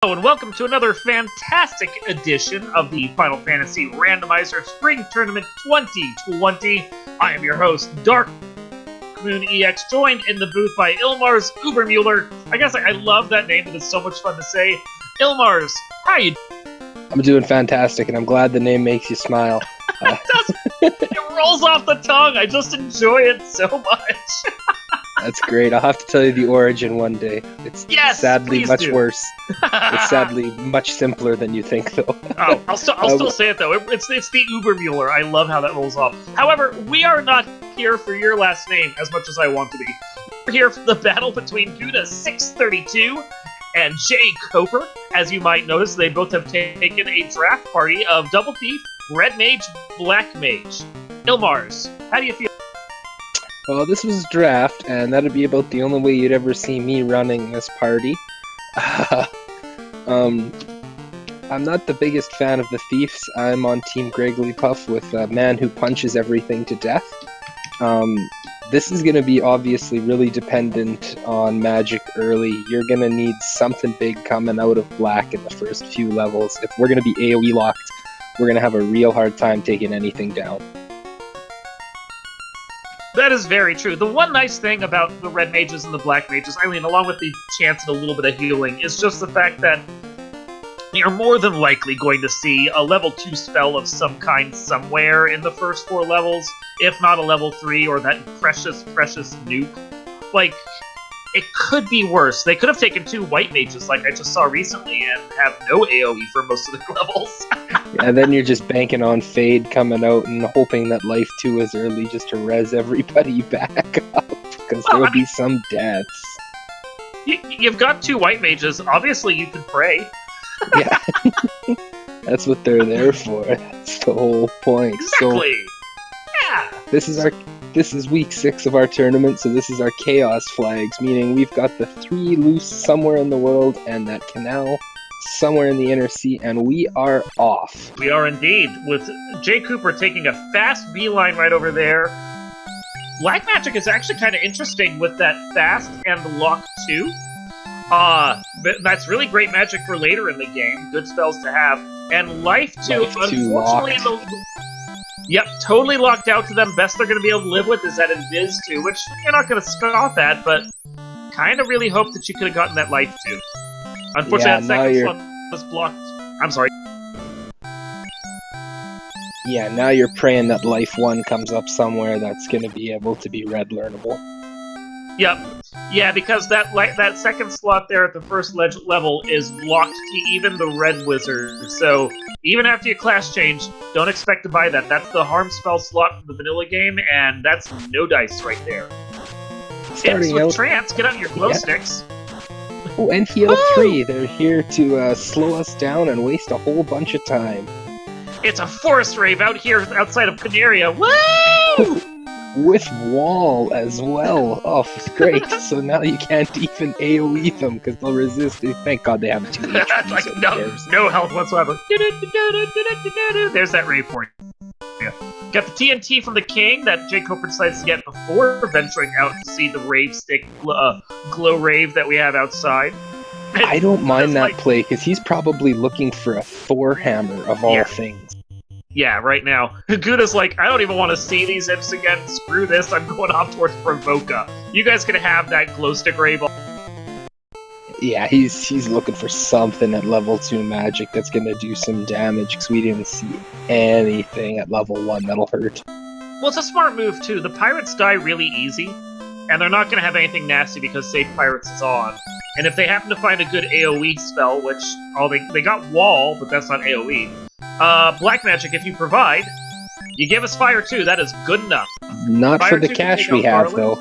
Hello and welcome to another fantastic edition of the Final Fantasy Randomizer Spring Tournament 2020. I am your host, Dark Moon EX, joined in the booth by Ilmar's Ubermuller. I guess I love that name, and it's so much fun to say. Ilmar's, how you doing? I'm doing fantastic, and I'm glad the name makes you smile. It rolls off the tongue. I just enjoy it so much. That's great. I'll have to tell you the origin one day. It's sadly much worse. It's sadly much simpler than you think, though. Oh, I'll still say it, though. It's the Ubermuller. I love how that rolls off. However, we are not here for your last name as much as I want to be. We're here for the battle between guda632 and jkoper. As you might notice, they both have taken a draft party of Double Thief, Red Mage, Black Mage. Ilmars, how do you feel? Well, this was a draft, and that'd be about the only way you'd ever see me running this party. I'm not the biggest fan of the Thieves. I'm on Team Greggly Puff with a man who punches everything to death. This is going to be obviously really dependent on magic early. You're going to need something big coming out of black in the first few levels. If we're going to be AoE locked, we're going to have a real hard time taking anything down. That is very true. The one nice thing about the Red Mages and the Black Mages, I mean, along with the chance of a little bit of healing, is just the fact that you're more than likely going to see a level 2 spell of some kind somewhere in the first 4 levels, if not a level 3 or that precious nuke. Like, it could be worse. They could have taken 2 White Mages like I just saw recently and have no AoE for most of the levels. And then you're just banking on Fade coming out and hoping that Life 2 is early just to res everybody back up, because there will be some deaths. You've got 2 White Mages. Obviously, you can pray. Yeah. That's what they're there for. That's the whole point. Exactly. So, yeah. This is week 6 of our tournament, so this is our Chaos Flags, meaning we've got the 3 loose somewhere in the world and that canal somewhere in the inner sea, and we are off. We are indeed, with jkoper taking a fast beeline right over there. Black Magic is actually kind of interesting with that fast and lock 2. That's really great magic for later in the game. Good spells to have. And Life 2, unfortunately, yep, totally locked out to them. Best they're going to be able to live with is that Invis 2, which you're not going to scoff at, but kind of really hope that you could have gotten that Life 2. Unfortunately, that second slot was blocked. I'm sorry. Yeah, now you're praying that Life 1 comes up somewhere that's going to be able to be red learnable. Yep. Yeah, because that second slot there at the first level is blocked to even the red wizard. So even after you class change, don't expect to buy that. That's the harm spell slot from the vanilla game, and that's no dice right there. Starting with Trance, get out your glow sticks. Oh, and heal 3. They're here to slow us down and waste a whole bunch of time. It's a forest rave out here outside of Canaria. Woo! With wall as well. Oh, it's great. So now you can't even AoE them because they'll resist. Thank God they have 2 HP. Like no health whatsoever. There's that rave for you. Yeah. Got the TNT from the king that jkoper decides to get before venturing out to see the rave stick glow rave that we have outside. And I don't mind that play because he's probably looking for a Thor hammer of all things. Yeah, right now. Guda's like, I don't even want to see these imps again. Screw this, I'm going off towards Provoca. You guys can have that glow stick rave. Yeah, he's looking for something at level 2 magic that's going to do some damage, because we didn't see anything at level 1 that'll hurt. Well, it's a smart move, too. The pirates die really easy, and they're not going to have anything nasty because Safe Pirates is on. And if they happen to find a good AoE spell, which they got Wall, but that's not AoE, Black Magic, if you provide, you give us Fire 2, that is good enough. Not Fire for the cash we have, though.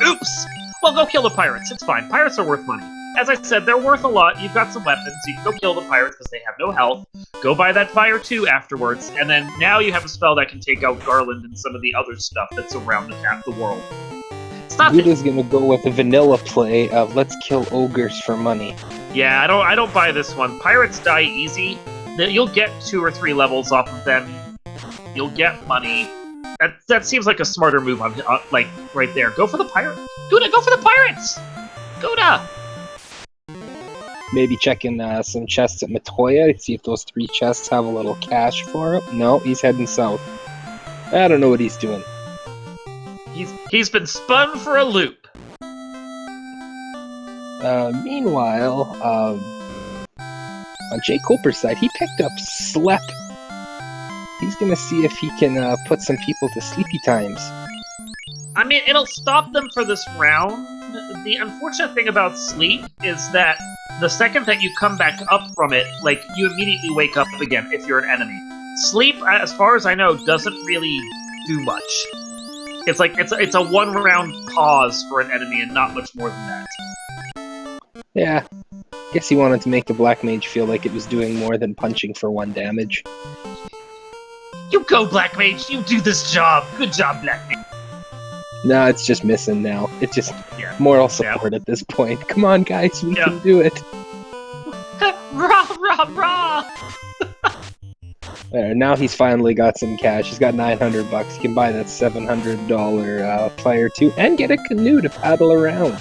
Oops! Well, go kill the pirates. It's fine. Pirates are worth money. As I said, they're worth a lot. You've got some weapons. You can go kill the pirates because they have no health. Go buy that Fire 2 afterwards, and then now you have a spell that can take out Garland and some of the other stuff that's around the world. Guda's gonna go with a vanilla play of let's kill ogres for money. Yeah, I don't buy this one. Pirates die easy. You'll get 2 or 3 levels off of them. You'll get money. That seems like a smarter move on like right there. Go for the pirate. Guda, go for the pirates. Guda. Maybe checking some chests at Matoya, see if those 3 chests have a little cash for him. No, he's heading south. I don't know what he's doing. He's been spun for a loop. Meanwhile, on jkoper's side, he picked up Slep. He's gonna see if he can put some people to sleepy times. I mean, it'll stop them for this round. The unfortunate thing about sleep is that the second that you come back up from it, like, you immediately wake up again if you're an enemy. Sleep, as far as I know, doesn't really do much. It's like, it's a 1-round pause for an enemy and not much more than that. Yeah, guess he wanted to make the Black Mage feel like it was doing more than punching for 1 damage. You go, Black Mage! You do this job! Good job, Black Mage! No, it's just missing now. It's just moral support at this point. Come on, guys, we can do it. Rah, rah, rah! There, now he's finally got some cash. He's got $900. He can buy that $700 Fire 2 and get a canoe to paddle around.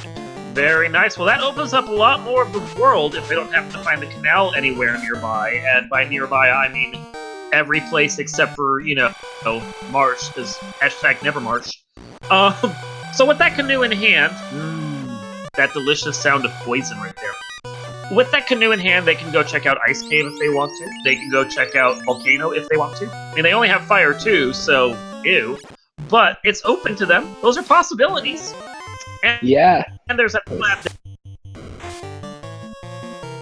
Very nice. Well, that opens up a lot more of the world if they don't have to find the canal anywhere nearby. And by nearby, I mean every place except for, you know, marsh, because #nevermarsh. So with that canoe in hand, that delicious sound of poison right there. With that canoe in hand, they can go check out Ice Cave if they want to. They can go check out Volcano if they want to. I mean, they only have Fire 2, so ew. But it's open to them. Those are possibilities. And, yeah. And there's that flap.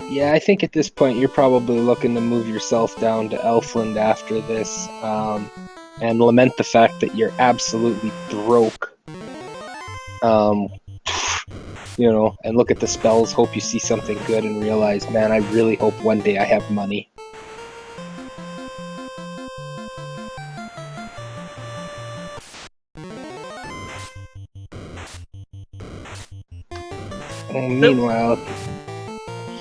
Yeah, I think at this point you're probably looking to move yourself down to Elfland after this, and lament the fact that you're absolutely broke. You know, and look at the spells, hope you see something good, and realize, man, I really hope one day I have money. And meanwhile,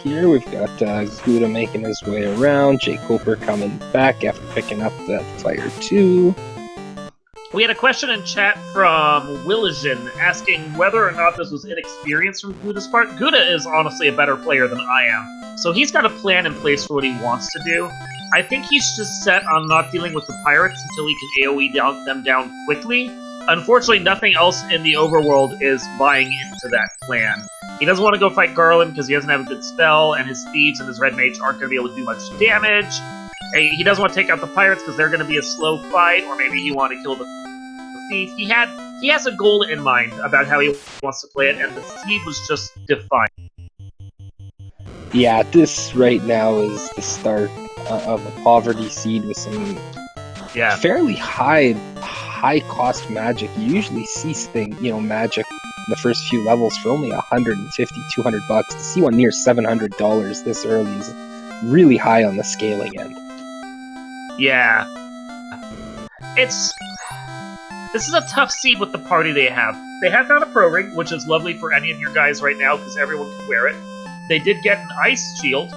here we've got Guda making his way around, jkoper coming back after picking up that Fire 2. We had a question in chat from Willigen asking whether or not this was inexperience from Guda's part. Guda is honestly a better player than I am, so he's got a plan in place for what he wants to do. I think he's just set on not dealing with the pirates until he can AoE them down quickly. Unfortunately, nothing else in the overworld is buying into that plan. He doesn't want to go fight Garland because he doesn't have a good spell, and his thieves and his red mage aren't going to be able to do much damage. He doesn't want to take out the pirates because they're going to be a slow fight, or maybe he wanted to kill the thief. He has a goal in mind about how he wants to play it, and the thief was just defined. Yeah, this right now is the start of a poverty seed with some fairly high cost magic. You usually see magic in the first few levels for only $150-200. To see one near $700 this early is really high on the scaling end. Yeah. This is a tough seed with the party they have. They have found a pro ring, which is lovely for any of your guys right now because everyone can wear it. They did get an ice shield,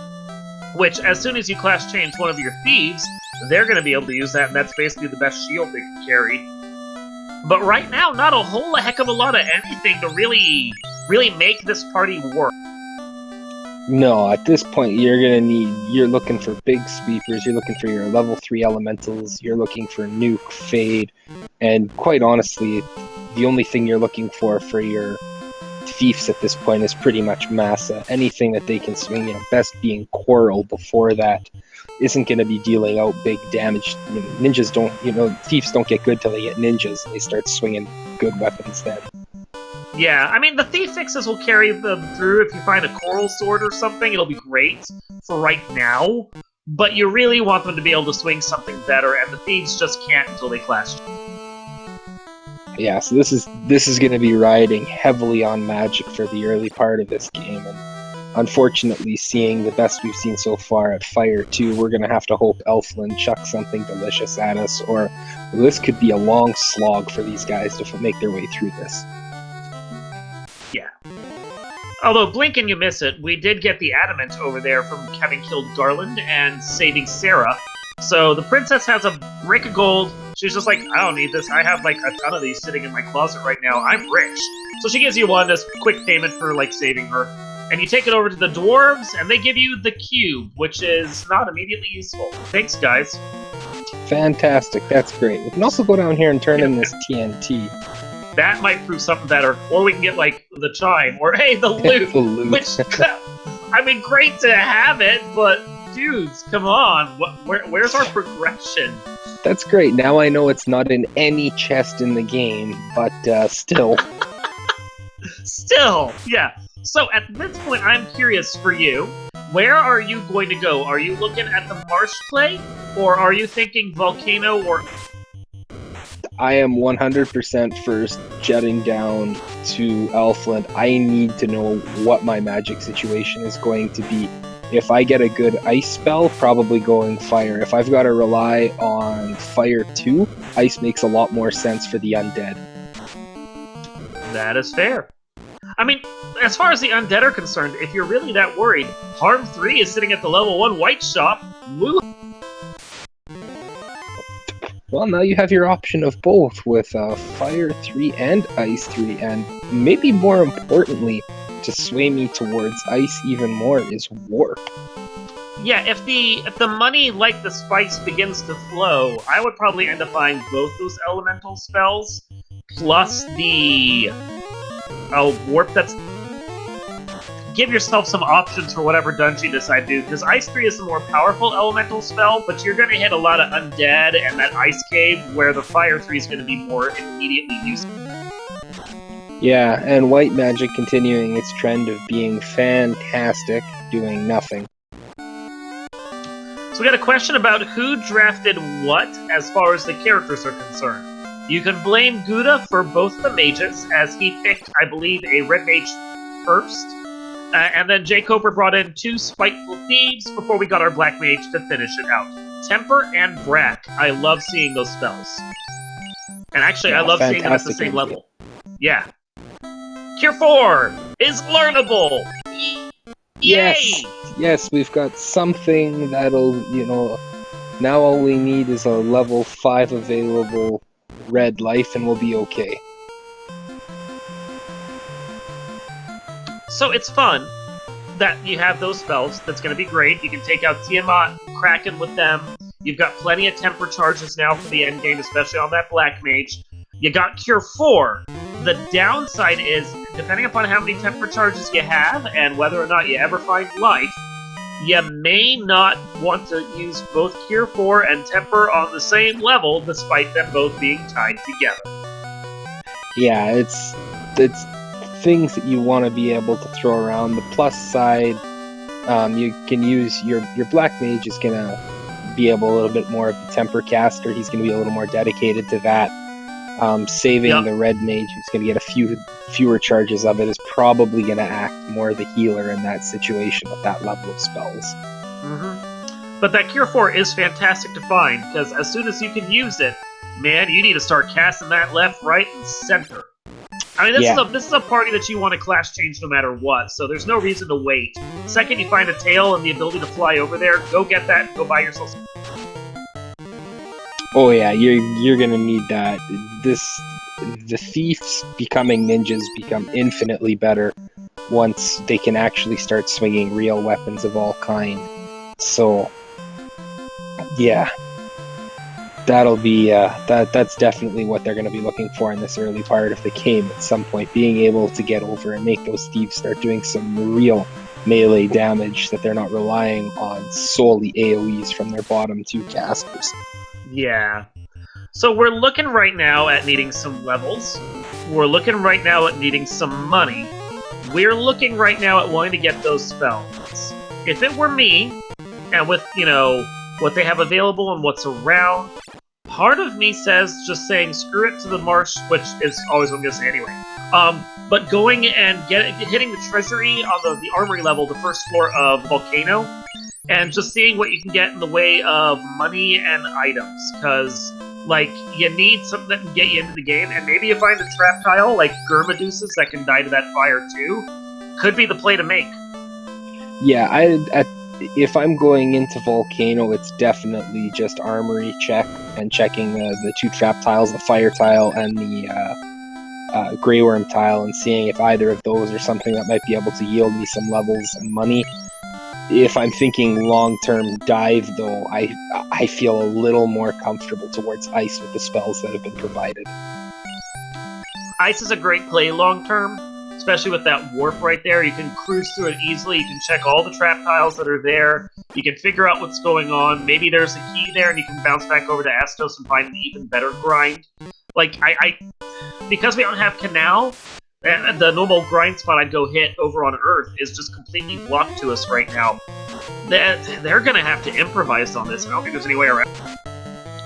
which as soon as you class change one of your thieves, they're going to be able to use that, and that's basically the best shield they can carry. But right now, not a whole heck of a lot of anything to really make this party work. No, at this point you're looking for big sweepers, you're looking for your level 3 elementals, you're looking for nuke, fade, and quite honestly, the only thing you're looking for your thieves at this point is pretty much massa. Anything that they can swing, best being Quarrel before that, isn't going to be dealing out big damage. Ninjas don't, thieves don't get good till they get ninjas, and they start swinging good weapons then. Yeah, I mean, the thief fixes will carry them through. If you find a coral sword or something, it'll be great for right now. But you really want them to be able to swing something better, and the thieves just can't until they clash. Yeah, so this is going to be riding heavily on magic for the early part of this game, and unfortunately, seeing the best we've seen so far at Fire 2, we're going to have to hope Elfland chucks something delicious at us, or this could be a long slog for these guys to make their way through this. Yeah. Although, blink and you miss it, we did get the adamant over there from having killed Garland and saving Sarah. So the princess has a brick of gold. She's just like, I don't need this. I have like a ton of these sitting in my closet right now. I'm rich. So she gives you one as quick payment for like saving her. and you take it over to the dwarves, and they give you the cube, which is not immediately useful. Thanks, guys. Fantastic, that's great. We can also go down here and turn in this TNT. That might prove something better. Or we can get, like, the chime, or, hey, the loot. The loot. Which, I mean, great to have it, but, dudes, come on. Where's our progression? That's great. Now I know it's not in any chest in the game, but still. Still, yeah. So at this point, I'm curious for you. Where are you going to go? Are you looking at the marsh clay? Or are you thinking volcano or... I am 100% first jetting down to Elfland. I need to know what my magic situation is going to be. If I get a good ice spell, probably going fire. If I've got to rely on fire too, ice makes a lot more sense for the undead. That is fair. I mean, as far as the undead are concerned, if you're really that worried, Harm 3 is sitting at the level 1 white shop. Woo! Well, now you have your option of both with fire 3 and ice 3, and maybe more importantly, to sway me towards ice even more is warp. Yeah, if the money like the spice begins to flow, I would probably end up buying both those elemental spells, plus the warp that's... Give yourself some options for whatever dungeon you decide to do, because Ice 3 is the more powerful elemental spell, but you're going to hit a lot of undead and that ice cave, where the Fire 3 is going to be more immediately useful. Yeah, and white magic continuing its trend of being fantastic, doing nothing. So we got a question about who drafted what as far as the characters are concerned. You can blame Guda for both the mages, as he picked, I believe, a red mage first. And then jkoper brought in 2 spiteful thieves before we got our black mage to finish it out. Temper and Brack. I love seeing those spells. And actually, I love seeing them at the same level. Yeah. Cure 4 is learnable! Yay! Yes, we've got something that'll, now all we need is a level 5 available red life and we'll be okay. So it's fun that you have those spells. That's going to be great. You can take out Tiamat, Kraken with them. You've got plenty of temper charges now for the end game, especially on that black mage. You got Cure 4. The downside is, depending upon how many temper charges you have and whether or not you ever find life, you may not want to use both Cure 4 and Temper on the same level, despite them both being tied together. Yeah, it's things that you want to be able to throw around. The plus side, you can use your black mage is going to be able a little bit more of the temper caster. He's going to be a little more dedicated to that. Saving the red mage, who's going to get fewer charges of it, is probably going to act more the healer in that situation with that level of spells. Mm-hmm. But that Cure 4 is fantastic to find, because as soon as you can use it, man, you need to start casting that left, right, and center. I mean, this is a party that you want to class change no matter what, so there's no reason to wait. The second you find a tail and the ability to fly over there, go get that and go buy yourself. Oh yeah, you're gonna need that. The thieves becoming ninjas become infinitely better once they can actually start swinging real weapons of all kind. So yeah, that'll be that's definitely what they're going to be looking for in this early part of the game at some point, being able to get over and make those thieves start doing some real melee damage, that they're not relying on solely AoEs from their bottom 2 casters. Yeah. So we're looking right now at needing some levels. We're looking right now at needing some money. We're looking right now at wanting to get those spells. If it were me, and with, what they have available and what's around, part of me says just saying screw it to the marsh, which is always what I'm going to say anyway. But going and hitting the treasury on the armory level, the first floor of Volcano, and just seeing what you can get in the way of money and items, because, you need something that can get you into the game, and maybe you find a trap tile, like Gurmaduces, that can die to that fire too, could be the play to make. Yeah, if I'm going into Volcano, it's definitely just armory check, and checking the 2 trap tiles, the fire tile and Grey Worm tile and seeing if either of those are something that might be able to yield me some levels and money. If I'm thinking long-term dive, though, I feel a little more comfortable towards ice with the spells that have been provided. Ice is a great play long-term, especially with that warp right there. You can cruise through it easily. You can check all the trap tiles that are there. You can figure out what's going on. Maybe there's a key there, and you can bounce back over to Astos and find an even better grind. Like, because we don't have Canal, the normal grind spot I'd go hit over on Earth is just completely blocked to us right now. They're going to have to improvise on this. I don't think there's any way around.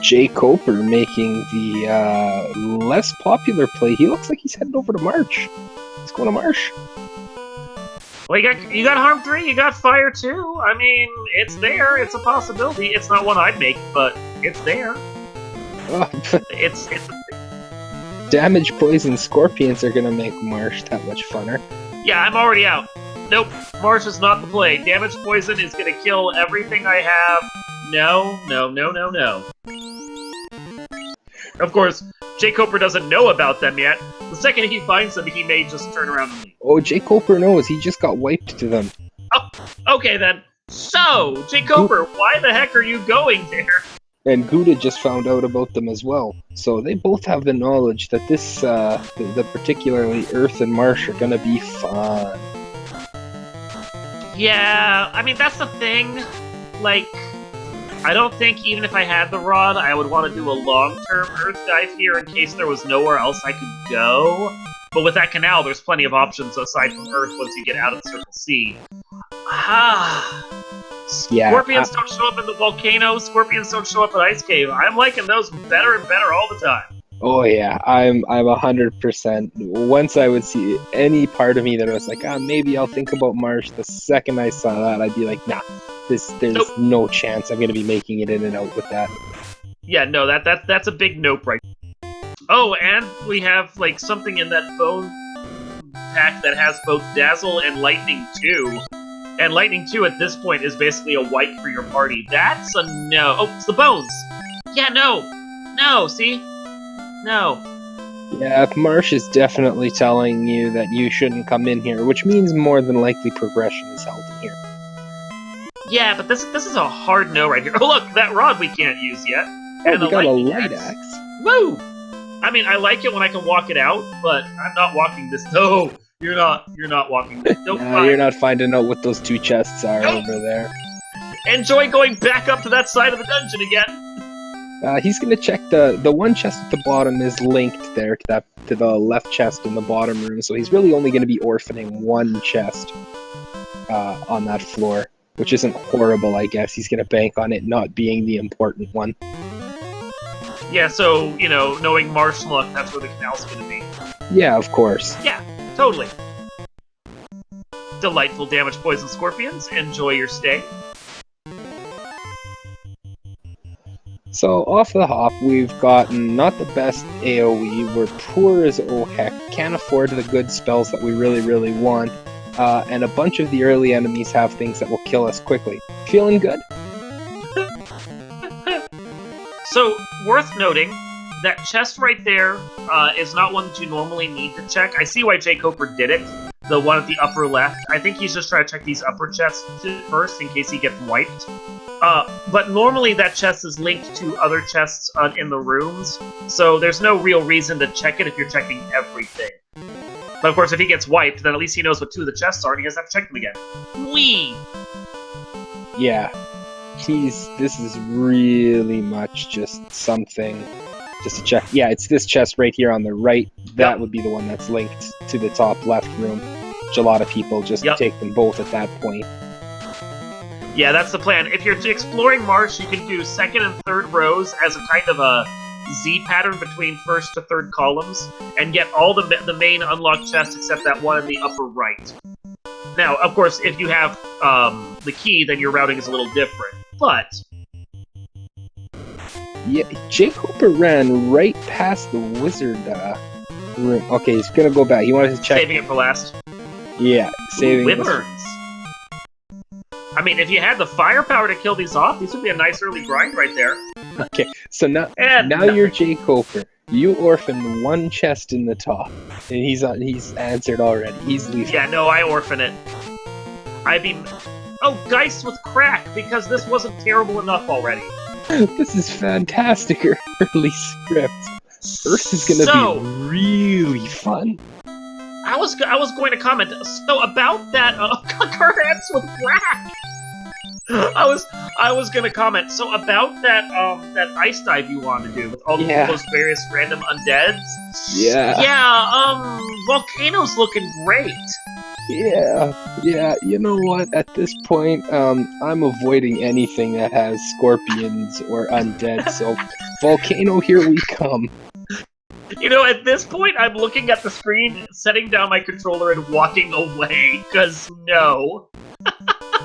jkoper making the less popular play. He looks like he's headed over to March. He's going to Marsh. Well, you got Harm 3, you got Fire 2. I mean, it's there. It's a possibility. It's not one I'd make, but it's there. It's Damage, Poison, Scorpions are going to make Marsh that much funner. Yeah, I'm already out. Nope, Marsh is not the play. Damage Poison is going to kill everything I have. No. Of course, jkoper doesn't know about them yet. The second he finds them, he may just turn around and leave. Oh, jkoper knows. He just got wiped to them. Oh, okay then. So, jkoper, why the heck are you going there? And Guda just found out about them as well. So they both have the knowledge that this, the particularly Earth and Marsh are gonna be fun. Yeah, I mean, that's the thing. Like, I don't think even if I had the rod, I would want to do a long-term Earth dive here in case there was nowhere else I could go. But with that canal, there's plenty of options aside from Earth once you get out of Circle C. Scorpions don't show up in the volcano. Scorpions don't show up at Ice Cave. I'm liking those better and better all the time. Oh yeah, I'm 100%. Once I would see any part of me that was like, maybe I'll think about Marsh. The second I saw that, I'd be like, nah, there's no chance I'm gonna be making it in and out with that. Yeah, no, that's a big nope right. Oh, and we have like something in that bone pack that has both Dazzle and Lightning 2. And Lightning 2 at this point is basically a wipe for your party. That's a no. Oh, it's the bones! Yeah, no! No, see? No. Yeah, Marsh is definitely telling you that you shouldn't come in here, which means more than likely progression is held in here. Yeah, but this is a hard no right here. Oh, look, that rod we can't use yet. And we got a light axe. Woo! I mean, I like it when I can walk it out, but I'm not walking this. No! You're not walking this. You're not finding out what those two chests are over there. Enjoy going back up to that side of the dungeon again. He's gonna check the one chest at the bottom is linked there to the left chest in the bottom room, so he's really only gonna be orphaning one chest on that floor, which isn't horrible, I guess. He's gonna bank on it not being the important one. Yeah, so, knowing Marsh luck, that's where the canal's gonna be. Yeah, of course. Yeah, totally. Delightful Damage, Poison, Scorpions. Enjoy your stay. So, off the hop, we've gotten not the best AoE, we're poor as oh heck, can't afford the good spells that we really, really want, and a bunch of the early enemies have things that will kill us quickly. Feeling good? So, worth noting, that chest right there is not one that you normally need to check. I see why jkoper did it, the one at the upper left. I think he's just trying to check these upper chests first in case he gets wiped. But normally that chest is linked to other chests in the rooms, so there's no real reason to check it if you're checking everything. But of course, if he gets wiped, then at least he knows what two of the chests are, and he doesn't have to check them again. Whee! Yeah. This is really much just something, just to check. Yeah, it's this chest right here on the right. That would be the one that's linked to the top left room, which a lot of people just take them both at that point. Yeah, that's the plan. If you're exploring Marsh, you can do second and third rows as a kind of a Z pattern between first to third columns, and get all the main unlocked chests except that one in the upper right. Now, of course, if you have the key, then your routing is a little different. But yeah, jkoper ran right past the wizard room. Okay, he's gonna go back. He wanted to check. Saving it for last. Yeah, saving it. Wyverns. I mean, if you had the firepower to kill these off, these would be a nice early grind right there. Okay, so now And you're jkoper. You orphaned one chest in the top, and he's answered already. He's leaving. Yeah, no, I orphan it. Oh, Geist with crack, because this wasn't terrible enough already. This is fantastic early scripts. First is gonna be really fun. I was going to comment. So about that, Cards with crack. I was gonna comment. So about that that ice dive you want to do with all those various random undeads. Yeah. Yeah. Volcano's looking great. Yeah. You know what? At this point, I'm avoiding anything that has scorpions or undead. So, volcano, here we come. You know, at this point, I'm looking at the screen, setting down my controller, and walking away. Cause no.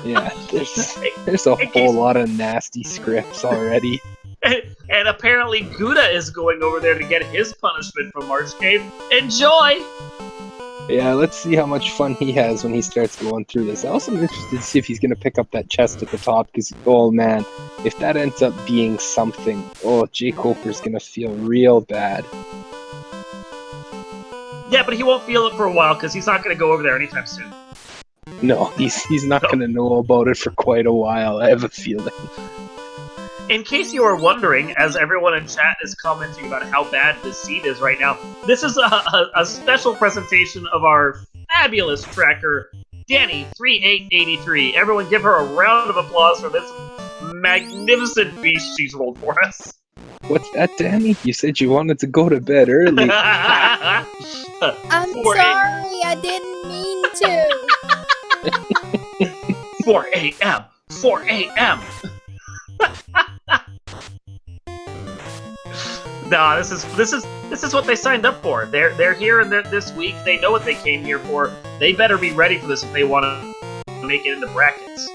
Yeah, there's a whole lot of nasty scripts already. And apparently Guda is going over there to get his punishment from March Cave. Enjoy! Yeah, let's see how much fun he has when he starts going through this. I also am interested to see if he's going to pick up that chest at the top, because, oh man, if that ends up being something, jkoper's going to feel real bad. Yeah, but he won't feel it for a while, because he's not going to go over there anytime soon. No, he's not going to know about it for quite a while, I have a feeling. In case you are wondering, as everyone in chat is commenting about how bad this seed is right now, this is a special presentation of our fabulous tracker, Danny3883. Everyone give her a round of applause for this magnificent beast she's rolled for us. What's that, Danny? You said you wanted to go to bed early. I'm sorry, I didn't mean to. 4 a.m. 4 a.m. Nah, this is what they signed up for. They're here this week. They know what they came here for. They better be ready for this if they want to make it into brackets.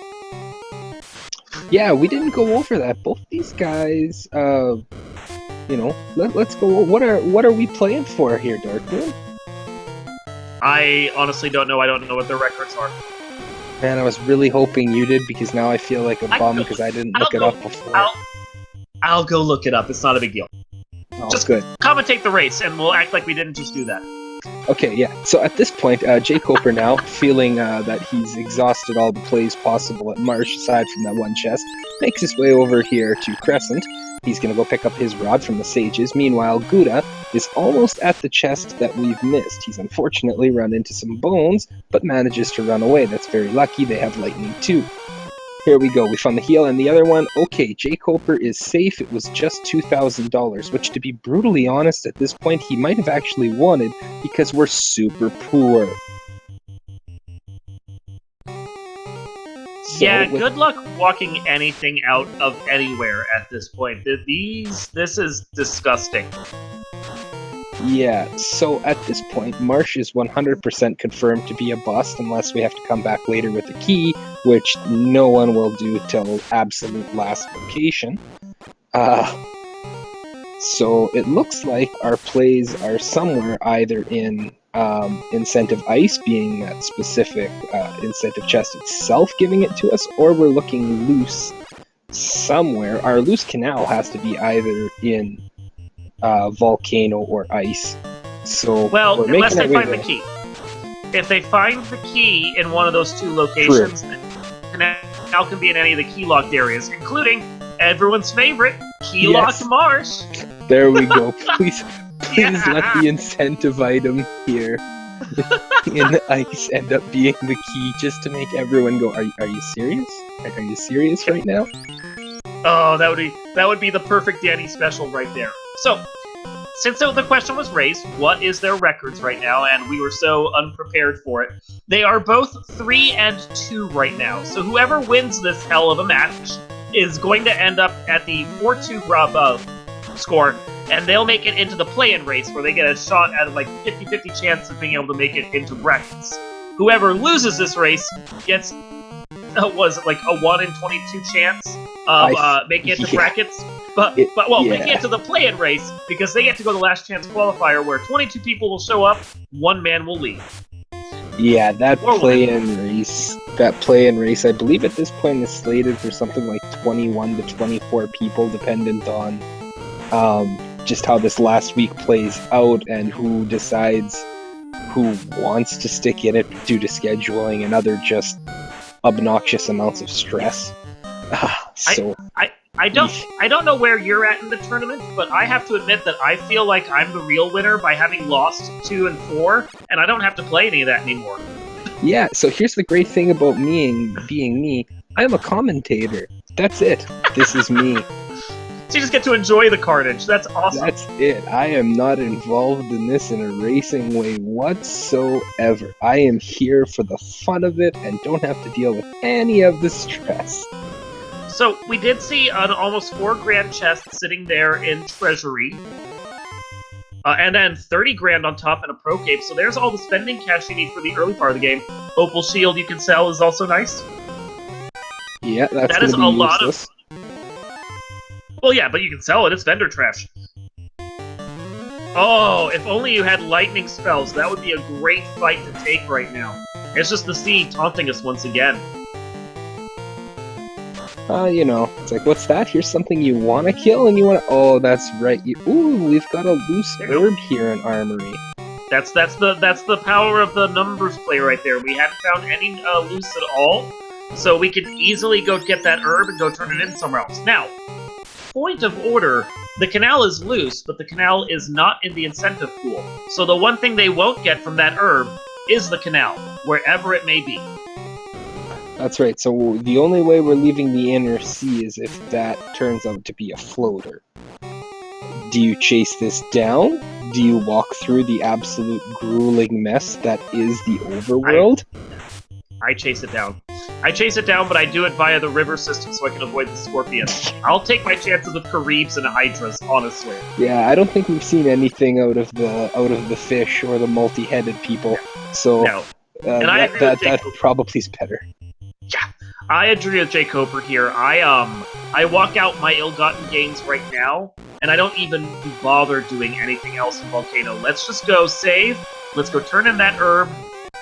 Yeah, we didn't go over that. Both these guys, let's go. What are we playing for here, Darkmoon? I honestly don't know. I don't know what their records are. Man, I was really hoping you did, because now I feel like a bum because I didn't look it up before. I'll go look it up. It's not a big deal. Oh, just good. Commentate the race, and we'll act like we didn't just do that. Okay, yeah. So at this point, jkoper now, feeling that he's exhausted all the plays possible at Marsh, aside from that one chest, makes his way over here to Crescent. He's going to go pick up his rod from the sages. Meanwhile, Guda is almost at the chest that we've missed. He's unfortunately run into some bones, but manages to run away. That's very lucky. They have lightning too. Here we go. We found the heal and the other one. Okay, jkoper is safe. It was just $2,000, which, to be brutally honest, at this point, he might have actually wanted, because we're super poor. So, yeah, good luck walking anything out of anywhere at this point. This is disgusting. Yeah, so at this point, Marsh is 100% confirmed to be a bust unless we have to come back later with a key, which no one will do till absolute last location. So it looks like our plays are somewhere either in incentive ice, being that specific incentive chest itself giving it to us, or we're looking loose somewhere. Our loose canal has to be either in volcano or ice. So well, unless they find the key. If they find the key in one of those two locations, the canal can be in any of the key locked areas, including everyone's favorite, key locked marsh. There we go. Please let the incentive item here in the ice end up being the key, just to make everyone go, are you serious? Are you serious right now? Oh, that would be the perfect Danny special right there. So, since the question was raised, what is their records right now, and we were so unprepared for it, they are both 3-2 right now. So whoever wins this hell of a match is going to end up at the 4-2 score, and they'll make it into the play-in race, where they get a shot at like 50-50 chance of being able to make it into brackets. Whoever loses this race gets, was it like a 1 in 22 chance of making it to brackets? Making it to the play-in race, because they get to go to the last chance qualifier, where 22 people will show up, 1 man will leave. Yeah, that Or play-in race, I believe at this point is slated for something like 21 to 24 people, dependent on just how this last week plays out and who decides who wants to stick in it due to scheduling and other just obnoxious amounts of stress. I don't know where you're at in the tournament, but I have to admit that I feel like I'm the real winner by having lost 2 and 4, and I don't have to play any of that anymore. Yeah, so here's the great thing about being me. I'm a commentator. That's it. This is me. So you just get to enjoy the carnage. That's awesome. That's it. I am not involved in this in a racing way whatsoever. I am here for the fun of it and don't have to deal with any of the stress. So we did see an almost 4 grand chest sitting there in Treasury. And then 30 grand on top and a pro cape. So there's all the spending cash you need for the early part of the game. Opal shield you can sell is also nice. Yeah, that is a lot useless. Well, yeah, but you can sell it. It's vendor trash. Oh, if only you had lightning spells. That would be a great fight to take right now. It's just the sea taunting us once again. It's like, what's that? Here's something you want to kill and you want to... Oh, that's right. Ooh, we've got a loose herb here in Armory. That's the power of the numbers play right there. We haven't found any loose at all, so we can easily go get that herb and go turn it in somewhere else. Now, point of order, the canal is loose, but the canal is not in the incentive pool. So the one thing they won't get from that herb is the canal, wherever it may be. That's right, so the only way we're leaving the inner sea is if that turns out to be a floater. Do you chase this down? Do you walk through the absolute grueling mess that is the overworld? I chase it down. I chase it down, but I do it via the river system so I can avoid the scorpions. I'll take my chances with Karibs and Hydras, honestly. Yeah, I don't think we've seen anything out of the fish or the multi-headed people, so no. And that probably is better. Yeah, I agree with jkoper here. I walk out my ill-gotten gains right now, and I don't even bother doing anything else in Volcano. Let's just go save. Let's go turn in that herb.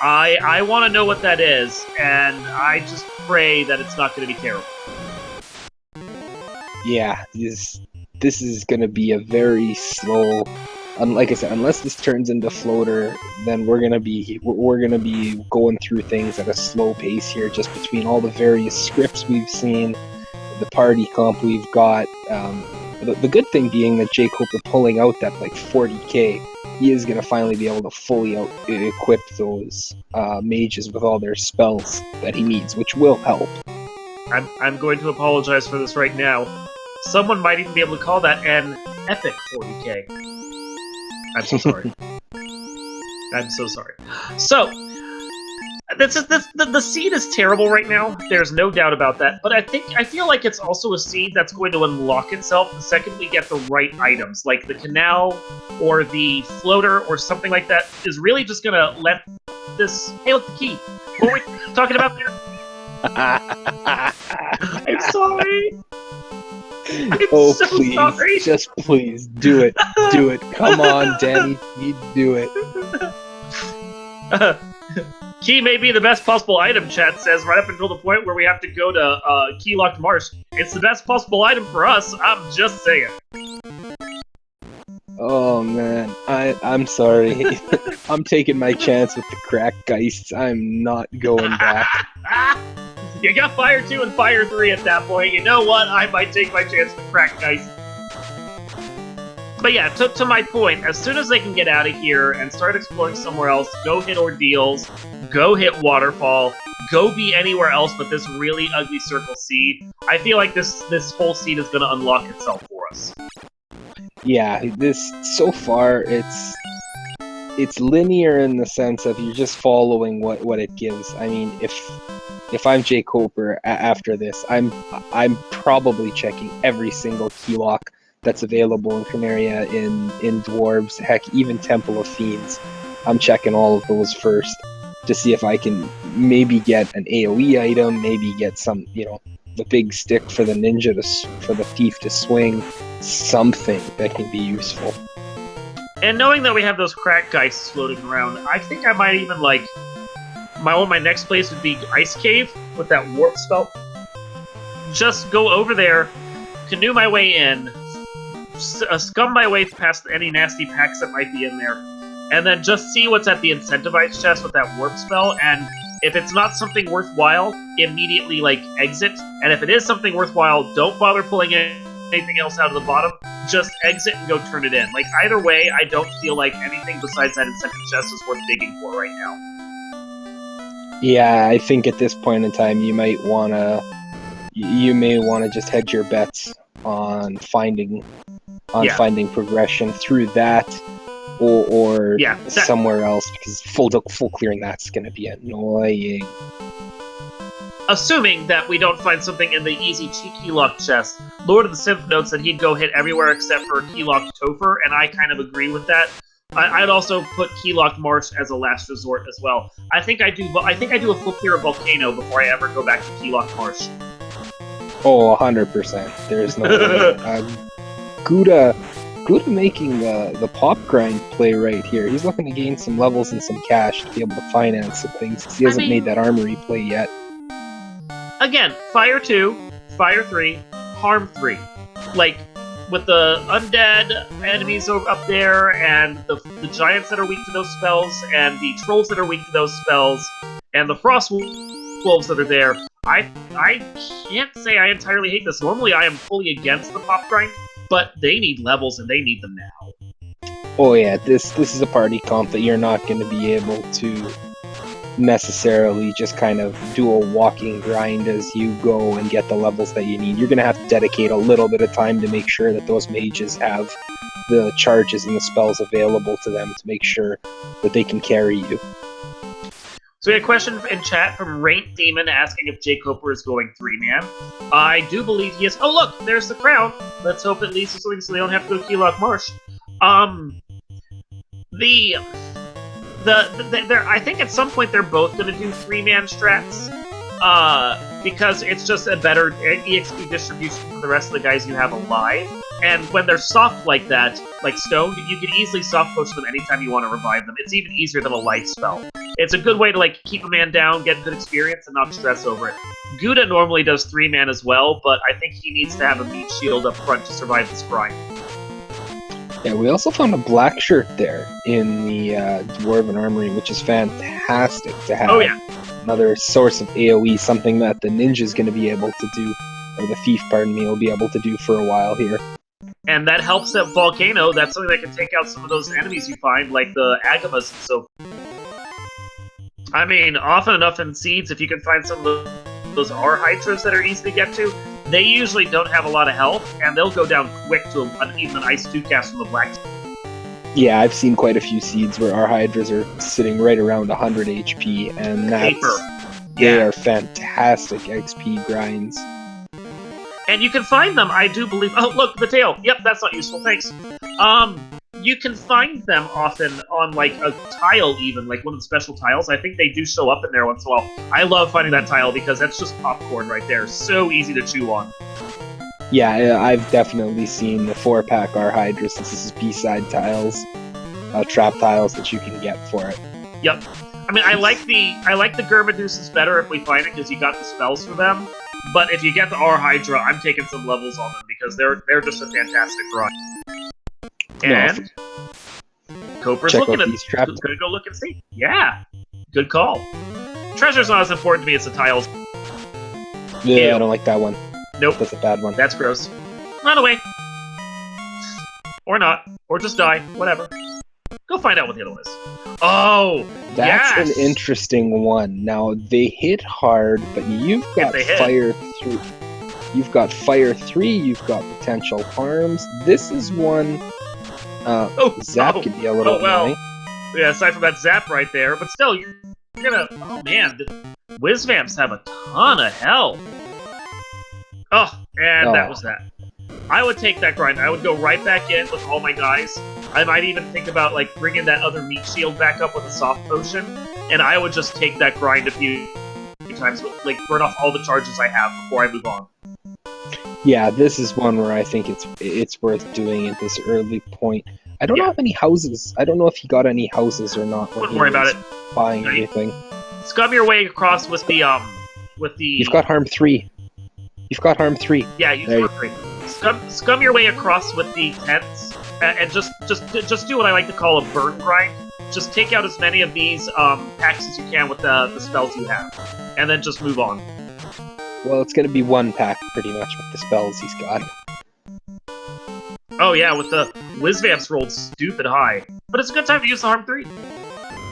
I want to know what that is, and I just pray that it's not going to be terrible. Yeah, this is going to be a very slow. Like I said, unless this turns into floater, then we're gonna be going through things at a slow pace here, just between all the various scripts we've seen, the party comp we've got. The good thing being that jkoper pulling out that like 40k, he is gonna finally be able to fully equip those mages with all their spells that he needs, which will help. I'm going to apologize for this right now. Someone might even be able to call that an epic 40k. I'm so sorry. I'm so sorry. So, the seed is terrible right now. There's no doubt about that. But I feel like it's also a seed that's going to unlock itself the second we get the right items, like the canal or the floater or something like that. Is really just gonna let this. Hey, look, the key. What were we talking about there? I'm sorry. Oh, so please, sorry. Just please, do it. Do it. Come on, Danny, you do it. Key may be the best possible item, chat says, right up until the point where we have to go to Key-Locked Marsh. It's the best possible item for us, I'm just saying. Oh, man, I'm sorry. I'm taking my chance with the crack geists. I'm not going back. You got Fire 2 and Fire 3 at that point. You know what? I might take my chance with crack dice. But yeah, to my point, as soon as they can get out of here and start exploring somewhere else, go hit Ordeals, go hit Waterfall, go be anywhere else but this really ugly Circle C, I feel like this whole scene is going to unlock itself for us. Yeah, so far, it's linear in the sense of you're just following what it gives. I mean, if I'm jkoper after this, I'm probably checking every single key lock that's available in Canaria, in Dwarves, heck, even Temple of Fiends. I'm checking all of those first to see if I can maybe get an AoE item, maybe get some, the big stick for the ninja for the thief to swing, something that can be useful. And knowing that we have those crack geists floating around, I think I might even my next place would be Ice Cave with that warp spell. Just go over there, canoe my way in, scum my way past any nasty packs that might be in there, and then just see what's at the incentivized chest with that warp spell, and if it's not something worthwhile, immediately, exit, and if it is something worthwhile, don't bother pulling anything else out of the bottom, just exit and go turn it in. Either way, I don't feel like anything besides that incentive chest is worth digging for right now. Yeah, I think at this point in time, you may want to just hedge your bets on finding progression through that, or somewhere else, because full clearing that's going to be annoying. Assuming that we don't find something in the easy keylock chest, Lord of the Synth notes that he'd go hit everywhere except for keylocked Topher, and I kind of agree with that. I'd also put keylocked Marsh as a last resort as well. I think I do a full clear of Volcano before I ever go back to keylocked Marsh. Oh, 100%. There's no way. Guda making the pop grind play right here. He's looking to gain some levels and some cash to be able to finance some things, because he hasn't made that armory play yet. Again, Fire 2, Fire 3, Harm 3. With the undead enemies up there, and the giants that are weak to those spells, and the trolls that are weak to those spells, and the frost wolves that are there, I can't say I entirely hate this. Normally I am fully against the pop grind, but they need levels and they need them now. Oh yeah, this is a party comp that you're not going to be able to necessarily just kind of do a walking grind as you go and get the levels that you need. You're going to have to dedicate a little bit of time to make sure that those mages have the charges and the spells available to them to make sure that they can carry you. So we had a question in chat from Raint Demon asking if jkoper is going 3-man. I do believe he is. Oh look, there's the crown. Let's hope it leads to something so they don't have to go Keylock Marsh. I think at some point they're both going to do 3-man strats, because it's just a better EXP distribution for the rest of the guys you have alive. And when they're soft like that, like stoned, you can easily soft potion them anytime you want to revive them. It's even easier than a life spell. It's a good way to keep a man down, get good experience, and not stress over it. Guda normally does 3-man as well, but I think he needs to have a meat shield up front to survive this grind. Yeah, we also found a black shirt there in the Dwarven Armory, which is fantastic to have. Oh, yeah. Another source of AoE, something that the ninja's going to be able to do, or the thief, pardon me, will be able to do for a while here. And that helps at Volcano. That's something that can take out some of those enemies you find, like the Agamas and so. I mean, often enough in Seeds, if you can find some of those R-Hydras that are easy to get to, they usually don't have a lot of health, and they'll go down quick to even an Ice 2 cast from the Black. Yeah, I've seen quite a few Seeds where R-Hydras are sitting right around 100 HP, and they are fantastic XP grinds. And you can find them, I do believe... Oh, look, the tail! Yep, that's not useful, thanks. You can find them often on, a tile even, one of the special tiles. I think they do show up in there once in a while. I love finding that tile because that's just popcorn right there. So easy to chew on. Yeah, I've definitely seen the 4-pack R-Hydras. This is B-side tiles, trap tiles that you can get for it. Yep. I mean, I like the Germaduces better if we find it because you got the spells for them. But if you get the R-Hydra, I'm taking some levels on them because they're just a fantastic run. And Coper's looking at these traps. Gonna go look and see. Yeah, good call. Treasure's not as important to me as the tiles. Yeah, Ew. I don't like that one. Nope, that's a bad one. That's gross. Run away, or not, or just die. Whatever. Go find out what the other one is. Oh, that's an interesting one. Now they hit hard, but you've got fire 3. You've got fire 3. You've got potential harms. This is one. Zap could be a little annoying. Yeah, aside from that zap right there, but still, you're gonna... Oh, man, Whizvamps have a ton of health. Oh, and that was that. I would take that grind. I would go right back in with all my guys. I might even think about, bringing that other meat shield back up with a soft potion, and I would just take that grind a few times, burn off all the charges I have before I move on. Yeah, this is one where I think it's worth doing at this early point. I don't know if any houses. I don't know if he got any houses or not. Wouldn't worry about it. Buying anything. scum your way across with the You've got harm 3. You've got harm 3. Yeah, use There harm 3. Scum your way across with the tents, and just do what I like to call a burn grind. Just take out as many of these packs as you can with the spells you have, and then just move on. Well, it's going to be 1 pack, pretty much, with the spells he's got. Oh yeah, with the Whizvamps rolled stupid high. But it's a good time to use the harm 3.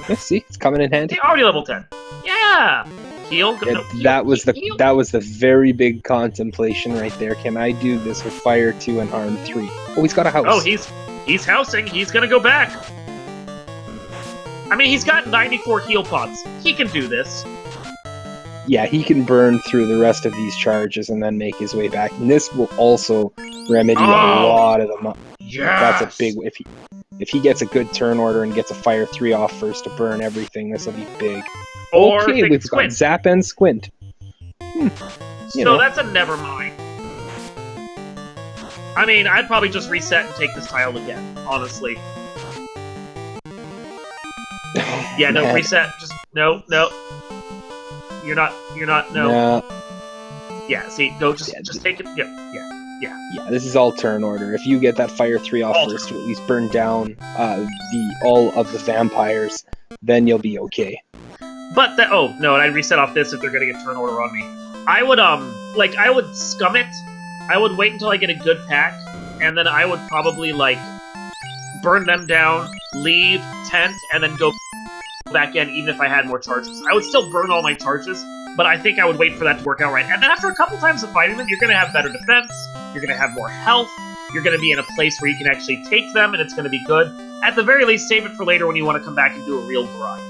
Let's see, it's coming in handy. Already level 10. Yeah! Heal. Yeah, No, heal, that was heal. the very big contemplation right there. Can I do this with Fire 2 and Harm 3? Oh, he's got a house. Oh, he's housing. He's gonna go back. I mean, he's got 94 heal pots. He can do this. Yeah, he can burn through the rest of these charges and then make his way back. And this will also remedy a lot of them. Yeah. That's a big... If he gets a good turn order and gets a Fire 3 off first to burn everything, this will be big. Or okay, we've got Zap and Squint. So that's a never mind. I mean, I'd probably just reset and take this tile again, honestly. Yeah, no, Man. reset. Just, no. You're not, no. No. Yeah, see, no, just take it. Yeah. Yeah, this is all turn order. If you get that Fire 3 off first to at least burn down all of the vampires, then you'll be okay. But oh no, and I reset off this if they're gonna get turn order on me. I would I would scum it. I would wait until I get a good pack, and then I would probably burn them down, leave, tent, and then go back in even if I had more charges. I would still burn all my charges, but I think I would wait for that to work out right. And then after a couple times of fighting them, you're gonna have better defense, you're gonna have more health, you're gonna be in a place where you can actually take them, and it's gonna be good. At the very least, save it for later when you want to come back and do a real grind.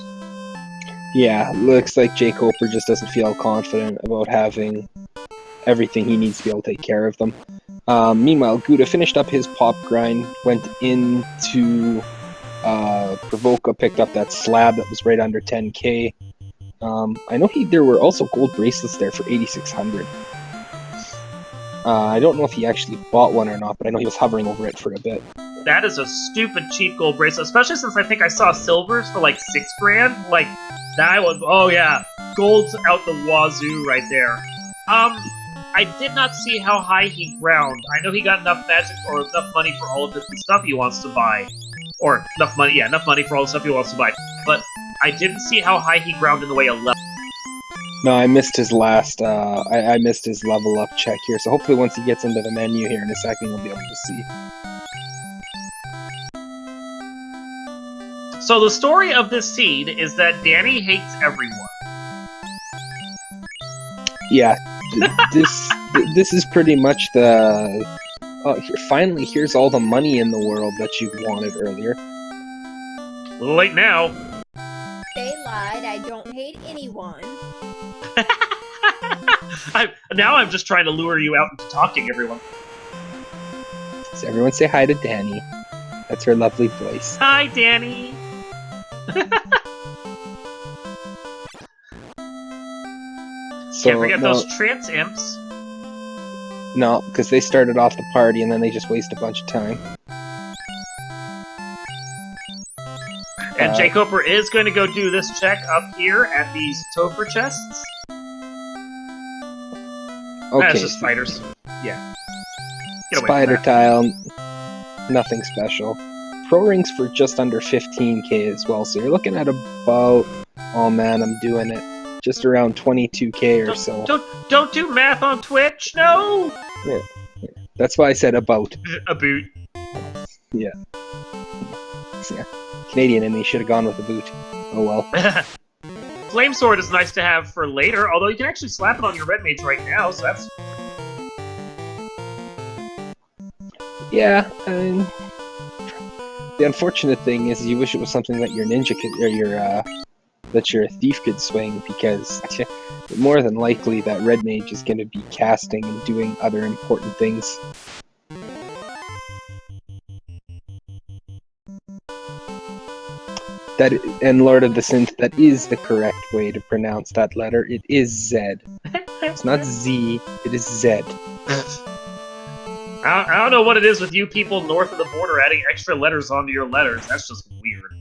Yeah, looks like jkoper just doesn't feel confident about having everything he needs to be able to take care of them. Meanwhile, Gouda finished up his pop grind, went into Provoca, picked up that slab that was right under 10k. I know there were also gold bracelets there for 8,600. I don't know if he actually bought one or not, but I know he was hovering over it for a bit. That is a stupid cheap gold bracelet, especially since I think I saw silvers for like 6 grand. Like, that was, oh yeah, gold's out the wazoo right there. I did not see how high he ground. I know he got enough magic or enough money for all of the stuff he wants to buy. Or enough money for all the stuff he wants to buy. But I didn't see how high he ground in the way of level. No, I missed his last, I missed his level up check here, so hopefully once he gets into the menu here in a second, we'll be able to see. So the story of this seed is that Danny hates everyone. Yeah, this is pretty much the... finally, here's all the money in the world that you wanted earlier. A little late now. They lied. I don't hate anyone. Now I'm just trying to lure you out into talking, everyone. So everyone say hi to Danny. That's her lovely voice. Hi, Danny. So, Can't forget those trance imps. No, because they started off the party and then they just waste a bunch of time. And jkoper is going to go do this check up here at these Topher chests. Okay. That's just spiders. Yeah. Get away Spider from that. tile, nothing special. Pro rings for just under 15k as well, so you're looking at about... Oh man, I'm doing it. Just around 22k or so. Don't do math on Twitch, no! Yeah. That's why I said about. A boot. Yeah. Canadian in me should have gone with a boot. Oh well. Flame Sword is nice to have for later, although you can actually slap it on your Red Mage right now, so that's... Yeah, and the unfortunate thing is you wish it was something that your ninja could, or that your thief could swing, because more than likely that Red Mage is going to be casting and doing other important things. And Lord of the Synth, that is the correct way to pronounce that letter. It is Z. It's not Z, it is Z. I don't know what it is with you people north of the border adding extra letters onto your letters. That's just weird.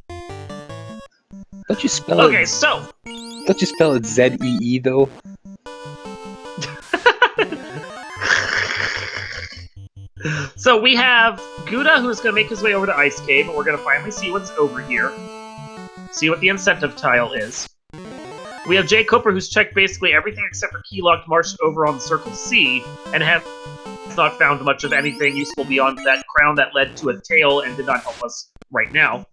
Don't you spell Okay, it? so Don't you spell it Z-E-E, though? So we have Guda, who's going to make his way over to Ice Cave, and we're going to finally see what's over here. See what the incentive tile is. We have jkoper, who's checked basically everything except for Keylocked Marsh over on Circle C, and has not found much of anything useful beyond that crown that led to a tail and did not help us right now.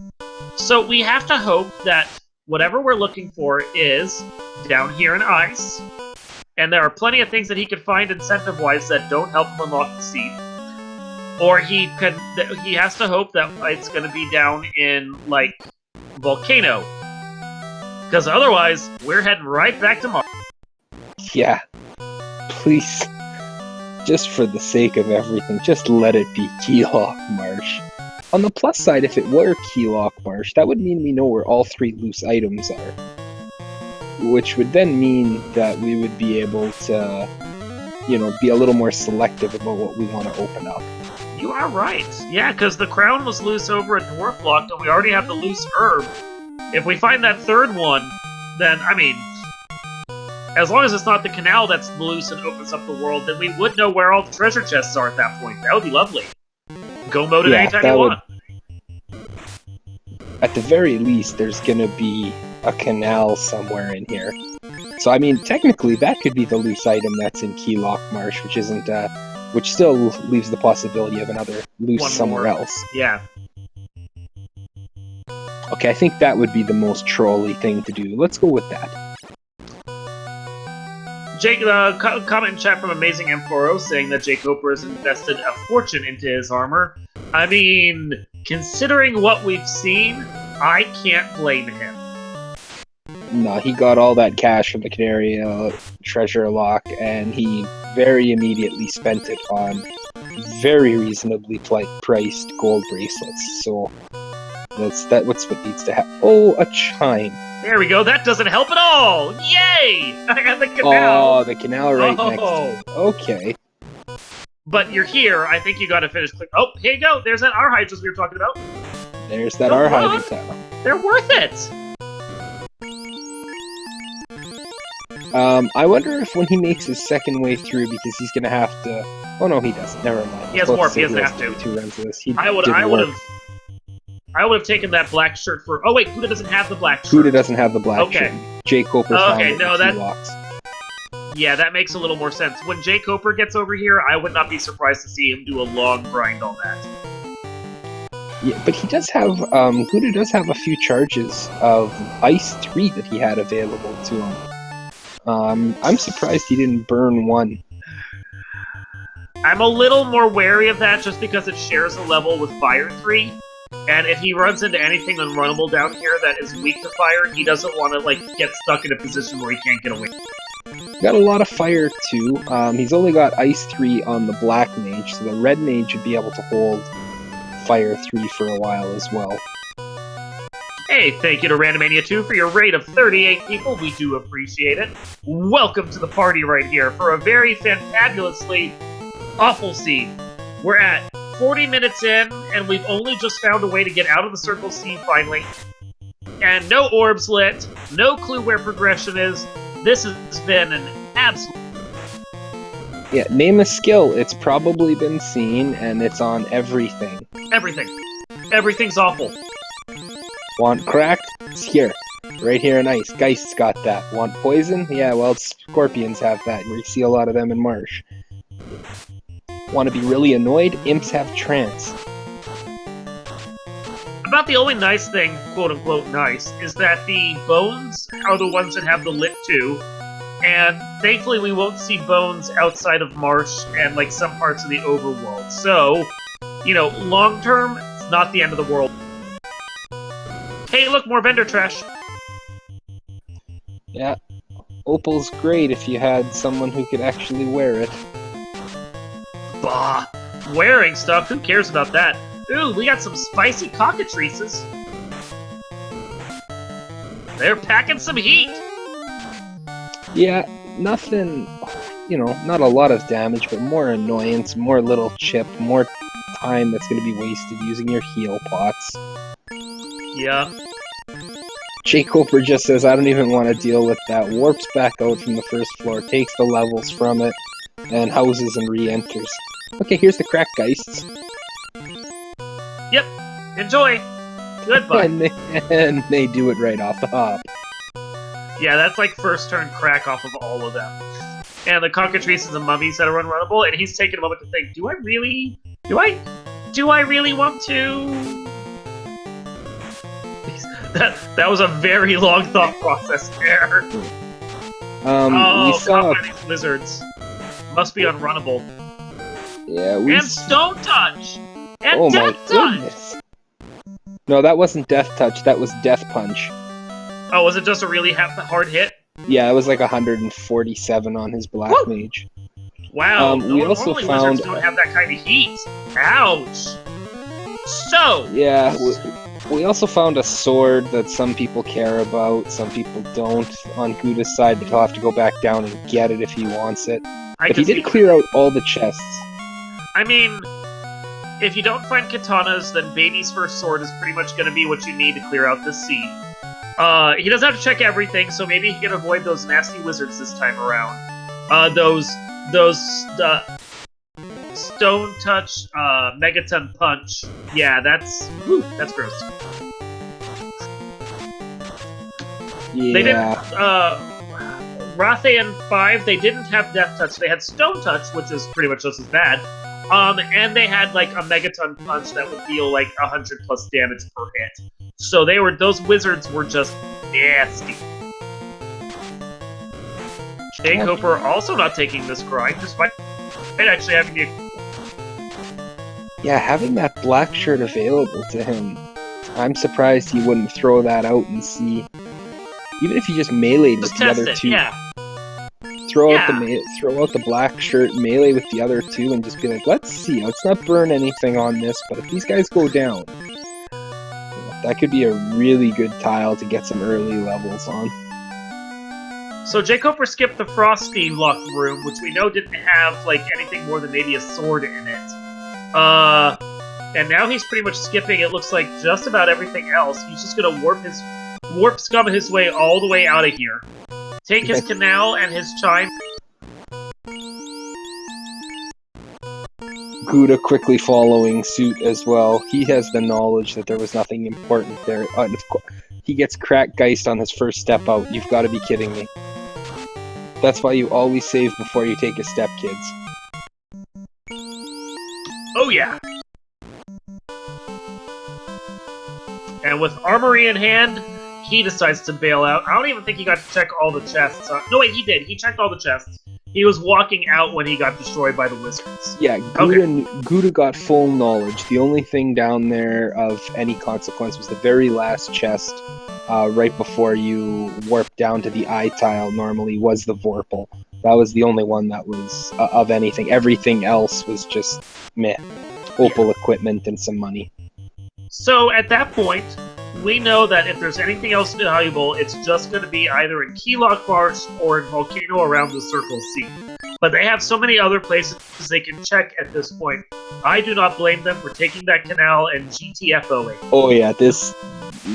So we have to hope that whatever we're looking for is down here in Ice, and there are plenty of things that he could find incentive-wise that don't help him unlock the seed. Or he has to hope that it's going to be down in, like, Volcano. Because otherwise, we're heading right back to Mars. Yeah. Please. Just for the sake of everything, just let it be Keylock Marsh. On the plus side, if it were Keylock Marsh, that would mean we know where all 3 loose items are. Which would then mean that we would be able to, be a little more selective about what we want to open up. You are right. Yeah, because the crown was loose over at Dwarf Block, and we already have the loose herb. If we find that third one, then, I mean, as long as it's not the canal that's loose and opens up the world, then we would know where all the treasure chests are at that point. That would be lovely. Go mode it anytime you want. At the very least, there's gonna be a canal somewhere in here. So, I mean, technically, that could be the loose item that's in Keylock Marsh, which still leaves the possibility of another loose somewhere else. Yeah. Okay, I think that would be the most trolly thing to do. Let's go with that. Jake, comment in chat from Amazing M4O saying that jkoper has invested a fortune into his armor. I mean, considering what we've seen, I can't blame him. No, he got all that cash from the Canary treasure lock, and he very immediately spent it on very reasonably priced gold bracelets. So what's what needs to happen. Oh, a chime. There we go. That doesn't help at all. Yay! I got the canal. Oh, the canal right next to it. Okay. But you're here. I think you got to finish. Oh, here you go. There's that R-Hydras we were talking about. There's that R-Hydra tower. They're worth it. I wonder if when he makes his second way through, because he's gonna have to. Oh no, he doesn't. Never mind. He has warp. He doesn't have to. 2 runs of this. I would have taken that black shirt for. Oh wait, Guda doesn't have the black shirt. Guda doesn't have the black shirt. jkoper found it no, that. Locks. Yeah, that makes a little more sense. When jkoper gets over here, I would not be surprised to see him do a long grind on that. Yeah, but he does have. Guda does have a few charges of Ice 3 that he had available to him. I'm surprised he didn't burn one. I'm a little more wary of that just because it shares a level with Fire 3. And if he runs into anything unrunnable down here that is weak to fire, he doesn't want to, get stuck in a position where he can't get away. Got a lot of fire, too. He's only got Ice 3 on the Black Mage, so the Red Mage should be able to hold Fire 3 for a while as well. Hey, thank you to Randomania 2 for your raid of 38 people. We do appreciate it. Welcome to the party right here for a very fantabulously awful scene. We're at 40 minutes in, and we've only just found a way to get out of the Circle C finally. And no orbs lit, no clue where progression is. This has been an absolute... Yeah, name a skill. It's probably been seen, and it's on everything. Everything. Everything's awful. Want cracked? It's here. Right here in Ice. Geist's got that. Want poison? Yeah, well, scorpions have that. We see a lot of them in Marsh. Want to be really annoyed? Imps have trance. About the only nice thing, quote-unquote nice, is that the bones are the ones that have the lit too. And thankfully we won't see bones outside of Marsh and, some parts of the overworld. So, long-term, it's not the end of the world. Hey, look, more vendor trash. Yeah, Opal's great if you had someone who could actually wear it. Bah, wearing stuff, who cares about that? Ooh, we got some spicy cockatrices. They're packing some heat. Yeah, nothing, not a lot of damage, but more annoyance, more little chip, more time that's going to be wasted using your heal pots. Yeah. jkoper just says, I don't even want to deal with that. Warps back out from the first floor, takes the levels from it, and houses and re-enters. Okay, here's the crack geists. Yep. Enjoy. Goodbye. And they do it right off the hop. Yeah, that's like first turn crack off of all of them. And the cockatrices and mummies that are unrunnable, and he's taking a moment to think, do I really want to? That was a very long thought process there. We Oh, saw... God, these lizards must be unrunnable. Yeah, we... And Stone Touch! And Oh Death my Touch! goodness! No, that wasn't Death Touch, that was Death Punch. Oh, was it just a really hard hit? Yeah, it was like 147 on his Black Woo! Mage. Wow, we also normally found... lizards don't have that kind of heat. Ouch! So... Yeah, we also found a sword that some people care about, some people don't on Guda's side, but he'll have to go back down and get it if he wants it. But he did clear out all the chests. I mean, if you don't find katanas, then Baby's first sword is pretty much going to be what you need to clear out this scene. He doesn't have to check everything, so maybe he can avoid those nasty wizards this time around. Those Stone Touch, Megaton Punch. Yeah, that's gross. Yeah. They didn't, Rathe and 5, they didn't have Death Touch. They had Stone Touch, which is pretty much just as bad. And they had, like, a Megaton Punch that would deal, like, 100 plus damage per hit. So those wizards were just nasty. jkoper also not taking this grind, despite actually having the... Yeah, having that black shirt available to him, I'm surprised he wouldn't throw that out and see. Even if he just meleeed with the other two. Yeah. Throw out the black shirt, melee with the other two, and just be like, let's see, let's not burn anything on this, but if these guys go down, that could be a really good tile to get some early levels on. So jkoper skipped the Frosty Luck room, which we know didn't have, like, anything more than maybe a sword in it. And now he's pretty much skipping, it looks like, just about everything else. He's just gonna warp scum his way all the way out of here. Take his canal and his chime. Guda quickly following suit as well. He has the knowledge that there was nothing important there. And of course, he gets crack geist on his first step out. You've got to be kidding me. That's why you always save before you take a step, kids. Oh yeah! And with Armory in hand, he decides to bail out. I don't even think he got to check all the chests. No, wait, he did. He checked all the chests. He was walking out when he got destroyed by the wizards. Yeah, Guda got full knowledge. The only thing down there of any consequence was the very last chest, right before you warp down to the eye tile normally, was the Vorpal. That was the only one that was of anything. Everything else was just meh. Opal equipment and some money. So at that point, we know that if there's anything else valuable, it's just going to be either in Keylock Marsh or in Volcano around the Circle C. But they have so many other places they can check at this point. I do not blame them for taking that canal and GTFOing. Oh yeah,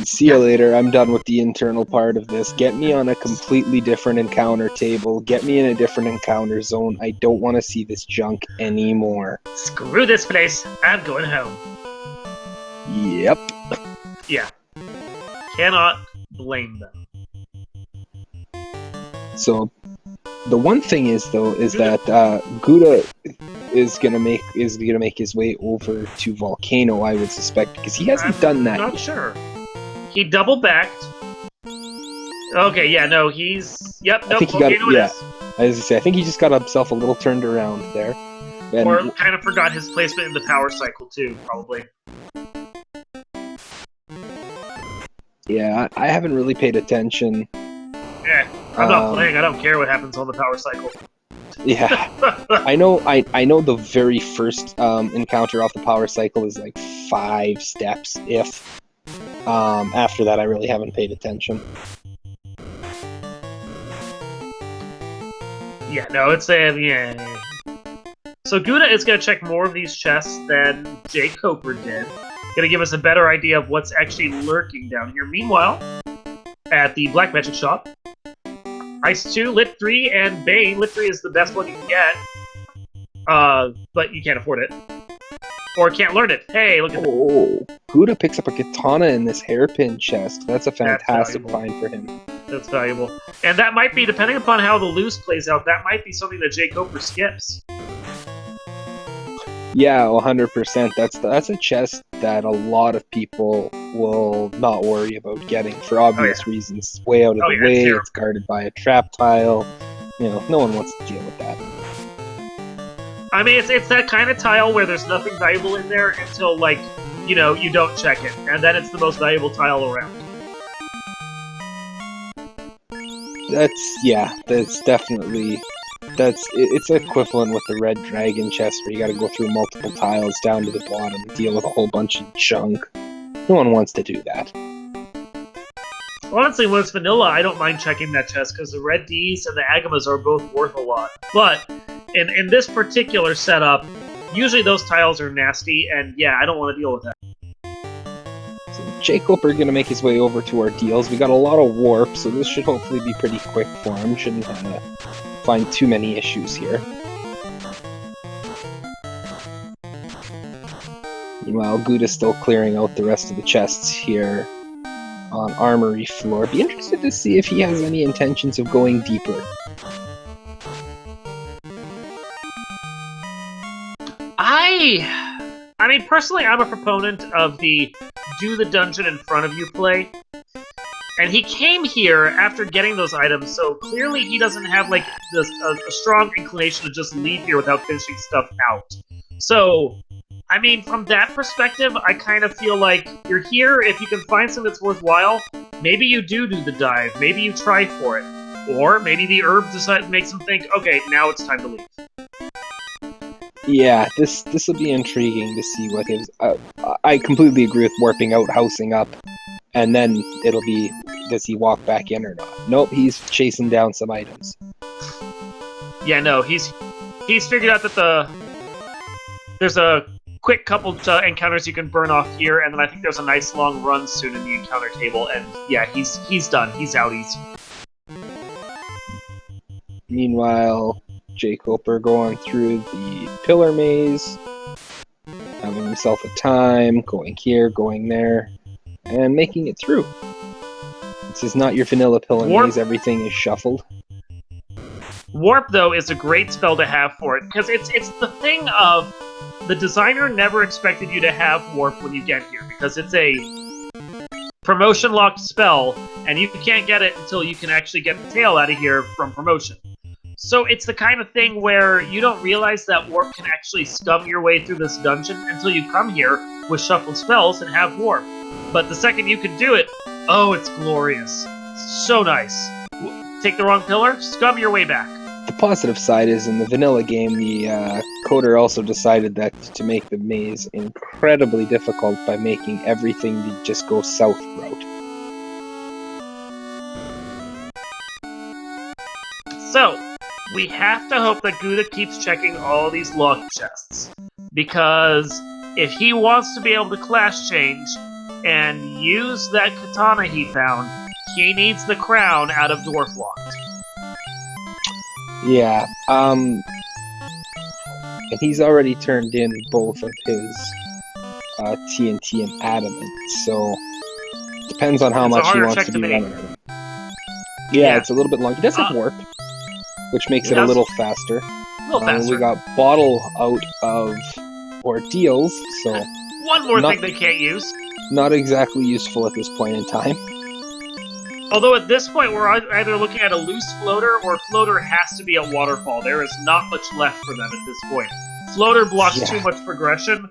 see you later, I'm done with the internal part of this. Get me on a completely different encounter table. Get me in a different encounter zone. I don't want to see this junk anymore. Screw this place. I'm going home. Yep. Yeah. Cannot blame them. So, the one thing is that Guda is gonna make his way over to Volcano, I would suspect, because he hasn't done that I'm not yet. sure. He double backed. Okay, yeah, no, he's... Yep, no, Volcano it is. As I say, I think he just got himself a little turned around there. And or kind of forgot his placement in the power cycle, too, probably. Yeah, I haven't really paid attention. Yeah, I'm not playing. I don't care what happens on the power cycle. Yeah, I know the very first encounter off the power cycle is like 5 steps, if. After that, I really haven't paid attention. Yeah, no, it's yeah. So Guda is going to check more of these chests than jkoper did. Going to give us a better idea of what's actually lurking down here. Meanwhile, at the Black Magic shop. Ice 2, Lit 3, and Bane. Lit 3 is the best one you can get. But you can't afford it. Or can't learn it. Hey, look at that. Oh, Guda picks up a katana in this hairpin chest. That's a fantastic find for him. That's valuable. And that might be, depending upon how the loose plays out, that might be something that jkoper skips. Yeah, 100%. That's a chest that a lot of people will not worry about getting for obvious reasons. It's way out of the way. It's guarded by a trap tile. You know, no one wants to deal with that. I mean, it's that kind of tile where there's nothing valuable in there until, like, you know, you don't check it. And then it's the most valuable tile around. That's definitely... It's equivalent with the red dragon chest where you gotta go through multiple tiles down to the bottom and deal with a whole bunch of junk. No one wants to do that. Honestly, when it's vanilla, I don't mind checking that chest because the red Ds and the Agamas are both worth a lot. But in this particular setup, usually those tiles are nasty, and yeah, I don't want to deal with that. So jkoper is going to make his way over to our deals. We got a lot of warp, so this should hopefully be pretty quick for him. Shouldn't find too many issues here. Meanwhile, Guda's still clearing out the rest of the chests here on Armory floor. Be interested to see if he has any intentions of going deeper. I mean, personally, I'm a proponent of the do the dungeon in front of you play. And he came here after getting those items, so clearly he doesn't have, like, a strong inclination to just leave here without finishing stuff out. So, I mean, from that perspective, I kind of feel like you're here, if you can find something that's worthwhile, maybe you do the dive, maybe you try for it. Or maybe the herb makes him think, okay, now it's time to leave. Yeah, this will be intriguing to see what his... I completely agree with warping out, housing up, and then it'll be, does he walk back in or not? Nope, he's chasing down some items. Yeah, no, he's figured out that there's a quick couple encounters you can burn off here, and then I think there's a nice long run soon in the encounter table, and yeah, he's done. He's out. Meanwhile, jkoper going through the pillar maze, having himself a time, going here, going there, and making it through. This is not your vanilla pillar maze, everything is shuffled. Warp, though, is a great spell to have for it, because it's the thing of the designer never expected you to have Warp when you get here, because it's a promotion-locked spell, and you can't get it until you can actually get the tail out of here from promotion. So it's the kind of thing where you don't realize that Warp can actually scum your way through this dungeon until you come here with shuffled spells and have Warp. But the second you can do it, oh, it's glorious. So nice. Take the wrong pillar, scum your way back. The positive side is, in the vanilla game, the coder also decided that to make the maze incredibly difficult by making everything just go south route. So, we have to hope that Guda keeps checking all these locked chests. Because if he wants to be able to class change and use that katana he found, he needs the crown out of Dwarf Locked. Yeah, and he's already turned in both of his TNT and Adamant, so depends on how much he wants to be running. Yeah, it's a little bit long. He does have Warp, which makes it a little faster. A little faster. We got Bottle out of Ordeals, so... One more thing they can't use. Not exactly useful at this point in time. Although at this point we're either looking at a loose floater or floater has to be a waterfall. There is not much left for them at this point. Floater blocks too much progression,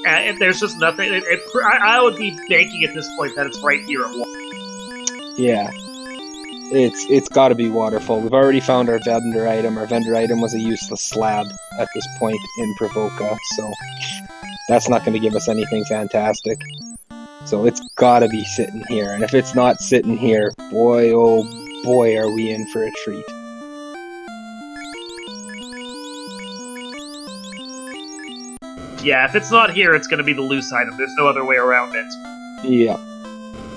and there's just nothing. I would be banking at this point that it's right here at water. Yeah. It's got to be waterfall. We've already found our vendor item. Our vendor item was a useless slab at this point in Provoca, so that's not going to give us anything fantastic. So it's got to be sitting here, and if it's not sitting here, boy oh boy are we in for a treat. Yeah, if it's not here, it's going to be the loose item. There's no other way around it. Yeah.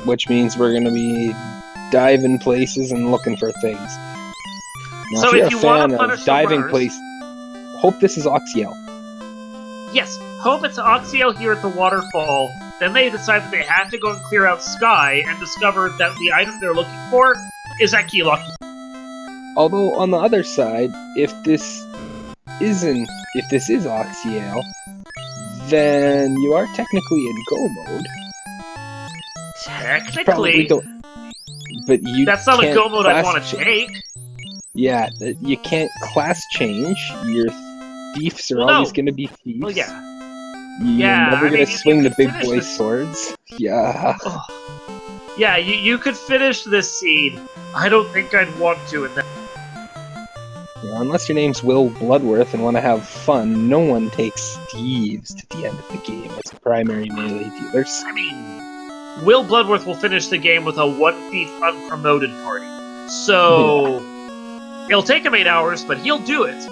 Which means we're going to be diving places and looking for things. Now, So if you're if a you want fan to of punish the diving runners, place, hope this is Oxiel. yes, hope it's Oxiel here at the waterfall. Then they decide that they have to go and clear out Sky and discover that the item they're looking for is at Key Lock. Although on the other side, if this is Oxiel, then you are technically in go mode. Probably Technically, don't, but you that's not a can't go mode I'd class want to take. Yeah, you can't class change. Your thieves are Well, always no. going to be thieves. Well, yeah. You're Yeah, never I going mean, to you swing the could big finish boy this- swords. Yeah. Oh. Yeah, you could finish this seed. I don't think I'd want to in that. Yeah, unless your name's Will Bloodworth and want to have fun, no one takes thieves to the end of the game as primary melee dealers. I mean, Will Bloodworth will finish the game with a 1 thief unpromoted party. So, it'll take him 8 hours, but he'll do it.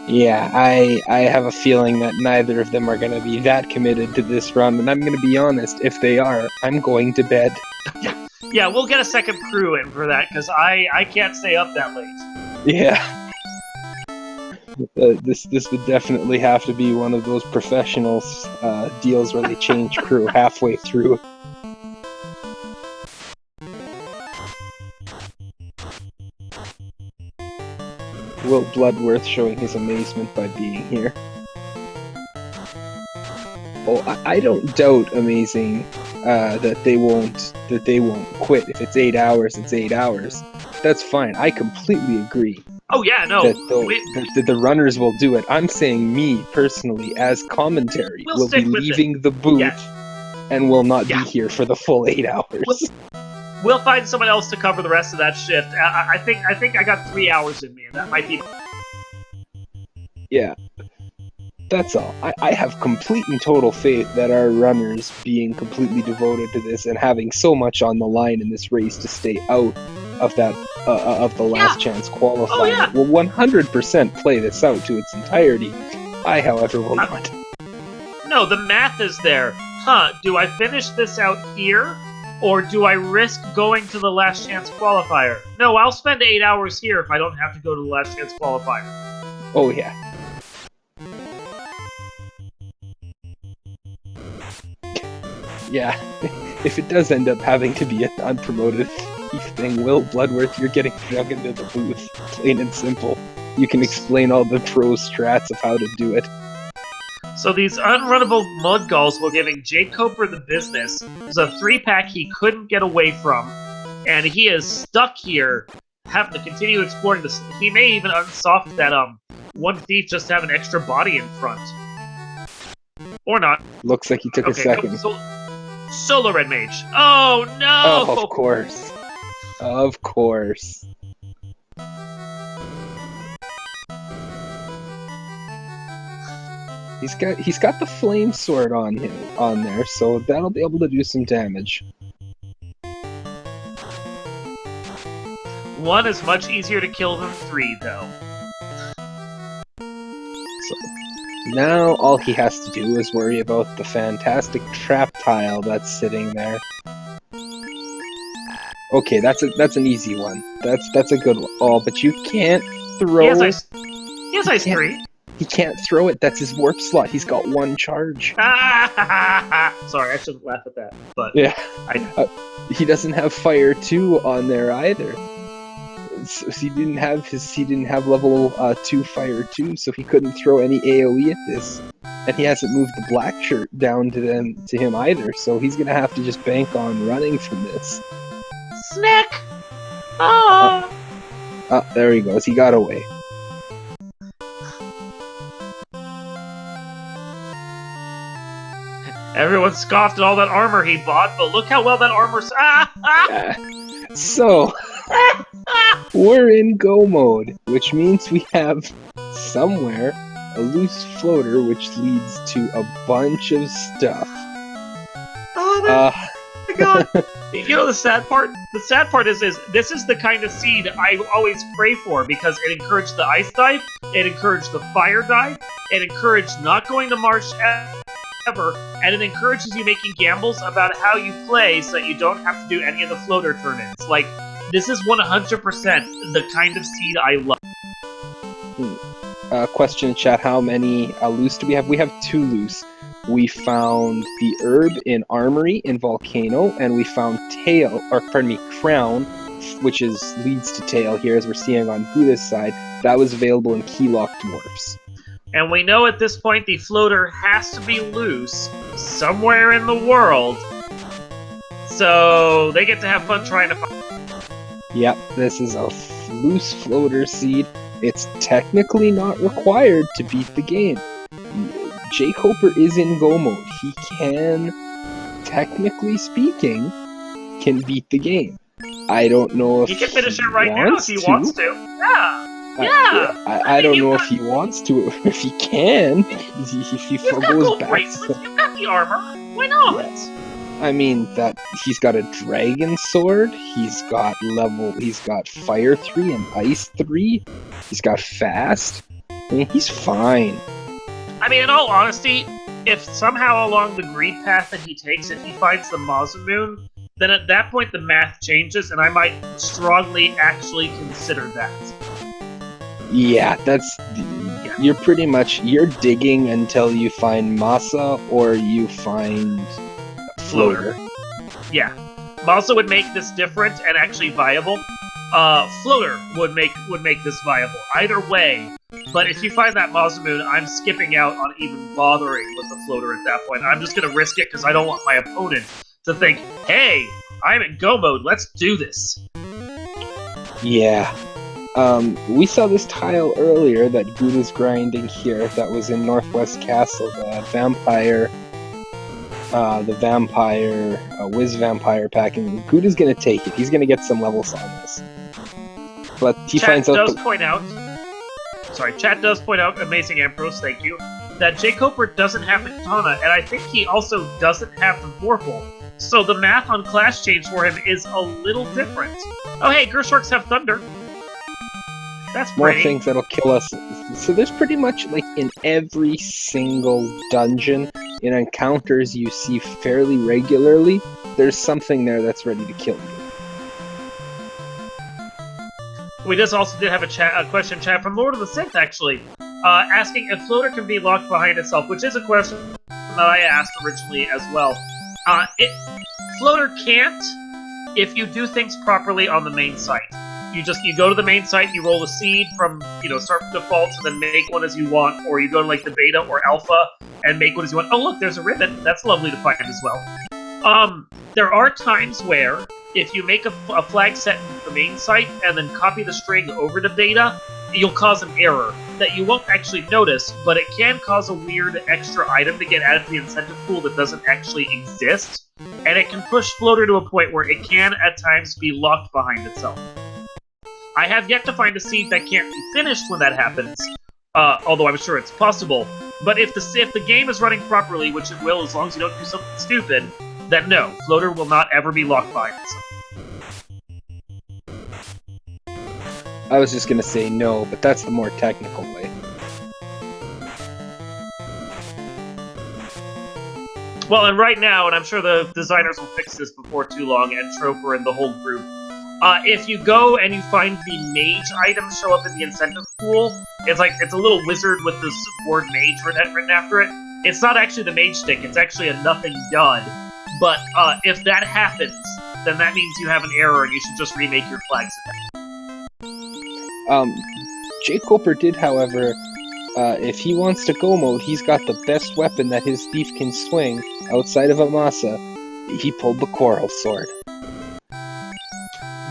Yeah, I have a feeling that neither of them are going to be that committed to this run, and I'm going to be honest, if they are, I'm going to bed. Yeah, we'll get a second crew in for that, because I can't stay up that late. Yeah. This would definitely have to be one of those professionals deals where they change crew halfway through. Will Bloodworth showing his amazement by being here. Oh, I don't doubt amazing that they won't quit. If it's 8 hours, it's 8 hours. That's fine. I completely agree Oh yeah, no. that the runners will do it. I'm saying me personally, as commentary, We'll will be stick with it. leaving the booth Yeah. and will not Yeah. be here for the full 8 hours. We'll find someone else to cover the rest of that shift. I think I got 3 hours in me, and that might be. Yeah. That's all. I have complete and total faith that our runners being completely devoted to this and having so much on the line in this race to stay out of that of the last chance qualifier Oh, yeah. will 100% play this out to its entirety. I, however, will not. No, the math is there. Huh, do I finish this out here? Or do I risk going to the last chance qualifier? No, I'll spend 8 hours here if I don't have to go to the last chance qualifier. Oh yeah. Yeah, if it does end up having to be an unpromoted thief thing, Will Bloodworth, you're getting drug into the booth, plain and simple. You can explain all the pro strats of how to do it. So these unrunnable mudgalls were giving jkoper the business. There's a 3-pack he couldn't get away from, and he is stuck here, having to continue exploring this. He may even unsoft that one thief just to have an extra body in front. Or not. Looks like he took a second. Solo Red Mage. Oh no! Oh, of course. Of course. He's got the flame sword on there, so that'll be able to do some damage. One is much easier to kill than 3, though. So now all he has to do is worry about the fantastic trap tile that's sitting there. Okay, that's an easy one. That's a good one. Oh, but you can't throw. He has ice 3. He can't throw it. That's his warp slot. He's got 1 charge. Sorry, I shouldn't laugh at that. But Yeah. He doesn't have fire 2 on there either. So he didn't have level 2 fire 2, so he couldn't throw any AoE at this. And he hasn't moved the black shirt down to him either, so he's gonna have to just bank on running from this. Snack! Ah! There he goes. He got away. Everyone scoffed at all that armor he bought, but look how well that armor's. So, we're in go mode, which means we have somewhere a loose floater, which leads to a bunch of stuff. Oh my god! You know the sad part? The sad part is this is the kind of seed I always pray for because it encouraged the ice dive, it encouraged the fire dive, it encouraged not going to marsh and it encourages you making gambles about how you play so that you don't have to do any of the floater turn-ins. Like, this is 100% the kind of seed I love. Question in chat, how many loose do we have? We have 2 loose. We found the herb in Armory in Volcano, and we found Crown, which leads to Tail here, as we're seeing on Guda's side. That was available in Keylock Dwarfs. And we know at this point the floater has to be loose somewhere in the world, so they get to have fun trying to find. Yep, this is a loose floater seed. It's technically not required to beat the game. jkoper is in Go mode. He can, technically speaking, can beat the game. I don't know if he can finish it right now if he wants to. Yeah. I don't know if he wants to, or if he can. If he goes back. You've got the armor. Why not? I mean, that he's got a dragon sword. He's got fire 3 and ice 3. He's got fast. I mean, he's fine. I mean, in all honesty, if somehow along the greed path that he takes, if he finds the Masamune, then at that point the math changes, and I might strongly actually consider that. Yeah, you're digging until you find Masa or you find Floater. Yeah. Masa would make this different and actually viable. Floater would make this viable. Either way, but if you find that Masamune, I'm skipping out on even bothering with the Floater at that point. I'm just gonna risk it because I don't want my opponent to think, hey, I'm in Go mode, let's do this. Yeah. We saw this tile earlier that Guda's grinding here. That was in Northwest Castle. The vampire Wiz Vampire packing. Guda's gonna take it. He's gonna get some levels on this. But he finds out. Chat does point out, amazing Ambrose, thank you, that jkoper doesn't have the katana, and I think he also doesn't have the vorpal. So the math on class change for him is a little different. Oh hey, Gershorks have thunder. That's more pretty. things that'll kill us. So there's pretty much, like, in every single dungeon, in encounters you see fairly regularly, there's something there that's ready to kill you. We just also did have a question chat from Lord of the Sith, actually, asking if Floater can be locked behind itself, which is a question that I asked originally as well. Floater can't if you do things properly on the main site. You go to the main site, you roll a seed from, start from default, and then make one as you want, or you go to, like, the beta or alpha and make one as you want. Oh, look, there's a ribbon. That's lovely to find as well. There are times where, if you make a flag set in the main site and then copy the string over to beta, you'll cause an error that you won't actually notice, but it can cause a weird extra item to get added to the incentive pool that doesn't actually exist, and it can push Floater to a point where it can, at times, be locked behind itself. I have yet to find a seed that can't be finished when that happens, although I'm sure it's possible. But if the game is running properly, which it will as long as you don't do something stupid, then no, Floater will not ever be locked behind itself. I was just gonna say no, but that's the more technical way. Well, and right now, and I'm sure the designers will fix this before too long, and Troper and the whole group, if you go and you find the mage items show up in the incentive pool, it's a little wizard with this word mage written after it. It's not actually the mage stick, it's actually a nothing dud. But if that happens, then that means you have an error and you should just remake your flags again. jkoper did, however, if he wants to go mode, he's got the best weapon that his thief can swing outside of Amasa. He pulled the Coral Sword.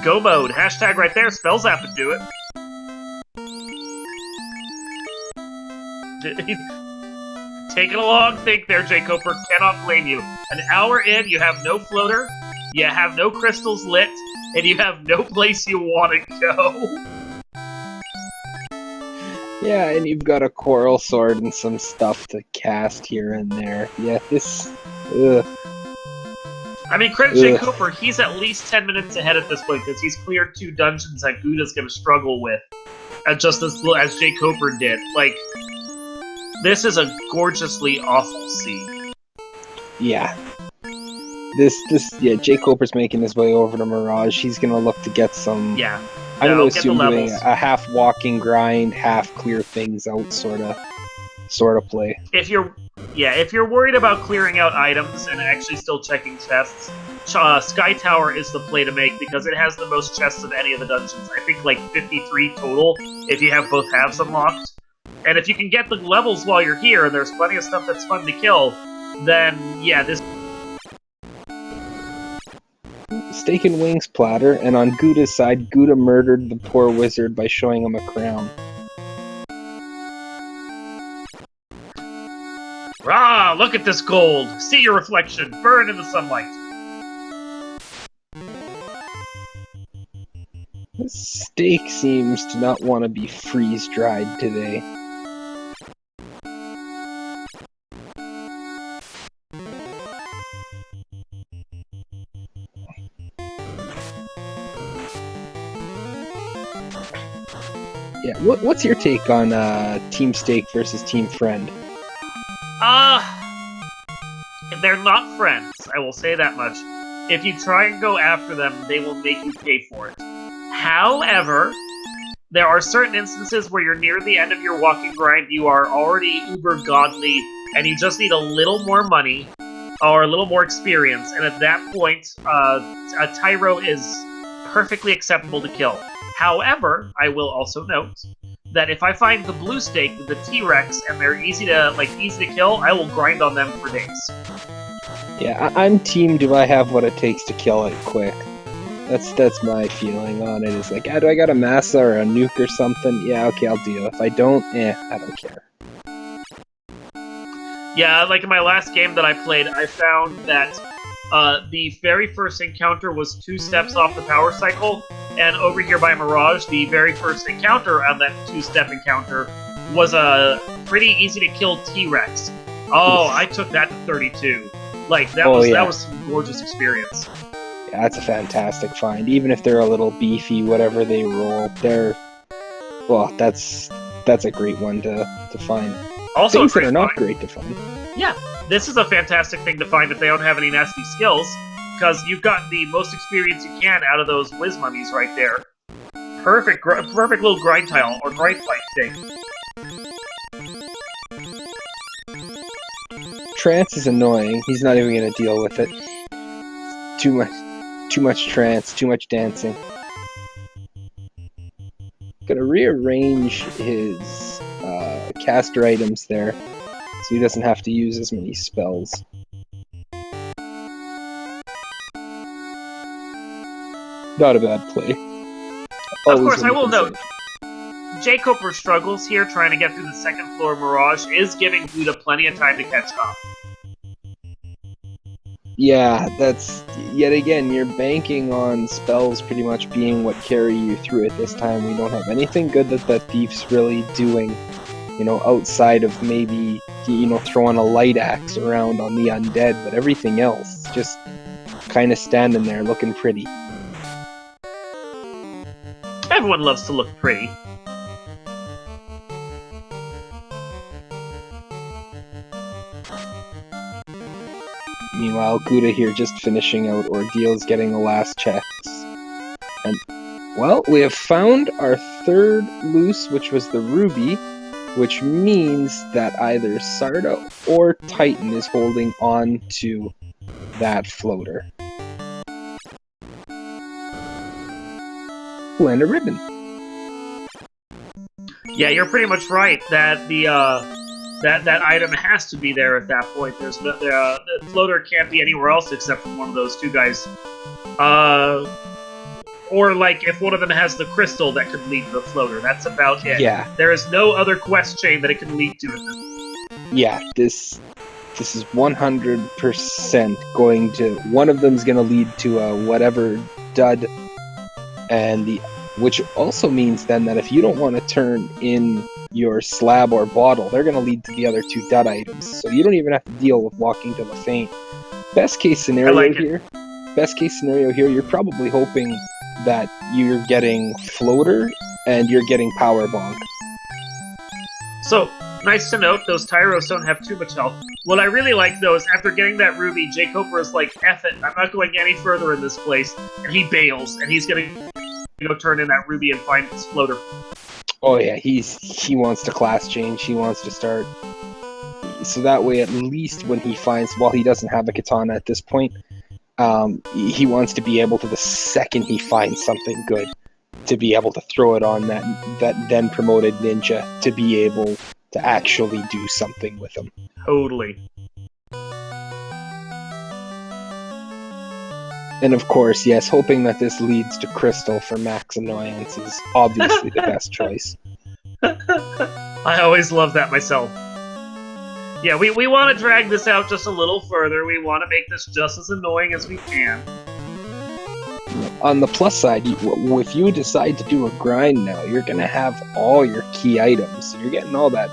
Go mode. Hashtag right there. Spells have to do it. Taking a long think there, jkoper. Cannot blame you. An hour in, you have no floater, you have no crystals lit, and you have no place you want to go. Yeah, and you've got a Coral Sword and some stuff to cast here and there. Yeah, this... Ugh. I mean, credit jkoper, he's at least 10 minutes ahead at this point, because he's cleared 2 dungeons that Guda's gonna struggle with, just as jkoper did. Like, this is a gorgeously awful scene. Yeah. Yeah, jkoper's making his way over to Mirage. He's gonna look to get some. Yeah. I'm gonna No, get the assume doing levels. a half walking grind, half clear things out sort of play. If you're worried about clearing out items and actually still checking chests, Sky Tower is the play to make because it has the most chests of any of the dungeons. I think like 53 total if you have both halves unlocked. And if you can get the levels while you're here, and there's plenty of stuff that's fun to kill, then yeah, this. Steak and wings platter, and on Guda's side, Guda murdered the poor wizard by showing him a crown. Rah! Look at this gold! See your reflection! Burn in the sunlight! Steak seems to not want to be freeze-dried today. Yeah, what's your take on Team Steak versus Team Friend? They're not friends, I will say that much. If you try and go after them, they will make you pay for it. However, there are certain instances where you're near the end of your walking grind, you are already uber godly, and you just need a little more money, or a little more experience, and at that point, a Tyro is perfectly acceptable to kill. However, I will also note that if I find the blue steak, the T-Rex, and they're easy to kill, I will grind on them for days. Yeah, I'm team do I have what it takes to kill it quick. That's my feeling on it. Is like, do I got a massa or a nuke or something? Yeah, okay, I'll deal. If I don't, I don't care. Yeah, like in my last game that I played, I found that the very first encounter was 2 steps off the power cycle, and over here by Mirage, the very first encounter on that 2-step encounter was a pretty easy to kill T-Rex. Oh, I took that to 32. Like, that was some gorgeous experience. Yeah, that's a fantastic find. Even if they're a little beefy, whatever they roll, that's a great one to find. Also, things that are not great to find. Yeah, this is a fantastic thing to find if they don't have any nasty skills, because you've gotten the most experience you can out of those whiz mummies right there. Perfect little grind tile, or grind fight thing. Trance is annoying. He's not even going to deal with it. Too much trance, too much dancing. Gonna rearrange his caster items there, so he doesn't have to use as many spells. Not a bad play. Of course, I will note, jkoper struggles here trying to get through the second floor Mirage is giving Guda plenty of time to catch up. Yeah, that's, yet again, you're banking on spells pretty much being what carry you through it this time. We don't have anything good that thief's really doing, outside of maybe, throwing a light axe around on the undead, but everything else, just kind of standing there looking pretty. Everyone loves to look pretty. Meanwhile, Guda here just finishing out ordeals, getting the last checks. And, well, we have found our third loose, which was the ruby, which means that either Sarda or Titan is holding on to that floater. And a ribbon. Yeah, you're pretty much right that the that item has to be there at that point. There's no, the floater can't be anywhere else except from one of those two guys. Or like if one of them has the crystal that could lead to the floater. That's about it. Yeah. There is no other quest chain that it can lead to. Yeah, this is 100% going to, one of them's going to lead to a whatever dud, and which also means then that if you don't want to turn in your slab or bottle, they're going to lead to the other 2 dud items, so you don't even have to deal with walking to the feint. Best case scenario here, you're probably hoping that you're getting floater and you're getting power bonk. So Nice to note, those Tyros don't have too much health. What I really like, though, is after getting that ruby, jkoper is like, F it, I'm not going any further in this place, and he bails, and he's gonna go turn in that ruby and find his floater. Oh yeah, he wants to class change, he wants to start. So that way, at least when he finds, while he doesn't have a katana at this point, he wants to be able to, the second he finds something good, to be able to throw it on that then promoted ninja, to be able to actually do something with him. Totally. And of course, yes, hoping that this leads to Crystal for max annoyance is obviously the best choice. I always love that myself. Yeah, we want to drag this out just a little further. We want to make this just as annoying as we can. On the plus side, if you decide to do a grind now, you're going to have all your key items. So you're getting all that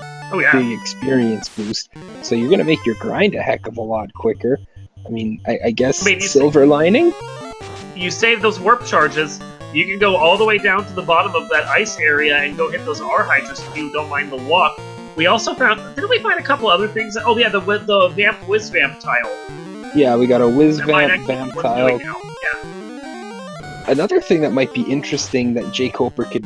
big experience boost. So you're going to make your grind a heck of a lot quicker. I mean, I guess silver lining? You save those warp charges, you can go all the way down to the bottom of that ice area and go hit those R-hydras if you don't mind the walk. We also found... Didn't we find a couple other things? Oh yeah, the Vamp Whiz Vamp tile. Yeah, we got a Whiz Vamp tile. Yeah. Another thing that might be interesting that jkoper could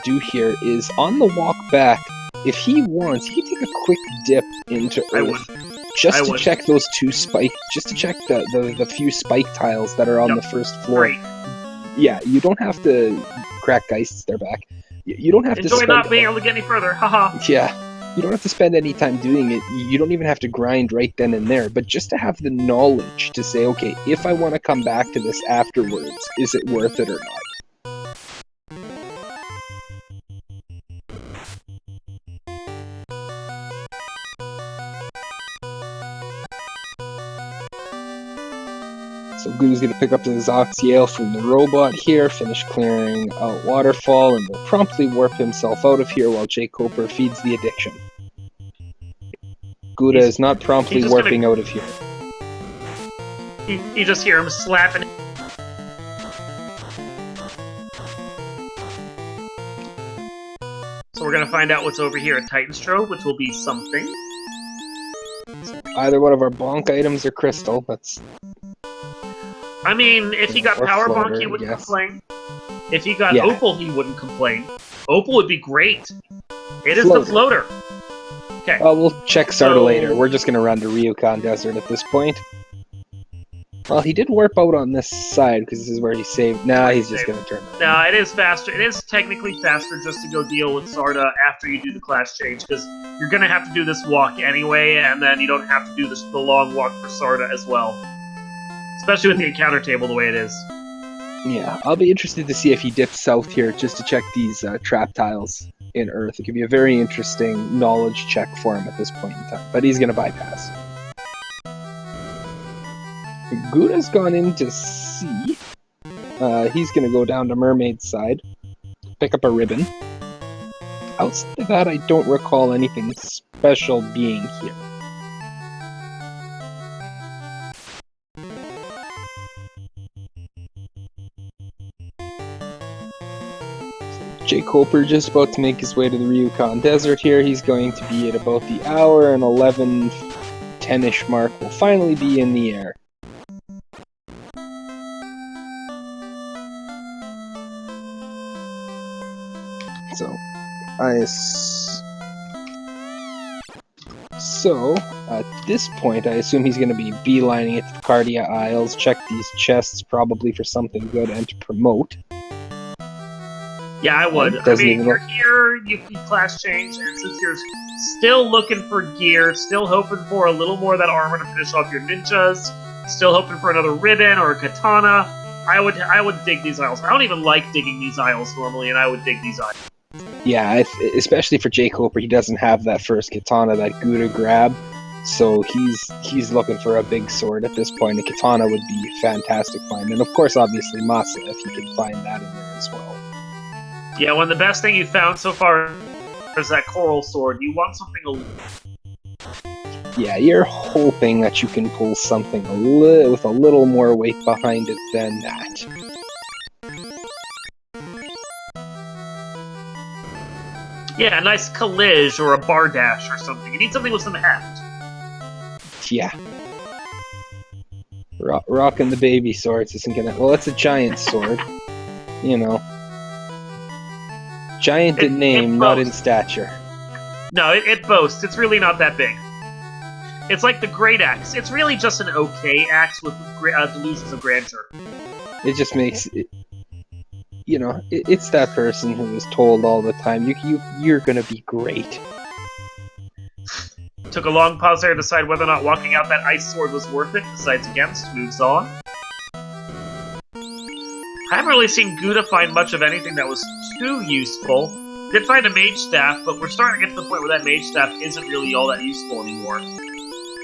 do here is on the walk back, if he wants, he can take a quick dip into Earth. Just to check those two just to check the few spike tiles that are on the first floor. Right. Yeah, you don't have to crack ice, they're back. You don't have to enjoy not being able to get any further, haha. Yeah, you don't have to spend any time doing it. You don't even have to grind right then and there, but just to have the knowledge to say, okay, if I want to come back to this afterwards, is it worth it or not? So Guda's going to pick up the Zoxiel from the robot here, finish clearing out Waterfall, and will promptly warp himself out of here while jkoper feeds the addiction. Guda is not promptly warping out of here. You just hear him slapping. So we're going to find out what's over here at Titanstrove, which will be something. Either one of our bonk items or Crystal, that's... I mean, if he got Power Bonk, he wouldn't complain. If he got Opal, he wouldn't complain. Opal would be great. It is the floater. Okay. We'll check Sarda later. We're just going to run to Ryukon Desert at this point. Well, he did warp out on this side, because this is where he saved. Nah, he's just going to turn around. Nah, it is faster. It is technically faster just to go deal with Sarda after you do the class change, because you're going to have to do this walk anyway, and then you don't have to do the long walk for Sarda as well. Especially with the encounter table the way it is. Yeah, I'll be interested to see if he dips south here just to check these trap tiles in Earth. It could be a very interesting knowledge check for him at this point in time, but he's going to bypass. Guda's gone into sea. He's going to go down to Mermaid's side, pick up a ribbon. Outside of that, I don't recall anything special being here. jkoper just about to make his way to the Ryukon Desert here. He's going to be at about the hour and 11:10-ish mark. Will finally be in the air. So, at this point, I assume he's going to be beelining it to the Cardia Isles, check these chests probably for something good, and to promote. Yeah, I would. I mean, you're here, you can class change, and since you're still looking for gear, still hoping for a little more of that armor to finish off your ninjas, still hoping for another ribbon or a katana, I would dig these aisles. I don't even like digging these aisles normally, and I would dig these aisles. Yeah, especially for jkoper, he doesn't have that first katana that Guda grabbed, so he's looking for a big sword at this point. A katana would be fantastic find, and of course, obviously, Masa, if he can find that in there as well. Yeah, one of the best thing you found so far is that coral sword. You want something Yeah, you're hoping that you can pull something with a little more weight behind it than that. Yeah, a nice College or a Bardash or something. You need something with some heft. Yeah. Rocking the baby swords isn't gonna... Well, it's a giant sword. You know. Giant in name, not in stature. No, it boasts. It's really not that big. It's like the Great Axe. It's really just an okay axe with delusions of grandeur. It just makes it... You know, it's that person who is told all the time, you're gonna be great. Took a long pause there to decide whether or not walking out that ice sword was worth it. Decides against, moves on. I haven't really seen Guda find much of anything that was too useful. Did find a mage staff, but we're starting to get to the point where that mage staff isn't really all that useful anymore.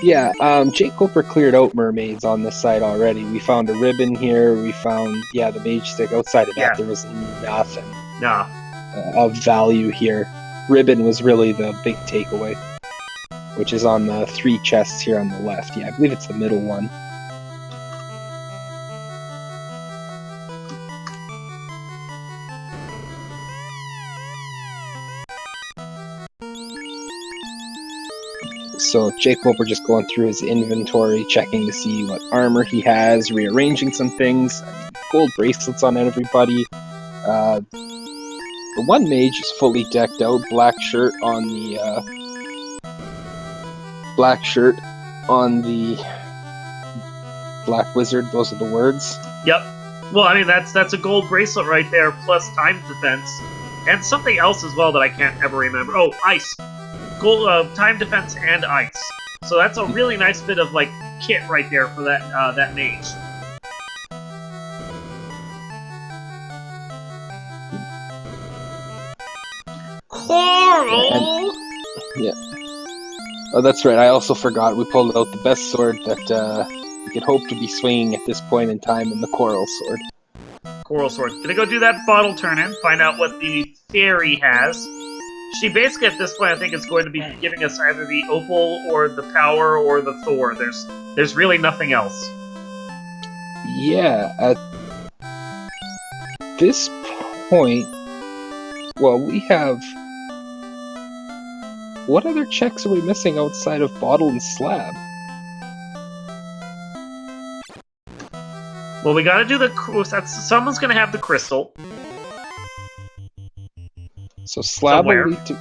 Yeah, jkoper cleared out mermaids on this side already. We found a ribbon here, we found, the mage stick. Outside of that, there was nothing of value here. Ribbon was really the big takeaway, which is on the 3 chests here on the left. Yeah, I believe it's the middle one. So jkoper just going through his inventory, checking to see what armor he has, rearranging some things. Gold bracelets on everybody. The one mage is fully decked out. Black shirt on the Black Wizard. Those are the words. Yep. Well, I mean that's a gold bracelet right there, plus time defense, and something else as well that I can't ever remember. Oh, ice. Gold, time defense and ice. So that's a really nice bit of like kit right there for that mage. Coral. Yeah. Oh, that's right. I also forgot. We pulled out the best sword that we could hope to be swinging at this point in time in the Coral Sword. Coral Sword. Gonna go do that bottle turn-in, find out what the fairy has. She basically, at this point, I think is going to be giving us either the Opal or the Power or the Thor. There's really nothing else. Yeah, at this point, well, we have... What other checks are we missing outside of Bottle and Slab? Well, we gotta do the... Someone's gonna have the crystal. So Slab Somewhere. will lead to...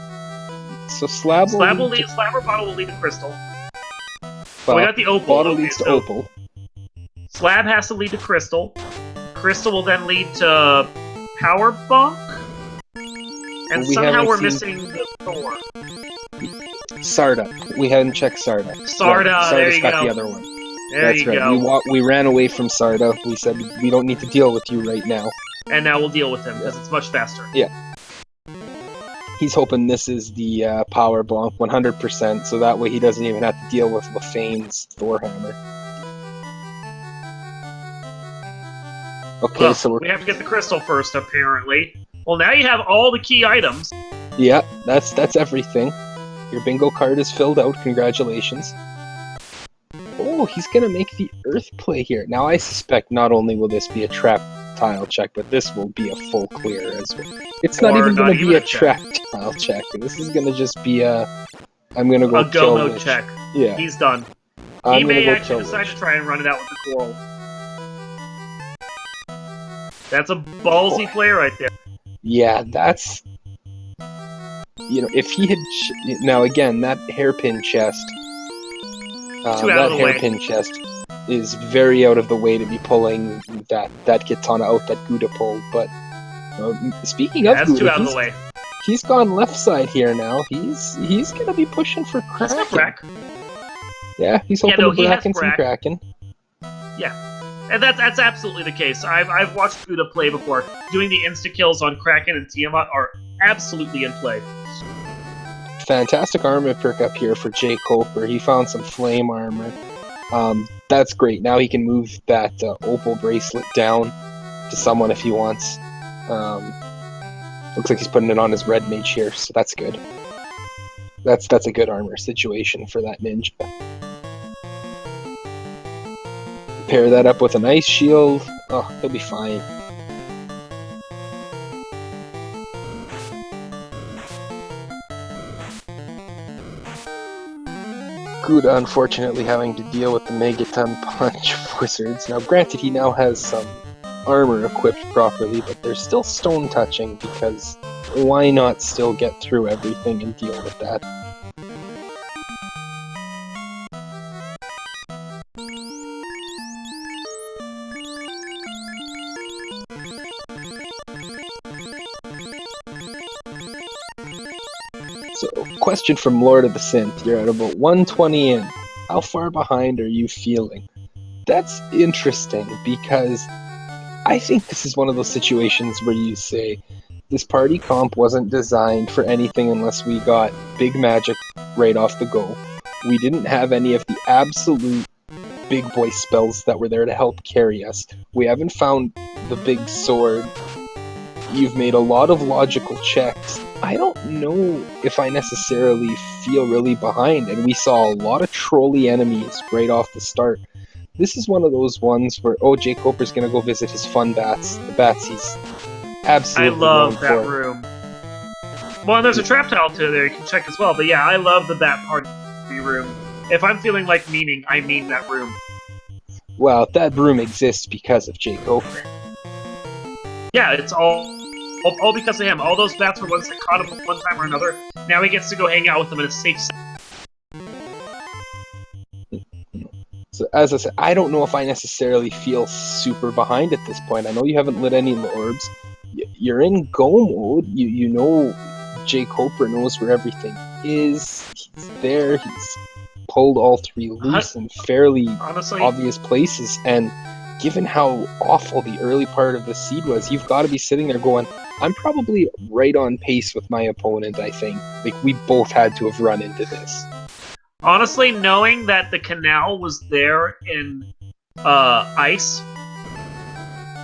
So Slab Slab will lead to... Slab or Bottle will lead to crystal. Well, we got the Opal. Bottle Okay, leads to so Opal. Slab has to lead to crystal. Crystal will then lead to Power Bonk. And We somehow haven't we're seen- missing the Thor. Sarda. We hadn't checked Sarda. Sarda, Right, there Sarda's you got go. the other one. There That's you right. go. We ran away from Sarda. We said we don't need to deal with you right now. And now we'll deal with him, because it's much faster. He's hoping this is the power bonk 100%, so that way he doesn't even have to deal with Lefane's Thor hammer. Okay, Well, so we have to get the crystal first, apparently. Well, now you have all the key items. yeah, that's everything. Your bingo card is filled out. Congratulations. Oh, he's gonna make the earth play here. Now I suspect not only will this be a trap tile check, but this will be a full clear as well. It's not Or even not gonna even be a a trap tile check. This is gonna just be a... I'm gonna go A kill go mode Lich. check. Yeah, He's done. He I'm gonna may go actually kill decide Lich. to try and run it out with the coral. That's a ballsy play right there. Yeah, that's... You know, if he had... Now again, that hairpin chest... Too out of the way. hairpin chest is very out of the way to be pulling that katana out that Guda pulled, but... speaking of That's too Guda, out of the way. he's gone left side here now. He's gonna be pushing for That's Kraken. not crack. Yeah, he's hoping no, to he has Bracken some crack. Kraken. And that's absolutely the case. I've watched Buddha play before. Doing the insta-kills on Kraken and Tiamat are absolutely in play. Fantastic armor perk up here for jkoper. He found some flame armor. That's great. Now he can move that opal bracelet down to someone if he wants. Looks like he's putting it on his red mage here, so that's good. That's a good armor situation for that ninja. Pair that up with an ice shield. Oh, he'll be fine. Guda unfortunately having to deal with the Megaton Punch Wizards. Now, granted, he now has some armor equipped properly, but there's still stone touching because why not still get through everything and deal with that? So, question from Lord of the Synth. You're at about 120 in. How far behind are you feeling? That's interesting because I think this is one of those situations where you say, this party comp wasn't designed for anything unless we got big magic right off the go. We didn't have any of the absolute big boy spells that were there to help carry us. We haven't found the big sword. You've made a lot of logical checks. I don't know if I necessarily feel really behind, and we saw a lot of trolly enemies right off the start. This is one of those ones where, oh, jkoper's gonna go visit his fun bats. The bats he's absolutely I love known that for. room. Well, and there's a trap tile too there you can check as well. But yeah, I love the Bat Party room. If I'm feeling like memeing, I meme that room. Well, that room exists because of jkoper. Yeah, it's all because of him. All those bats were ones that caught him one time or another. Now he gets to go hang out with them in a safe. So as I said, I don't know if I necessarily feel super behind at this point. I know you haven't lit any orbs. You're in go mode. You know jkoper knows where everything is. He's there. He's pulled all three loose in fairly Honestly, obvious places. And given how awful the early part of the seed was, you've got to be sitting there going, I'm probably right on pace with my opponent, I think. Like, we both had to have run into this. honestly, knowing that the canal was there in ice,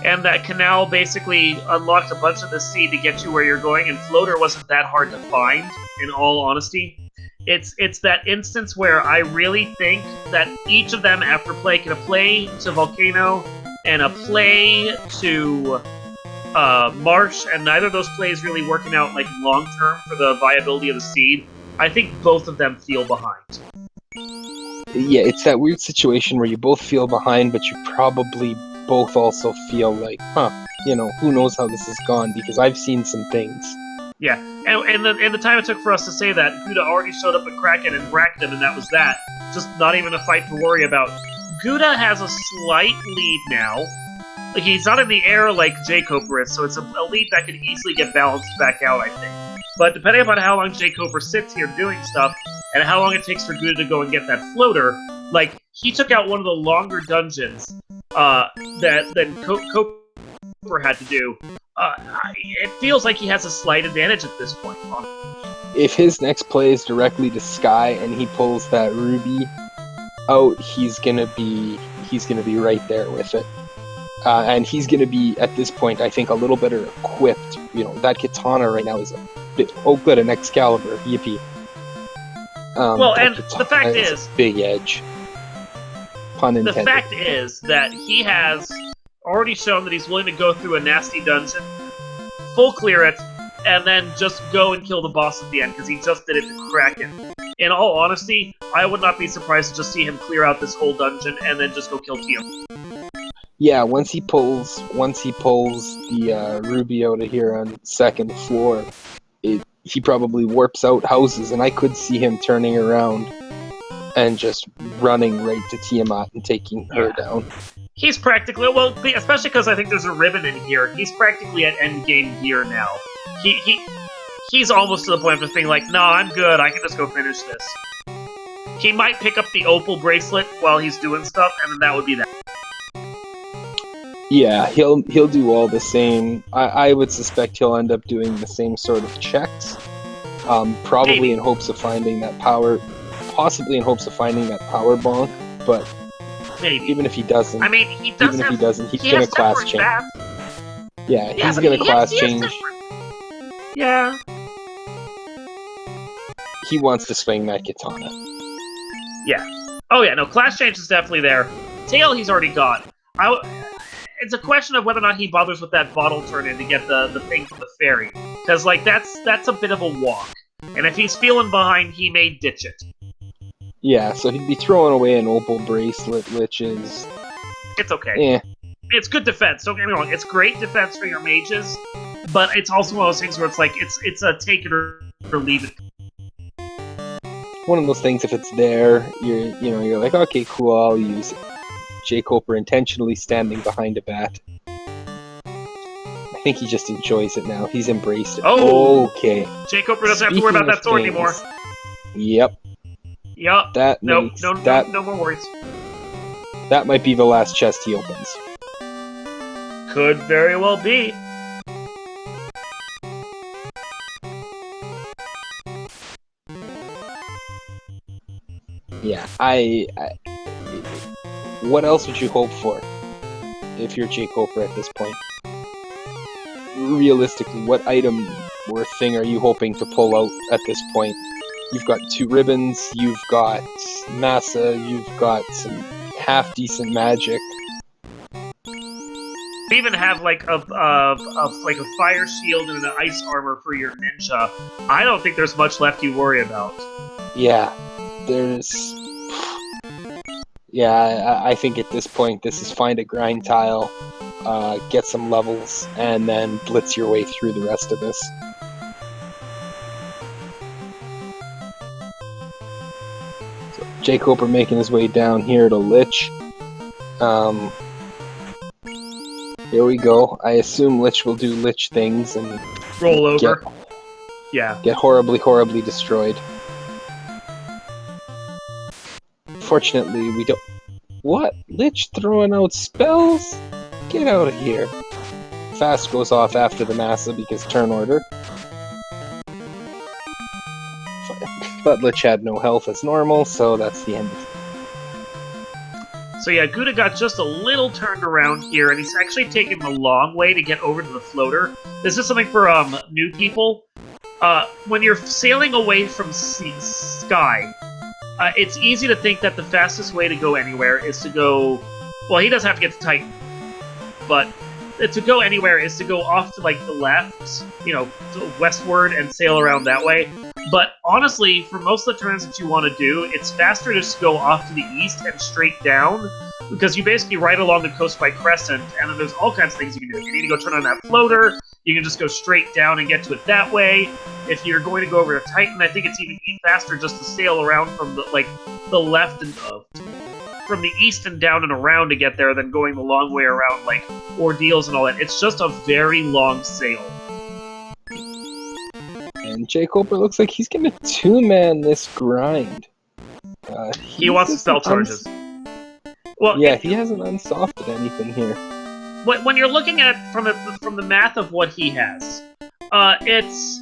and that canal basically unlocked a bunch of the seed to get you where you're going, and floater wasn't that hard to find, in all honesty. It's that instance where I really think that each of them, after play, can a play to Volcano and a play to Marsh, and neither of those plays really working out like long term for the viability of the seed. I think both of them feel behind. Yeah, it's that weird situation where you both feel behind, but you probably both also feel like, who knows how this has gone, because I've seen some things. Yeah, and the time it took for us to say that, Guda already showed up at Kraken and wrecked him, and that was that. Just not even a fight to worry about. Guda has a slight lead now. Like, he's not in the air like jkoper is, so it's a lead that could easily get balanced back out, I think. But depending upon how long jkoper sits here doing stuff, and how long it takes for Guda to go and get that floater, like, he took out one of the longer dungeons that Coper had to do. It feels like he has a slight advantage at this point. If his next play is directly to Sky and he pulls that ruby out, he's gonna be right there with it. And he's gonna be, at this point, I think, a little better equipped. You know, that katana right now is a bit, oh good, an Excalibur, yippee. Well, and the fact is, big edge. Pun intended. The fact is that he has already shown that he's willing to go through a nasty dungeon, full clear it, and then just go and kill the boss at the end, because he just did it to Kraken. In all honesty, I would not be surprised to just see him clear out this whole dungeon and then just go kill Tio. Yeah, once he pulls the ruby out of here on second floor, he probably warps out houses, and I could see him turning around and just running right to Tiamat and taking her down. He's practically, well, especially because I think there's a ribbon in here, he's practically at endgame gear now. He's almost to the point of just being like, nah, I'm good, I can just go finish this. He might pick up the opal bracelet while he's doing stuff, and then that would be that. Yeah, he'll do all the same. I would suspect he'll end up doing the same sort of checks, probably Maybe. in hopes of finding that power, possibly in hopes of finding that power bonk. But Maybe. even if he doesn't, I mean, he's gonna class change. Yeah, Yeah, he's but gonna he class has change. Yeah. He wants to swing that katana. Yeah. Oh yeah, no, class change is definitely there. Tail he's already got. It's a question of whether or not he bothers with that bottle turn-in to get the thing from the ferry. Because, like, that's a bit of a walk. And if he's feeling behind, he may ditch it. Yeah, so he'd be throwing away an opal bracelet, which is... It's okay. Eh. It's good defense. Don't get me wrong. It's great defense for your mages, but it's also one of those things where it's like it's a take it or leave it. One of those things, if it's there, you're like, okay, cool, I'll use it. jkoper intentionally standing behind a bat. I think he just enjoys it now. He's embraced it. Oh! Okay. jkoper doesn't have to worry about that sword anymore. Yep. Yup. That No makes, no more worries. That might be the last chest he opens. Could very well be. Yeah, I what else would you hope for if you're jkoper at this point? Realistically, what item or thing are you hoping to pull out at this point? You've got 2 ribbons, you've got massa, you've got some half-decent magic. You even have like a fire shield and an ice armor for your ninja. I don't think there's much left you worry about. Yeah, I think at this point this is find a grind tile, get some levels, and then blitz your way through the rest of this. So, jkoper making his way down here to Lich. Here we go. I assume Lich will do Lich things and Roll over. Get horribly, horribly destroyed. Fortunately, we don't... What? Lich throwing out spells? Get out of here. Fast goes off after the massa because turn order. But Lich had no health as normal, so that's the end of it. So yeah, Gouda got just a little turned around here, and he's actually taken the long way to get over to the floater. This is something for new people. When you're sailing away from sky, it's easy to think that the fastest way to go anywhere is to go... Well, he doesn't have to get to Titan, but to go anywhere is to go off to, like, the left, westward and sail around that way. But honestly, for most of the turns that you want to do, it's faster to just go off to the east and straight down, because you basically ride along the coast by crescent, and then there's all kinds of things you can do. If you need to go turn on that floater, you can just go straight down and get to it that way. If you're going to go over to Titan, I think it's even faster just to sail around from the left and from the east and down and around to get there than going the long way around, like ordeals and all that. It's just a very long sail. And jkoper looks like he's gonna 2-man this grind. He wants to spell charges. Well, yeah, he hasn't unsofted anything here. When you're looking at it from the math of what he has, it's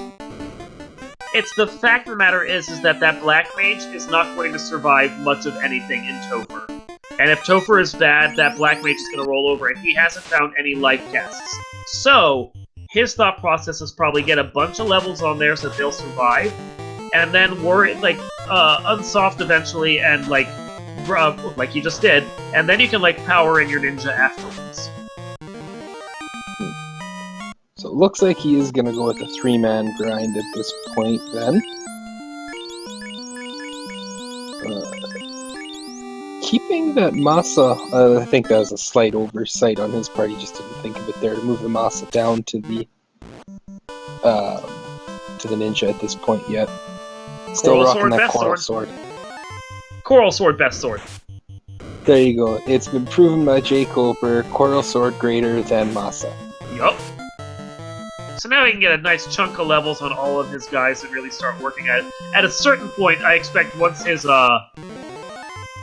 the fact of the matter is that black mage is not going to survive much of anything in Topher. And if Topher is bad, that black mage is going to roll over, and he hasn't found any life casts. So his thought process is probably get a bunch of levels on there so that they'll survive, and then unsoft eventually, and like you just did, and then you can power in your ninja afterwards. So it looks like he is going to go with a 3-man grind at this point then. Keeping that massa, I think that was a slight oversight on his part. He just didn't think of it there to move the massa down to the ninja at this point yet. Still rocking that coral sword. Coral sword, best sword. There you go. It's been proven by jkoper. Coral sword greater than massa. Yup. So now he can get a nice chunk of levels on all of his guys and really start working at it. At a certain point, I expect once his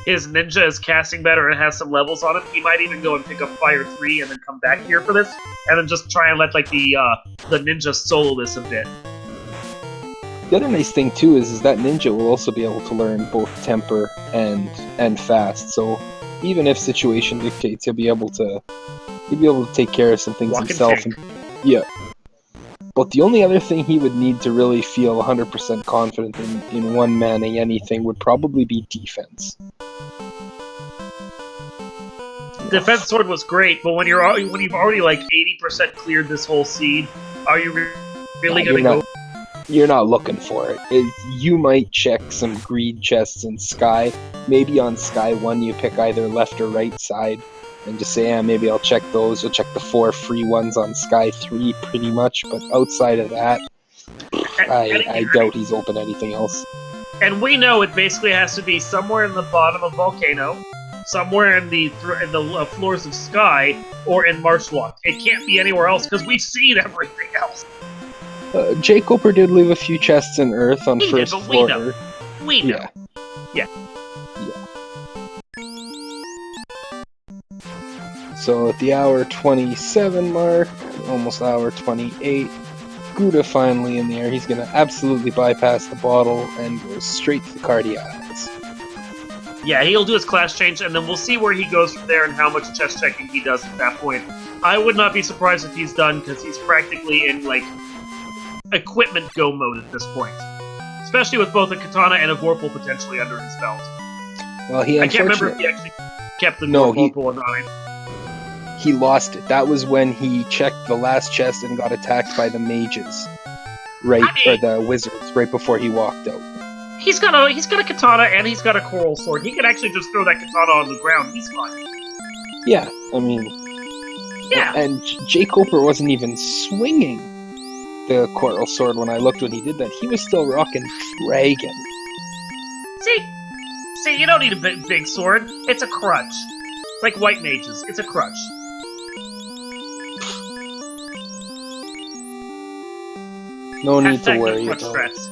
ninja is casting better and has some levels on it, he might even go and pick up Fire 3 and then come back here for this, and then just try and let the ninja solo this a bit. The other nice thing too is that ninja will also be able to learn both temper and fast. So even if situation dictates, he'll be able to take care of some things himself. Yeah. But the only other thing he would need to really feel 100% confident in one-manning anything would probably be defense. Defense sword was great, but when you've already 80% cleared this whole seed, are you really going to go? You're not looking for it. You might check some greed chests in Sky. Maybe on Sky 1 you pick either left or right side and just say, maybe I'll check those. You'll check the 4 free ones on Sky 3 pretty much, but outside of that, I doubt he's open anything else. And we know it basically has to be somewhere in the bottom of Volcano, somewhere in the floors of Sky, or in Marshwalk. It can't be anywhere else because we've seen everything else. jkoper did leave a few chests in Earth on first floor. We know. Yeah. So at the hour 27 mark, almost hour 28, Guda finally in the air. He's gonna absolutely bypass the bottle and go straight to the Cardiacs. Yeah, he'll do his class change, and then we'll see where he goes from there and how much chest checking he does at that point. I would not be surprised if he's done, because he's practically in, like, equipment go mode at this point. Especially with both a katana and a vorpal potentially under his belt. Well, I can't remember if he actually kept the vorpal or not. He lost it. That was when he checked the last chest and got attacked by the mages. Or the wizards, right before he walked out. He's got a katana and he's got a coral sword. He can actually just throw that katana on the ground. He's fine. Yeah, I mean... Yeah. And jkoper wasn't even swinging the coral sword when I looked when he did that. He was still rocking Dragon. See, you don't need a big sword. It's a crutch. Like white mages, it's a crutch. No need to worry about stress.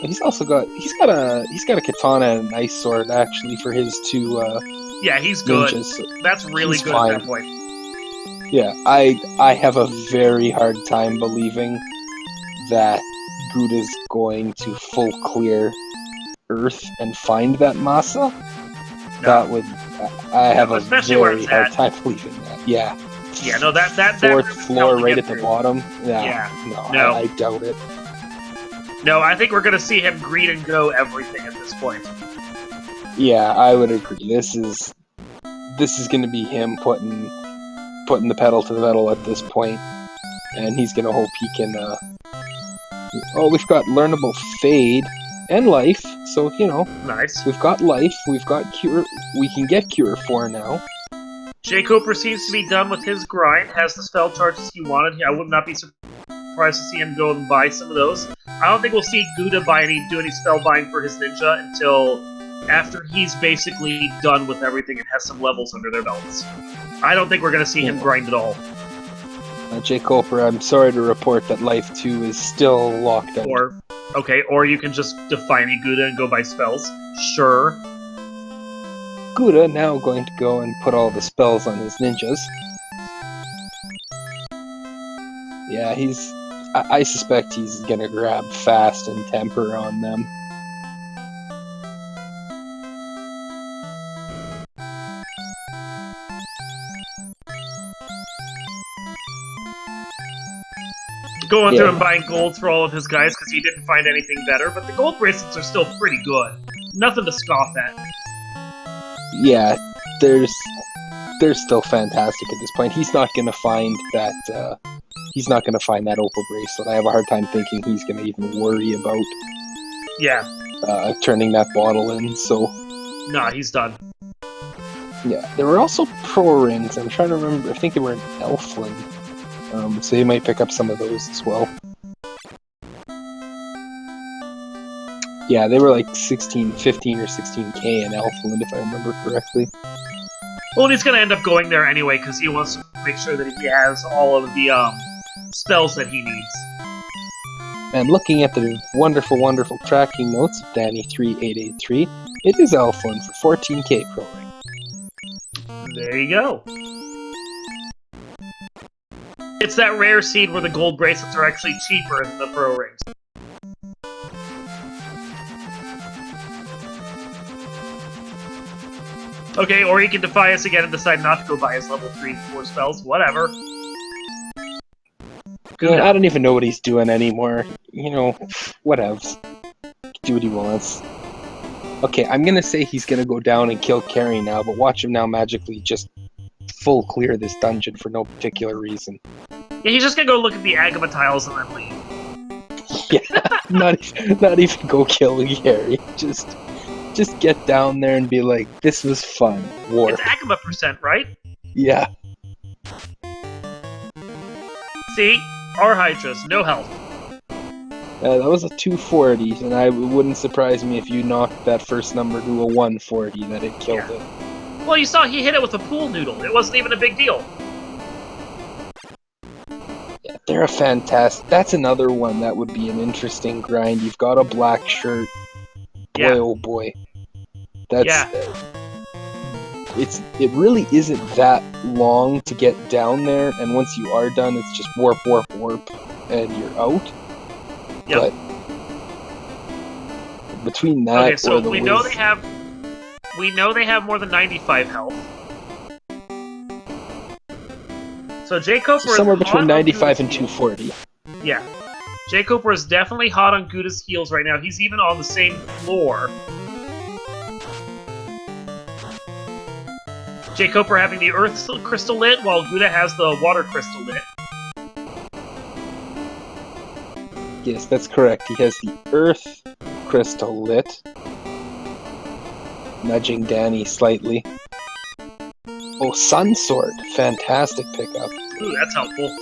He's got a katana and a nice sword actually for his two yeah, he's good. ninjas, so that's really good fine. at that point. Yeah, I have a very hard time believing that Guda's going to full clear Earth and find that masa. No. That would I have a very hard at. time believing that. Yeah. Yeah, no, that fourth really floor right at through. the bottom. Yeah. No. I doubt it. No, I think we're gonna see him greed and go everything at this point. Yeah, I would agree. This is going to be him putting the pedal to the metal at this point, and he's going to hope he can. Oh, we've got learnable fade and life, so Nice. we've got life, we've got cure. We can get cure 4 now. jkoper seems to be done with his grind. Has the spell charges he wanted. I would not be surprised to see him go and buy some of those. I don't think we'll see Guda do any spell buying for his ninja until after he's basically done with everything and has some levels under their belts. I don't think we're going to see him grind at all. jkoper, I'm sorry to report that Life 2 is still locked out. Or you can just defy me, Guda, and go buy spells. Sure. Guda now going to go and put all the spells on his ninjas. Yeah, I suspect he's gonna grab Fast and Temper on them. Going through and buying golds for all of his guys because he didn't find anything better, but the gold bracelets are still pretty good. Nothing to scoff at. Yeah, they're still fantastic at this point. He's not gonna find that. He's not gonna find that opal bracelet. I have a hard time thinking he's gonna even worry about. Yeah. Turning that bottle in. So. Nah, he's done. Yeah, there were also pro rings. I'm trying to remember. I think they were in Elfland. So you might pick up some of those as well. Yeah, they were like 15 or 16k in Elfland, if I remember correctly. Well, he's going to end up going there anyway, because he wants to make sure that he has all of the spells that he needs. And looking at the wonderful, wonderful tracking notes of Danny3883, it is Elfland for 14k pro ring. There you go. It's that rare seed where the gold bracelets are actually cheaper than the pro rings. Okay, or he can defy us again and decide not to go buy his level 3 and 4 spells. Whatever. Yeah, I don't even know what he's doing anymore. Whatevs. Do what he wants. Okay, I'm gonna say he's gonna go down and kill Carrie now, but watch him now magically just full clear this dungeon for no particular reason. Yeah, he's just gonna go look at the Agama tiles and then leave. Yeah, not even go kill Gary. Just get down there and be like, this was fun. Warp. It's Agama %, right? Yeah. See? Our Hydras, no health. That was a 240, and it wouldn't surprise me if you knocked that first number to a 140, that it killed it. Well, you saw he hit it with a pool noodle. It wasn't even a big deal. Yeah, they're a fantastic... That's another one that would be an interesting grind. You've got a black shirt. Boy, Yeah. oh boy. That's... Yeah. It really isn't that long to get down there, and once you are done, it's just warp, warp, warp, and you're out. Yep. But between that Okay, so or the we know they have more than 95 health. So jkoper is somewhere hot between on 95 and Guda's heels. 240. Yeah. jkoper is definitely hot on Guda's heels right now. He's even on the same floor. jkoper having the earth crystal lit, while Guda has the water crystal lit. Yes, that's correct. He has the earth crystal lit. Nudging Danny slightly. Oh, Sun Sword. Fantastic pickup. Ooh, that's helpful.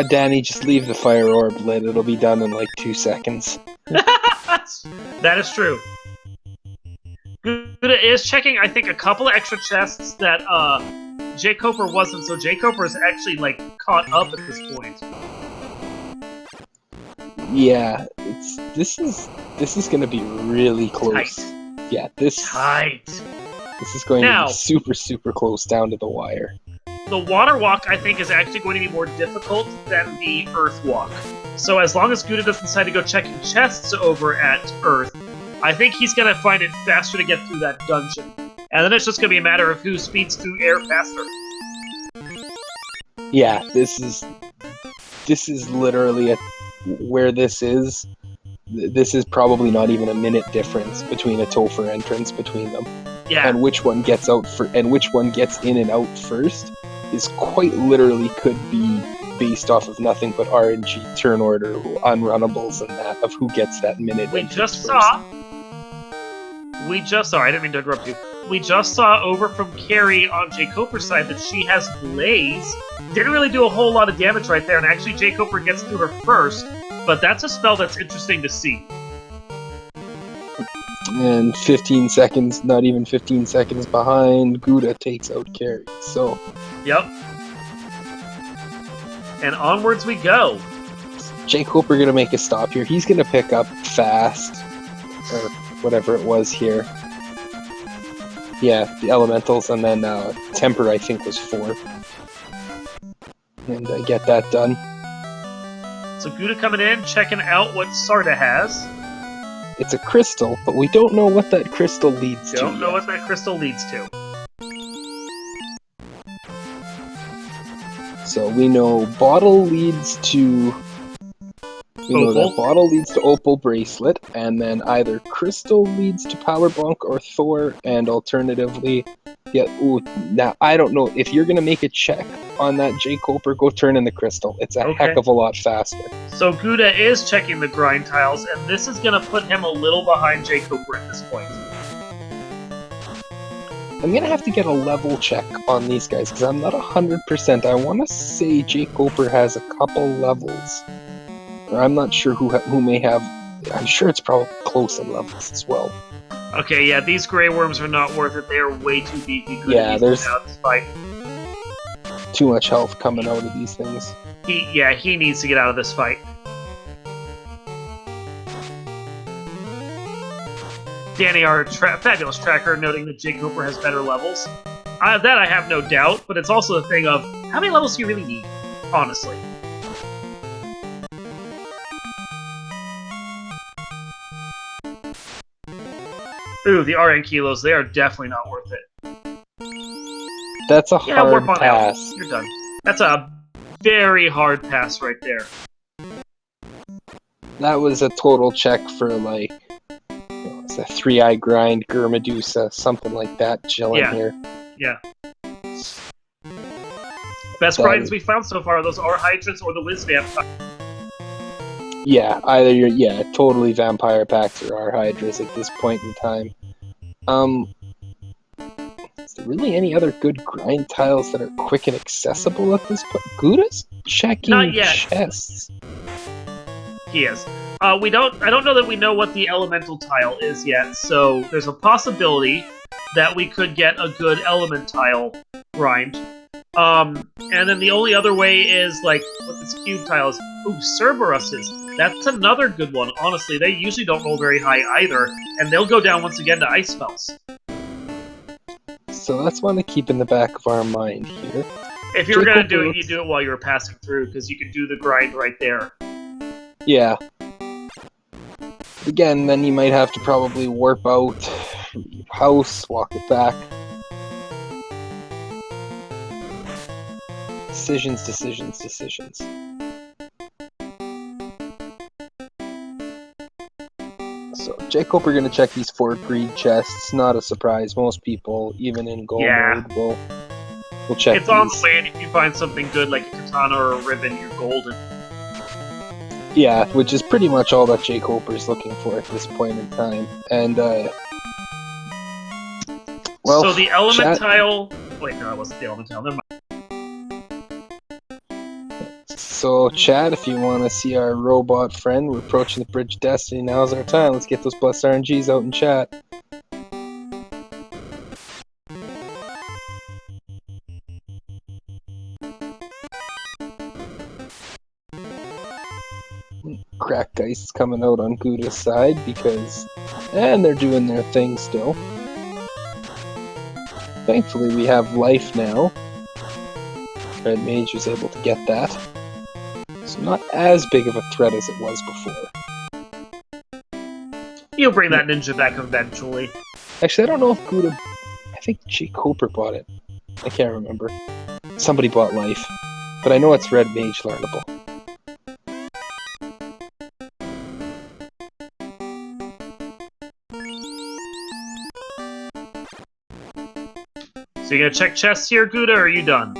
Danny, just leave the fire orb lit. It'll be done in like 2 seconds. That is true. Guda is checking, I think, a couple of extra chests that jkoper wasn't, so jkoper is actually like caught up at this point. Yeah, this is gonna be really close. Tight. Yeah, this is going to be super, super close down to the wire. The water walk, I think, is actually going to be more difficult than the earth walk. So as long as Guda doesn't decide to go checking chests over at Earth, I think he's going to find it faster to get through that dungeon. And then it's just going to be a matter of who speeds through air faster. Yeah, this is literally where this is. This is probably not even a minute difference between a Topher entrance between them. Yeah. And which one gets out and which one gets in and out first is quite literally could be based off of nothing but RNG, turn order, unrunnables, and that of who gets that minute. We just saw, I didn't mean to interrupt you. We just saw over from Carrie on jkoper's side that she has Blaze. Didn't really do a whole lot of damage right there, and actually jkoper gets through her first, but that's a spell that's interesting to see. And 15 seconds, not even 15 seconds behind, Guda takes out Carrie. So, yep. And onwards we go. jkoper gonna make a stop here. He's gonna pick up fast, or whatever it was here. Yeah, the elementals, and then temper I think was 4. And get that done. So Guda coming in, checking out what Sarda has. It's a crystal, but we don't know what that crystal leads to. Don't know what that crystal leads to. So we know bottle leads to... We know that bottle leads to Opal Bracelet, and then either crystal leads to Power Bonk or Thor, and alternatively... Yeah, now, I don't know. If you're going to make a check on that jkoper, go turn in the crystal. It's a heck of a lot faster. So Guda is checking the grind tiles, and this is going to put him a little behind jkoper at this point. I'm going to have to get a level check on these guys, because I'm not 100%. I want to say jkoper has a couple levels. Or I'm not sure who may have... I'm sure it's probably close in levels as well. Okay, yeah, these Grey Worms are not worth it. They are way too beefy. Yeah, there's out this fight. Too much health coming out of these things. He needs to get out of this fight. Danny, our fabulous tracker, noting that jkoper has better levels. That I have no doubt, but it's also the thing of, how many levels do you really need, honestly? Ooh, the RN kilos, they are definitely not worth it. That's a hard pass. Out. You're done. That's a very hard pass right there. that was a total check for like, it's a 3-eye grind, Medusa, something like that, chilling here. Yeah. Best grinds we found so far are those R Hydrants or the Wiz Vampire. Yeah, totally Vampire Packs or R Hydras at this point in time. Is there really any other good grind tiles that are quick and accessible at this point? Guda's checking Not yet. chests. He is. I don't know that we know what the elemental tile is yet, so there's a possibility that we could get a good element tile grind. And then the only other way is, like, what this cube tile is. Ooh, Cerberuses. That's another good one. Honestly, they usually don't roll very high either, and they'll go down once again to ice spells. So that's one to keep in the back of our mind here. If you were going to do it, you do it while you were passing through, because you could do the grind right there. Yeah. Again, then you might have to probably warp out, leave house, walk it back. Decisions. So, jkoper going to check these 4 greed chests. Not a surprise. Most people, even in gold mode, will check It's on these. the way, and if you find something good like a katana or a ribbon, you're golden. Yeah, which is pretty much all that jkoper's looking for at this point in time. And, well, so the element tile... Wait, no, that wasn't the element tile. Never mind. So, chat, if you want to see our robot friend, we're approaching the Bridge of Destiny. Now's our time. Let's get those blessed RNGs out in chat. Crack Dice is coming out on Guda's side because... And they're doing their thing still. Thankfully, we have life now. Red Mage was able to get that. It's not as big of a threat as it was before. You'll bring that ninja back eventually. Actually, I don't know if Guda... I think jkoper bought it. I can't remember. Somebody bought life. But I know it's Red Mage learnable. So you gonna check chests here, Guda, or are you done?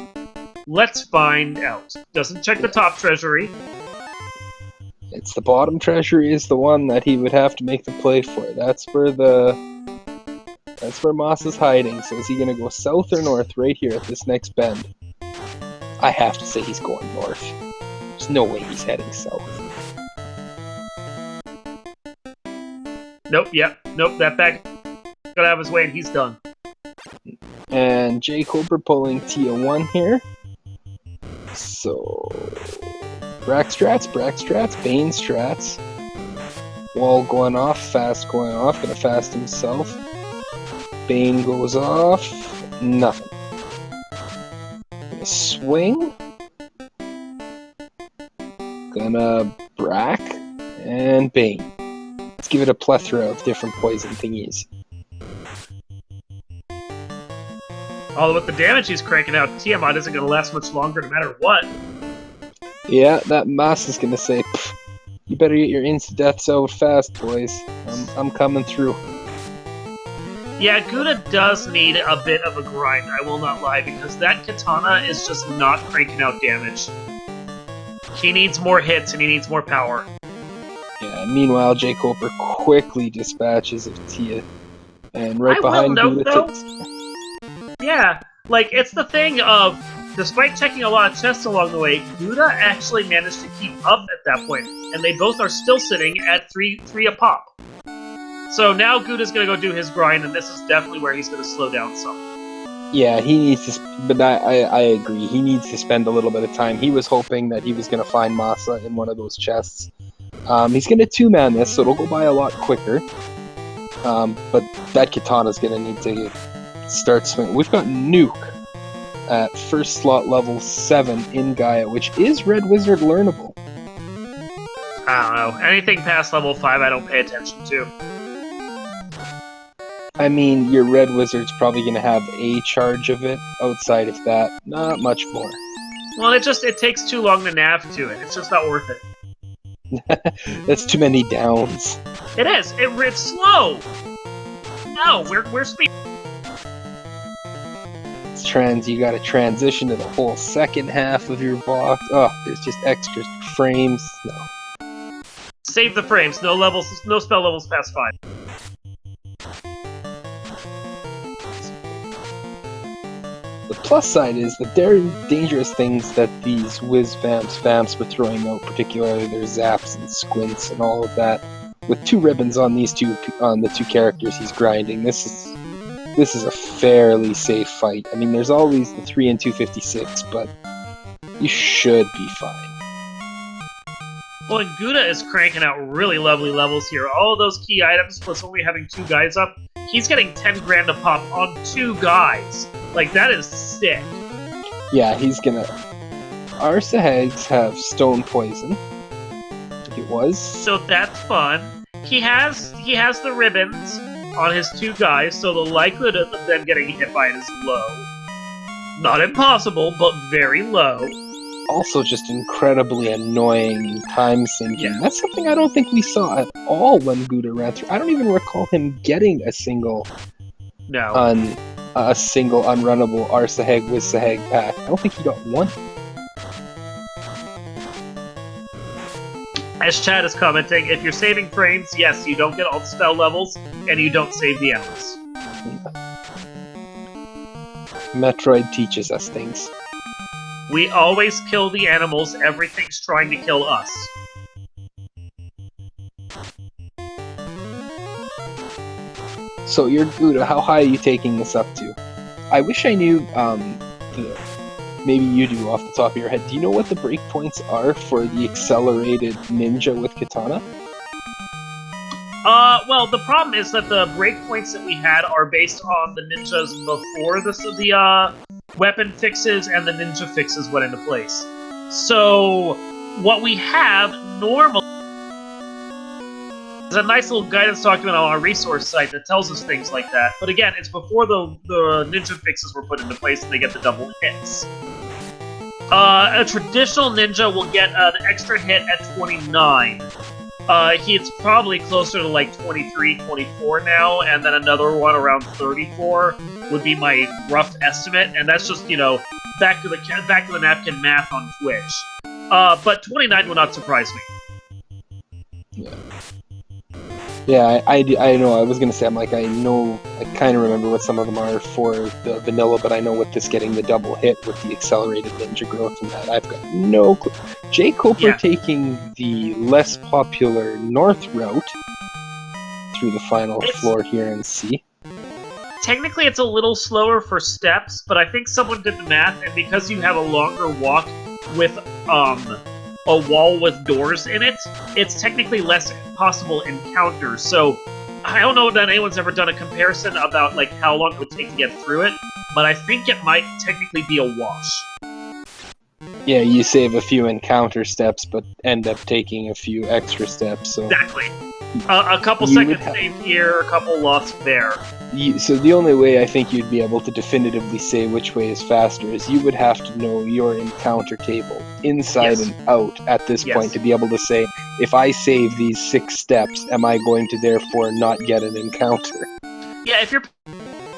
Let's find out. Doesn't check the top treasury. It's the bottom treasury is the one that he would have to make the play for. That's where Moss is hiding. So is he gonna go south or north right here at this next bend? I have to say he's going north. There's no way he's heading south. Nope, nope, that back got out of his way and he's done. And jkoper pulling Tia 1 here. So, Brack strats, Bane strats. Wall going off, fast going off, gonna fast himself. Bane goes off, nothing. Gonna swing. Gonna Brack, and Bane. Let's give it a plethora of different poison thingies. Although with the damage he's cranking out, Tiamat isn't going to last much longer no matter what. Yeah, that Moss is gonna say, you better get your insta-deaths out fast, boys. I'm coming through. Yeah, Guda does need a bit of a grind, I will not lie, because that katana is just not cranking out damage. He needs more hits and he needs more power. Yeah, meanwhile, jkoper quickly dispatches of Tia. And right behind Guda takes... Yeah, like, it's the thing of, despite checking a lot of chests along the way, Guda actually managed to keep up at that point, and they both are still sitting at 3 a pop. So now Guda's gonna go do his grind, and this is definitely where he's gonna slow down some. Yeah, he needs to... But I agree, he needs to spend a little bit of time. He was hoping that he was gonna find Masa in one of those chests. He's gonna 2-man this, so it'll go by a lot quicker. But that katana's gonna need to start swinging. We've got Nuke at first slot level 7 in Gaia, which is Red Wizard learnable. I don't know. Anything past level 5 I don't pay attention to. I mean, your Red Wizard's probably going to have a charge of it. Outside of that, not much more. Well, it takes too long to nav to it. It's just not worth it. That's too many downs. It is. It's slow. No, we're speed. You gotta transition to the whole second half of your box. Oh, there's just extra frames. No. Save the frames. No levels. No spell levels past 5. The plus side is that there are dangerous things that these whiz vamps were throwing out, particularly their zaps and squints and all of that. With 2 ribbons on the 2 characters he's grinding, this is a fairly safe fight. I mean, there's always the 3 and 256, but you should be fine. Well, and Guda is cranking out really lovely levels here. All of those key items, plus only having 2 guys up, he's getting 10 grand a pop on 2 guys. Like, that is sick. Yeah, he's gonna... Our Sahags have stone poison. I think it was. So that's fun. He has the ribbons on his 2 guys, so the likelihood of them getting hit by it is low. Not impossible, but very low. Also just incredibly annoying and time sinking. Yeah. That's something I don't think we saw at all when Guda ran through. I don't even recall him getting a single unrunnable Arsaheg with Saheg pack. I don't think he got one. As Chad is commenting, if you're saving frames, yes, you don't get all the spell levels, and you don't save the hours. Metroid teaches us things. We always kill the animals, everything's trying to kill us. So you're Guda, how high are you taking this up to? I wish I knew, maybe you do off the top of your head. Do you know what the breakpoints are for the accelerated ninja with katana? Well, the problem is that the breakpoints that we had are based on the ninjas before the weapon fixes and the ninja fixes went into place. So, what we have normally is a nice little guidance document on our resource site that tells us things like that. But again, it's before the ninja fixes were put into place and they get the double hits. A traditional ninja will get an extra hit at 29. He's probably closer to like 23, 24 now, and then another one around 34 would be my rough estimate, and that's just, you know, back to the napkin math on Twitch. But 29 would not surprise me. Yeah. Yeah, I know, I was gonna say, I kind of remember what some of them are for the vanilla, but I know with this getting the double hit with the accelerated ninja growth and that, I've got no clue. jkoper taking the less popular north route through the final floor here in C. Technically, it's a little slower for steps, but I think someone did the math, and because you have a longer walk with, a wall with doors in it, it's technically less possible encounters. So I don't know that anyone's ever done a comparison about like how long it would take to get through it, but I think it might technically be a wash. Yeah, you save a few encounter steps, but end up taking a few extra steps. So exactly. A couple seconds saved here, a couple lost there. So the only way I think you'd be able to definitively say which way is faster is you would have to know your encounter table inside and out at this point to be able to say, if I save these 6 steps, am I going to therefore not get an encounter? Yeah, if you're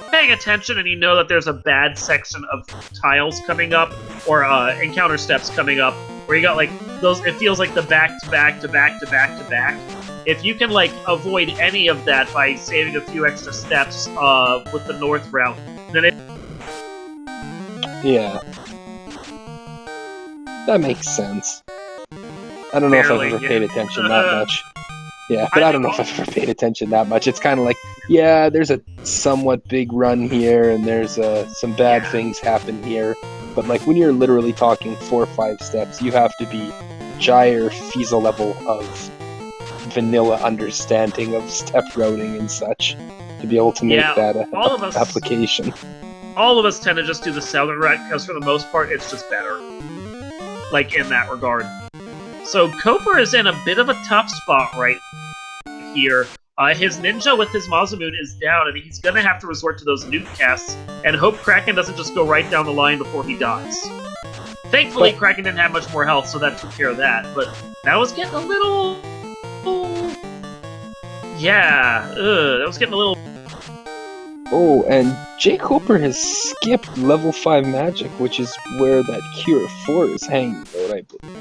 paying attention and you know that there's a bad section of tiles coming up, or encounter steps coming up, where you got like those, it feels like the back to back to back to back to back. If you can like avoid any of that by saving a few extra steps with the north route, then it... Yeah. That makes sense. I don't know if I've ever paid attention that much. Yeah, but I don't know if I've ever paid attention that much. It's kind of like, yeah, there's a somewhat big run here, and there's some bad things happen here. But like when you're literally talking 4 or 5 steps, you have to be gyre Fiesel level of vanilla understanding of step routing and such to be able to make that application. All of us tend to just do the southern route because for the most part it's just better. Like in that regard. So Koper is in a bit of a tough spot right here. His ninja with his Masamune is down, and he's gonna have to resort to those nuke casts and hope Kraken doesn't just go right down the line before he dies. Thankfully, Kraken didn't have much more health, so that took care of that. But that was getting a little... Yeah, that was getting a little... Oh, and jkoper has skipped level 5 magic, which is where that Cure 4 is hanging out, I believe.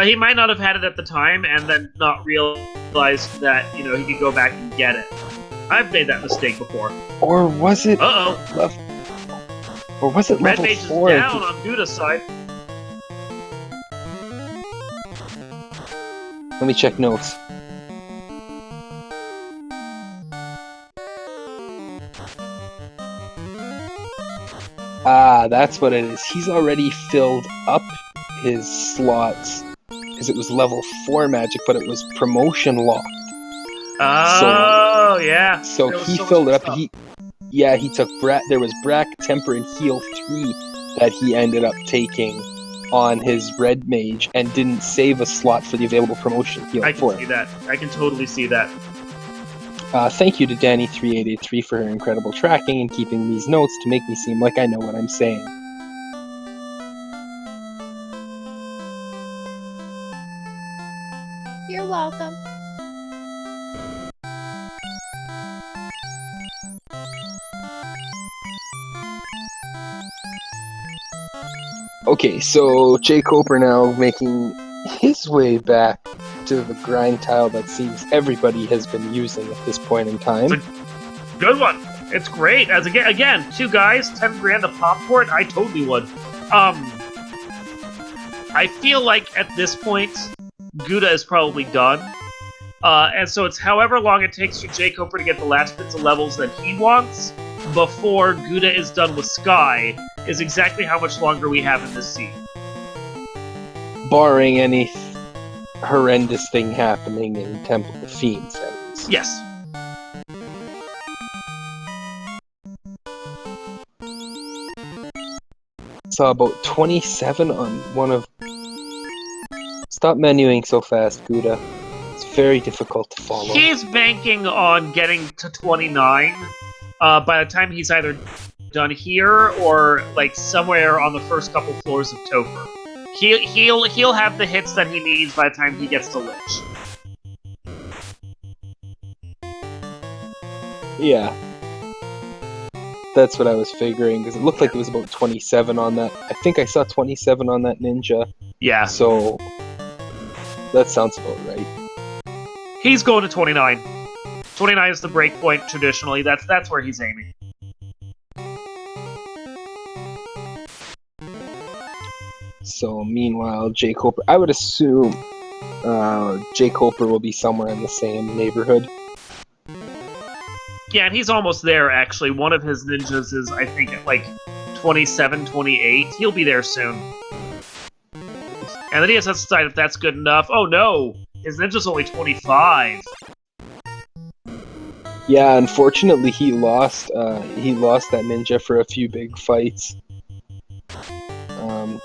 He might not have had it at the time, and then not realized that, you know, he could go back and get it. I've made that mistake before. Or was it... Uh-oh. Or was it Red level Mage 4? is down on Guda's side. Let me check notes. Ah, that's what it is. He's already filled up his slots because it was level 4 magic, but it was promotion locked. Oh, yeah. So he filled it up. He took there was Brack, Temper, and Heal 3 that he ended up taking on his Red Mage and didn't save a slot for the available promotion heal. I can see that. I can totally see that. Thank you to Danny3883 for her incredible tracking and keeping these notes to make me seem like I know what I'm saying. You're welcome. Okay, so jkoper now making his way back to the grind tile that seems everybody has been using at this point in time. It's a good one. It's great. As again, 2 guys, 10 grand a pop for it. I totally would. I feel like at this point, Guda is probably done. And so it's however long it takes for jkoper to get the last bits of levels that he wants before Guda is done with Sky is exactly how much longer we have in this scene. Barring any horrendous thing happening in Temple of Fiends, at least. Yes. Saw about 27 on one of... Stop menuing so fast, Guda. It's very difficult to follow. He's banking on getting to 29 by the time he's either done here or like somewhere on the first couple floors of Topher. He'll have the hits that he needs by the time he gets to Lich. Yeah. That's what I was figuring, because it looked like it was about 27 on that. I think I saw 27 on that ninja. Yeah. So, that sounds about right. He's going to 29. 29 is the break point traditionally. That's where he's aiming. So, meanwhile, jkoper... I would assume jkoper will be somewhere in the same neighborhood. Yeah, and he's almost there, actually. One of his ninjas is, I think, at like 27, 28. He'll be there soon. And then he has to decide if that's good enough. Oh, no! His ninja's only 25. Yeah, unfortunately, he lost that ninja for a few big fights.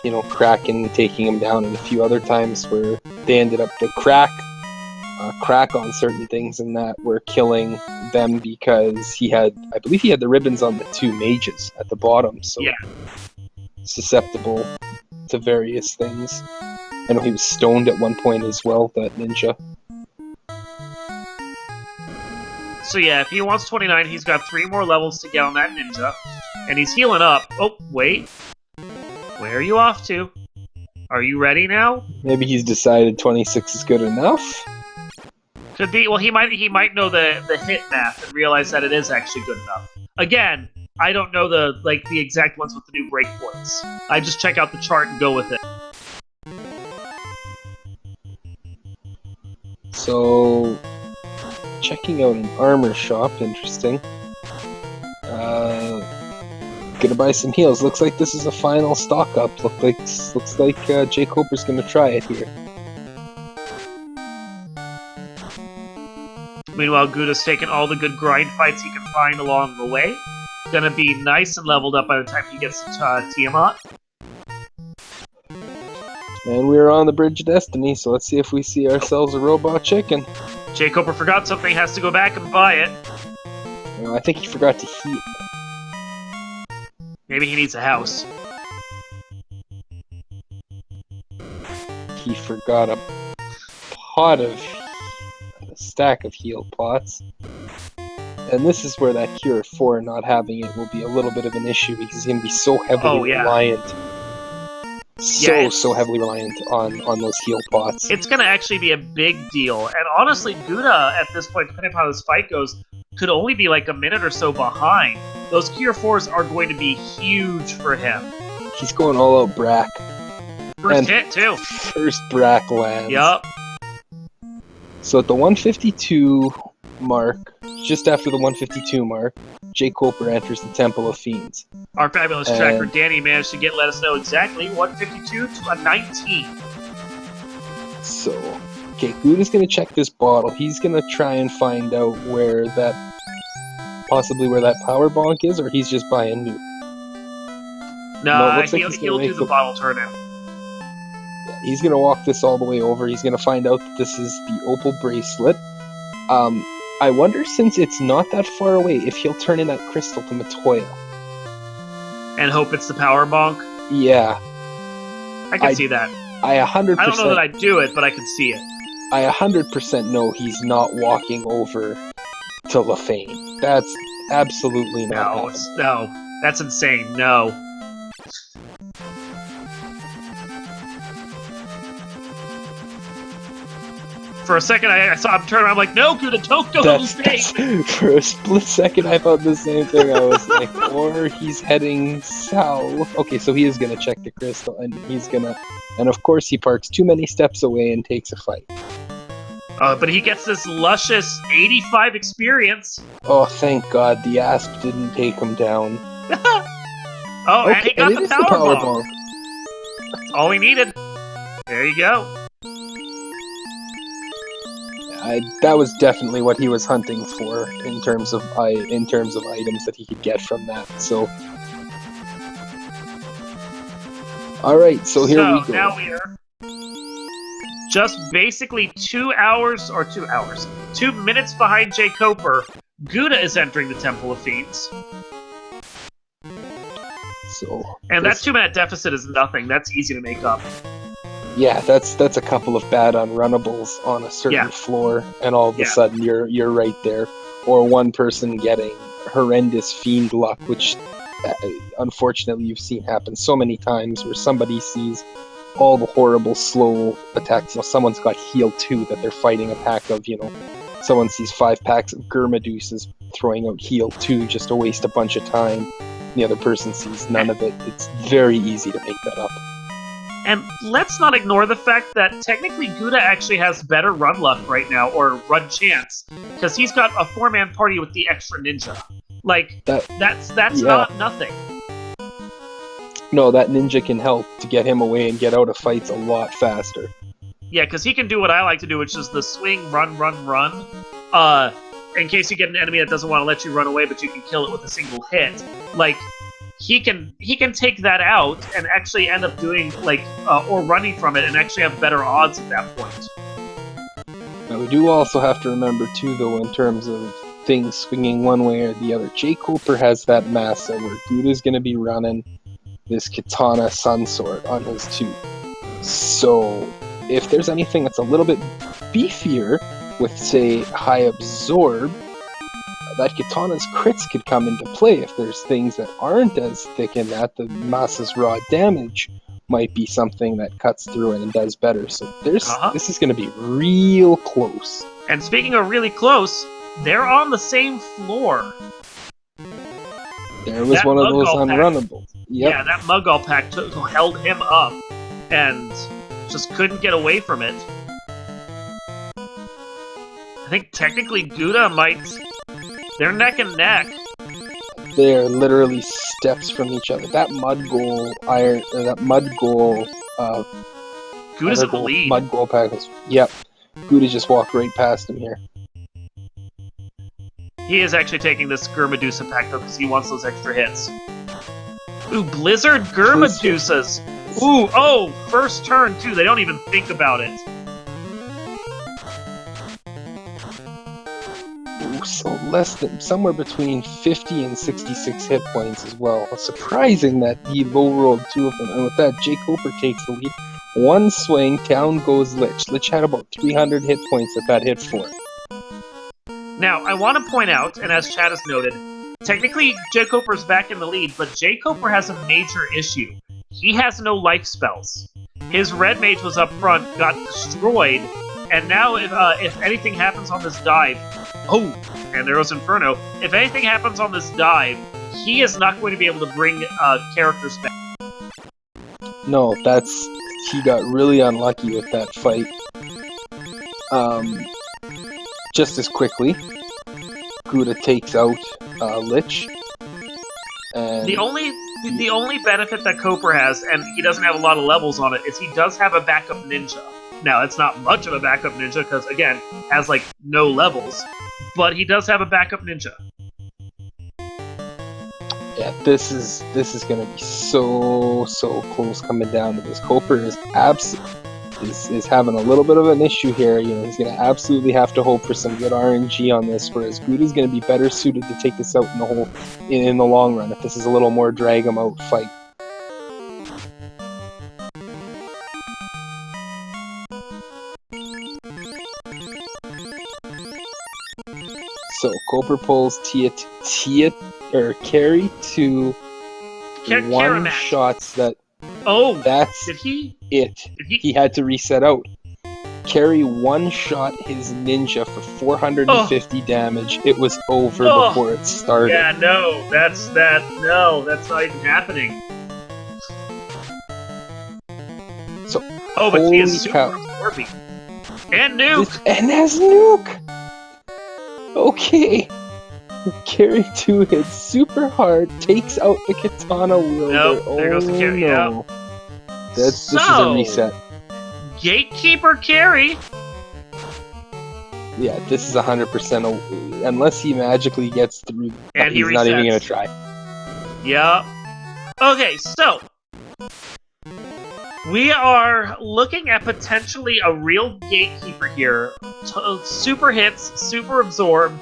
You know, Kraken taking him down, and a few other times where they ended up the crack on certain things, and that were killing them because I believe he had the ribbons on the 2 mages at the bottom, so yeah. Susceptible to various things. I know he was stoned at one point as well, that ninja. So yeah, if he wants 29, he's got 3 more levels to get on that ninja. And he's healing up. Oh, wait. Where are you off to? Are you ready now? Maybe he's decided 26 is good enough? Could be. Well, he might know the hit math and realize that it is actually good enough. Again, I don't know the exact ones with the new breakpoints. I just check out the chart and go with it. So, checking out an armor shop, interesting. Gonna buy some heals. Looks like this is a final stock up. Looks like jkoper's gonna try it here. Meanwhile, Guda's taken all the good grind fights he can find along the way. Gonna be nice and leveled up by the time he gets to Tiamat. And we're on the Bridge of Destiny, so let's see if we see ourselves a robot chicken. jkoper forgot something, has to go back and buy it. I think he forgot to heal. Maybe he needs a house. he forgot a stack of heal pots. And this is where that Cure 4 not having it will be a little bit of an issue because he's going to be so heavily reliant. So heavily reliant on those heal pots. It's going to actually be a big deal. And honestly, Guda, at this point, depending on how this fight goes, could only be like a minute or so behind. Those Cure 4s are going to be huge for him. He's going all out Brack. First hit, too. First Brack lands. Yup. So at the 152 mark, just after the 152 mark, jkoper enters the Temple of Fiends. Our fabulous tracker Danny managed to let us know exactly 152 to a 19. So, okay, Guda's going to check this bottle. He's going to try and find out where that power bonk is, or he's just buying new. No, he'll do the bottle turn in. He's going to walk this all the way over. He's going to find out that this is the opal bracelet. I wonder, since it's not that far away, if he'll turn in that crystal to Matoya. And hope it's the power bonk? Yeah. I can see that. I 100%... I don't know that I'd do it, but I can see it. I 100% know he's not walking over to Lefane. That's absolutely not happening. No, that's insane. No. For a second, I saw him turn around. I'm like, no, Guda, don't go to Lefane. For a split second, I thought the same thing. I was like, or he's heading south. Okay, so he is going to check the crystal, and he's going to... And of course, he parks too many steps away and takes a fight. But he gets this luscious 85 experience. Oh, thank God, the Asp didn't take him down. Okay, and he got the power bomb. That's all he needed. There you go. That was definitely what he was hunting for in terms of items that he could get from that. So, all right. So here we go. Now we are just basically 2 minutes behind jkoper. Guda is entering the Temple of Fiends. And that 2-minute deficit is nothing. That's easy to make up. Yeah, that's a couple of bad unrunnables on a certain floor, and all of a sudden you're right there. Or one person getting horrendous fiend luck, which unfortunately you've seen happen so many times, where somebody sees all the horrible slow attacks. Someone's got heal 2 that they're fighting a pack of, someone sees 5 packs of Gurmaduces throwing out heal 2 just to waste a bunch of time. The other person sees none of it. It's very easy to make that up. And let's not ignore the fact that technically Guda actually has better run luck right now, or run chance, because he's got a 4-man party with the extra ninja. Like, that's not nothing. No, that ninja can help to get him away and get out of fights a lot faster. Yeah, because he can do what I like to do, which is the swing, run. In case you get an enemy that doesn't want to let you run away, but you can kill it with a single hit. Like, he can take that out and actually end up doing, or running from it and actually have better odds at that point. Now, we do also have to remember, too, though, in terms of things swinging one way or the other, jkoper has that massa where Guda's going to be running this Katana Sun Sword on his 2. So, if there's anything that's a little bit beefier with, say, high absorb, that Katana's crits could come into play. If there's things that aren't as thick in that, the Massa's raw damage might be something that cuts through it and does better. So this is going to be real close. And speaking of really close, they're on the same floor. There was one of those unrunnables. Yep. Yeah, that Mugall pack held him up and just couldn't get away from it. I think technically Guda might... They're neck and neck. They're literally steps from each other. That Mudgol Guda's in the lead. Mudgol pack is... Yep. Guda just walked right past him here. He is actually taking this Gurmadusa pack, though, because he wants those extra hits. Ooh, Blizzard Gurmadusas! Ooh, oh, first turn, too. They don't even think about it. Ooh, so less than, somewhere between 50 and 66 hit points as well. It's surprising that he low-rolled 2 of them. And with that, jkoper takes the lead. One swing, down goes Lich. Lich had about 300 hit points at that hit for. Now, I want to point out, and as Chad has noted, technically jkoper's back in the lead, but jkoper has a major issue. He has no life spells. His red mage was up front, got destroyed, and now if anything happens on this dive... Oh, and there goes Inferno. If anything happens on this dive, he is not going to be able to bring characters back. No, he got really unlucky with that fight. Just as quickly, Guda takes out Lich. And The only benefit that Koper has, and he doesn't have a lot of levels on it, is he does have a backup ninja. Now, it's not much of a backup ninja, because, again, has, like, no levels. But he does have a backup ninja. Yeah, this is gonna be so close coming down to this. Koper is having a little bit of an issue here. You know, he's gonna absolutely have to hope for some good RNG on this, whereas Guda's gonna be better suited to take this out in the long run if this is a little more drag him out fight. So Koper pulls carry to one Karamat. shots that. Oh, That's did he? it. He had to reset out. Carry one shot his ninja for 450 damage. It was over before it started. Yeah, no, that's not even happening. So, oh, but he is holy super cow. absorbing. And nuke! And has nuke! Okay. Carry 2 hits super hard, takes out the katana wielder. Nope, there goes the carry, no. This is a reset. Gatekeeper carry. Yeah, this is 100% unless he magically gets through, And he's not even gonna try. Yeah. Okay, so we are looking at potentially a real gatekeeper here. Super hits, super absorb,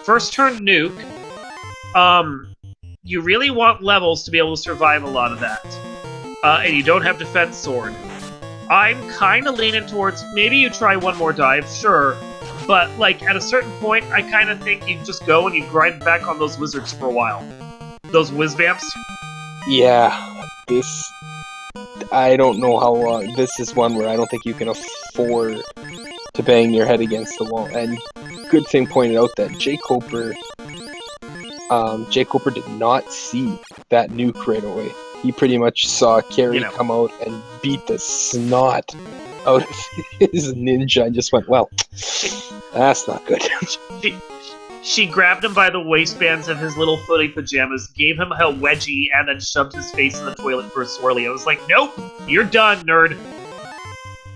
first turn nuke. You really want levels to be able to survive a lot of that. And you don't have defense sword. I'm kind of leaning towards maybe you try one more dive, sure. But, like, at a certain point, I kind of think you just go and you grind back on those wizards for a while. Those whiz vamps. Yeah, I don't know how long. This is one where I don't think you can afford to bang your head against the wall. And good thing pointed out that jkoper did not see that nuke right away. He pretty much saw Carrie come out and beat the snot out of his ninja and just went, well, that's not good. She grabbed him by the waistbands of his little footy pajamas, gave him a wedgie, and then shoved his face in the toilet for a swirly. I was like, nope, you're done, nerd.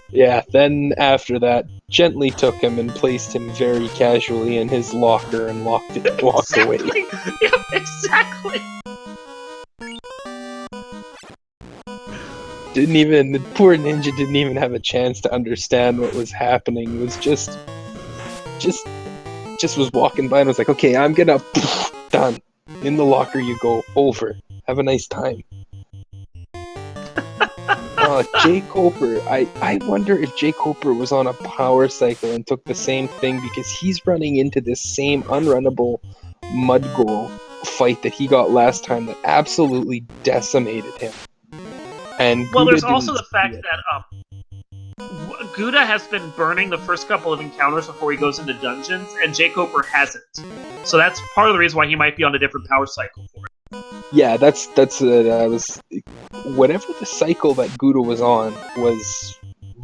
Yeah, then after that, gently took him and placed him very casually in his locker and locked it and walked away. Yep, exactly. The poor ninja didn't even have a chance to understand what was happening. It was just was walking by and was like, okay, I'm gonna done. In the locker you go, over. Have a nice time. jkoper, I wonder if jkoper was on a power cycle and took the same thing, because he's running into this same unrunnable mud goal fight that he got last time that absolutely decimated him. And well, Guda there's also the didn't fact see it. that Guda has been burning the first couple of encounters before he goes into dungeons, and jkoper hasn't. So that's part of the reason why he might be on a different power cycle for it. Yeah, that's whatever the cycle that Guda was on was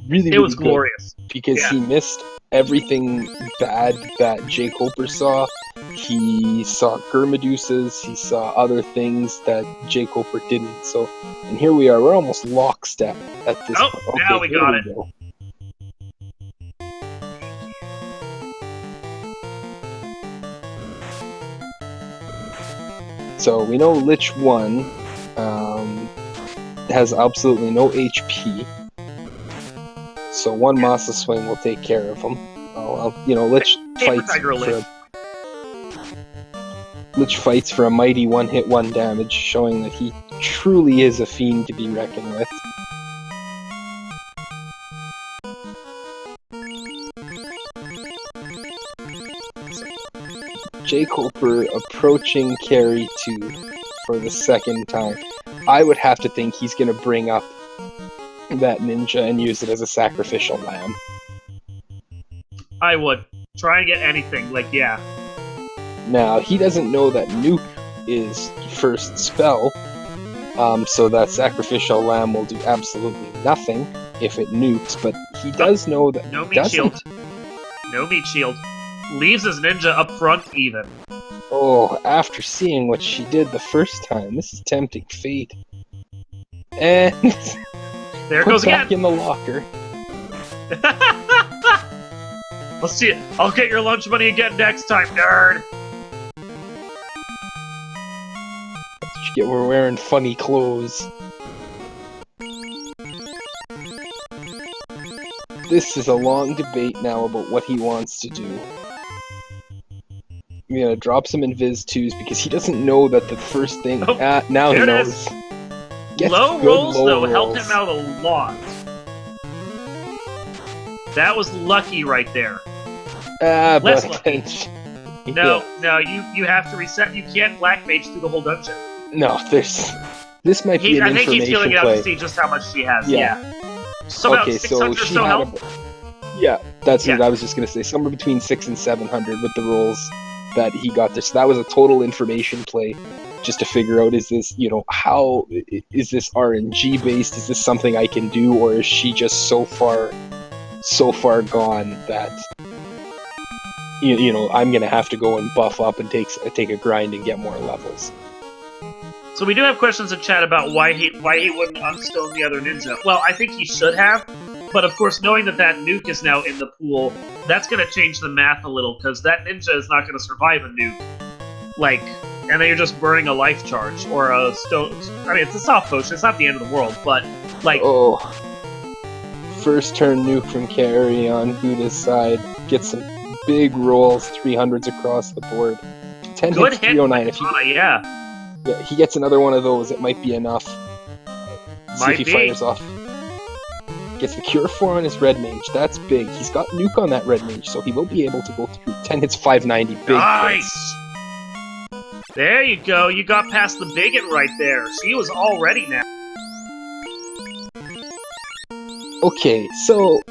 really was good, glorious because he missed everything bad that jkoper saw. He saw Gurmadeuces, he saw other things that jkoper didn't. So, and here we are, we're almost lockstep at this point. Okay, now we got it. Go. So we know Lich 1 has absolutely no HP. So one Masa swing will take care of him. Lich fights for a mighty one-hit, one damage, showing that he truly is a fiend to be reckoned with. jkoper approaching Carry 2 for the second time. I would have to think he's going to bring up that ninja and use it as a sacrificial lamb. I would. Try and get anything, like, yeah. Now, he doesn't know that nuke is first spell, so that sacrificial lamb will do absolutely nothing if it nukes, but he does know that No meat shield. No meat shield. Leaves his ninja up front even. Oh, after seeing what she did the first time, this is tempting fate. And There it put goes back again. in the locker. Let's see it. I'll get your lunch money again next time, nerd. That's what you get, we're wearing funny clothes. This is a long debate now about what he wants to do. I'm gonna drop some invis 2s because he doesn't know that the first thing. Oh, Now he there it knows. is. Gets Low good rolls, low though, helped rolls. him out a lot. That was lucky right there. But Less lucky. Yeah. No, you have to reset. You can't black mage through the whole dungeon. No, this might be an I think he's feeling information it out play. to see just how much she has. Yeah. So about Okay, 600 so or she so had health. Yeah, that's Yeah. what I was just gonna say. Somewhere between 600 and 700 with the rolls that he got there. So that was a total information play, just to figure out, is this, how is this RNG based? Is this something I can do, or is she just so far gone that I'm gonna have to go and buff up and take a grind and get more levels. So we do have questions in chat about why he wouldn't unstone the other ninja. Well, I think he should have, but of course, knowing that nuke is now in the pool, that's going to change the math a little, because that ninja is not going to survive a nuke. And then you're just burning a life charge, or a stone. I mean, it's a soft potion, it's not the end of the world, but, Oh. First turn nuke from Carry on Guda's side. Gets some big rolls, 300s across the board. 10 good hits, hit, 309. If yeah. he gets another one of those, it might be enough. See Might if he be. fires off. Gets the Cure 4 on his Red Mage. That's big. He's got nuke on that Red Mage, so he will be able to go through. 10 hits, 590. Big hits. Nice! There you go, you got past the bigot right there. She was all ready now. Okay, so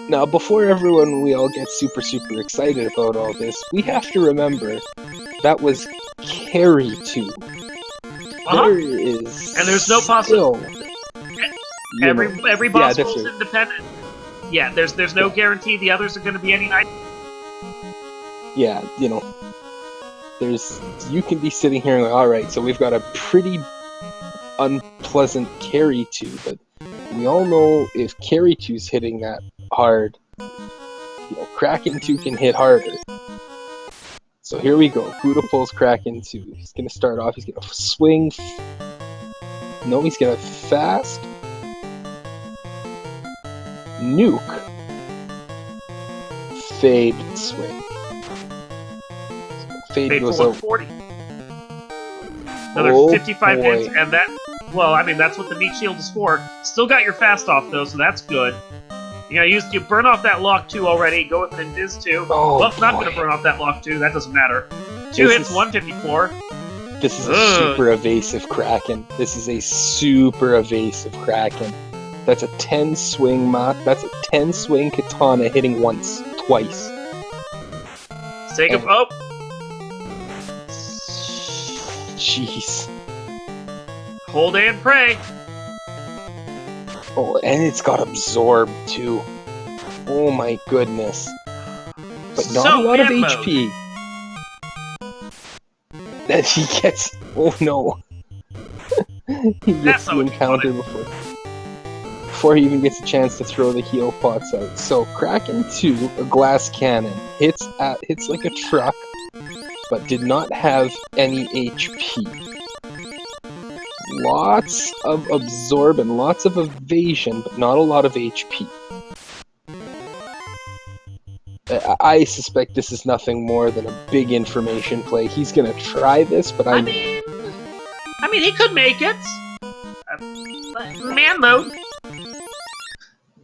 now before we all get super excited about all this, we have to remember that was Carry 2. There is And there's no possibility. Every boss that's roll's right. independent. Yeah, there's no guarantee the others are going to be any nice. Yeah, you can be sitting here and like, alright, so we've got a pretty unpleasant Carry 2, but we all know if Carry 2's hitting that hard, Kraken 2 can hit harder. So here we go. Guda pulls Kraken 2. He's gonna start off, he's gonna swing. No, he's gonna fast. Nuke. Fade, swing. Fade Paid goes for out. 140. Another Oh, 55 boy. hits, and that. Well, I mean, that's what the meat shield is for. Still got your fast off though, so that's good. You burn off that lock 2 already. Go with an Invis 2. Oh, well, not boy. gonna burn off that lock 2. That doesn't matter. 2 This hits, is- 154. This is a Ugh. super evasive Kraken. This is a super evasive Kraken. That's a 10 swing That's a 10 swing katana hitting twice. Sake of And- oh, Jeez. hold A and pray. Oh, and it's got absorb too. Oh my goodness. But not So, a lot of man mode. HP. Then he gets. Oh no. He That's gets not the what you encounter before he even gets a chance to throw the heal pots out. So Kraken 2, a glass cannon, hits like a truck, but did not have any HP. Lots of absorb and lots of evasion, but not a lot of HP. I suspect this is nothing more than a big information play. He's gonna try this, but I mean, he could make it. Man mode.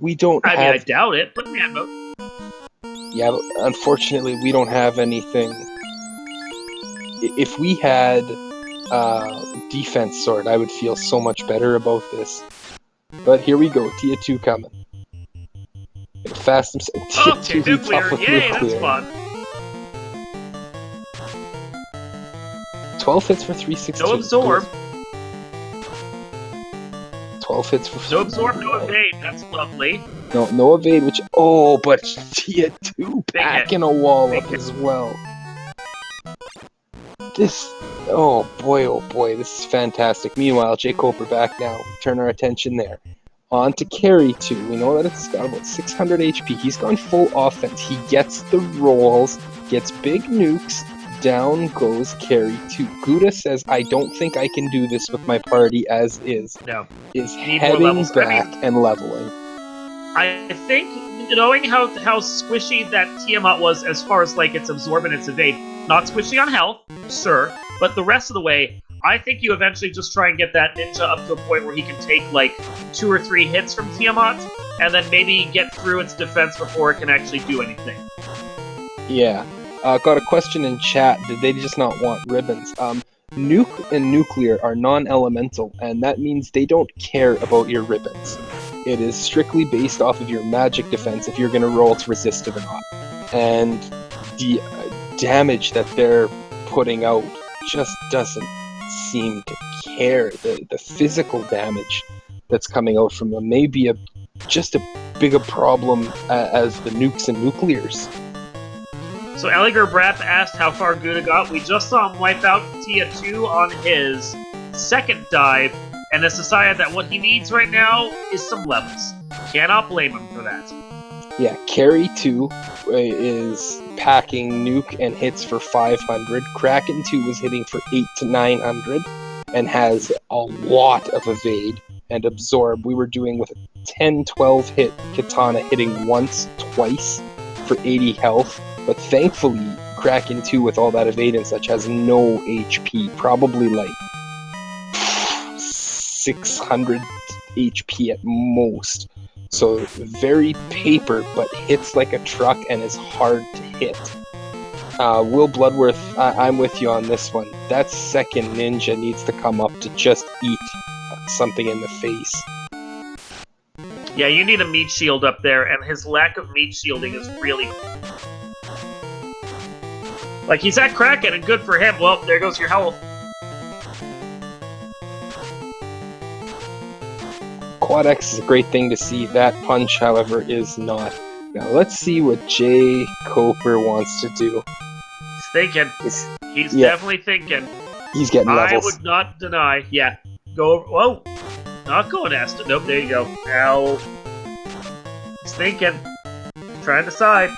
we don't I have. doubt it, but man mode. Yeah, but unfortunately, we don't have anything if we had defense sword, I would feel so much better about this. But here we go, Tia 2 coming. Fast Tia Okay, 2 leads off nuclear. with Yay, that's nuclear. fun. 12 hits for 316. No absorb. 12 hits for No absorb, no evade. That's lovely. No evade, which but Tia 2 Big packing a wall Big up hit. as well. Oh boy, this is fantastic. Meanwhile, jkoper back now. Turn our attention there. On to carry 2. We know that it's got about 600 HP. He's gone full offense. He gets the rolls, gets big nukes. Down goes carry 2. Guda says, I don't think I can do this with my party as is. No. Is Need more heading levels. back and leveling. I think, knowing how squishy that Tiamat was as far as like its absorb and its evade, not squishy on health, sure, but the rest of the way, I think you eventually just try and get that ninja up to a point where he can take like 2 or 3 hits from Tiamat, and then maybe get through its defense before it can actually do anything. Yeah. Got a question in chat. Did they just not want ribbons? Nuke and nuclear are non-elemental, and that means they don't care about your ribbons. It is strictly based off of your magic defense if you're going to roll to resist it or not. And the damage that they're putting out just doesn't seem to care. The physical damage that's coming out from them may be just a bigger problem as the nukes and nuclears. So Eliger Brath asked how far Guda got. We just saw him wipe out Tia 2 on his second dive, and has decided that what he needs right now is some levels. Cannot blame him for that. Yeah, carry 2 is packing nuke and hits for 500. Kraken 2 is hitting for 8 to 900 and has a lot of evade and absorb. We were doing with a 10-12 hit katana hitting once, twice for 80 health. But thankfully, Kraken 2 with all that evade and such has no HP, probably like 600 HP at most. So very paper, but hits like a truck and is hard to hit. Will Bloodworth, I'm with you on this one. That second ninja needs to come up to just eat something in the face. Yeah, you need a meat shield up there, and his lack of meat shielding is really... Like, he's at Kraken, and good for him. Well, there goes your health. Quad X is a great thing to see. That punch, however, is not. Now, let's see what jkoper wants to do. He's thinking. He's definitely thinking. He's getting levels. I would not deny. Yeah. Go over. Whoa. Not going Asta. Nope, there you go. Ow. He's thinking. Trying to decide.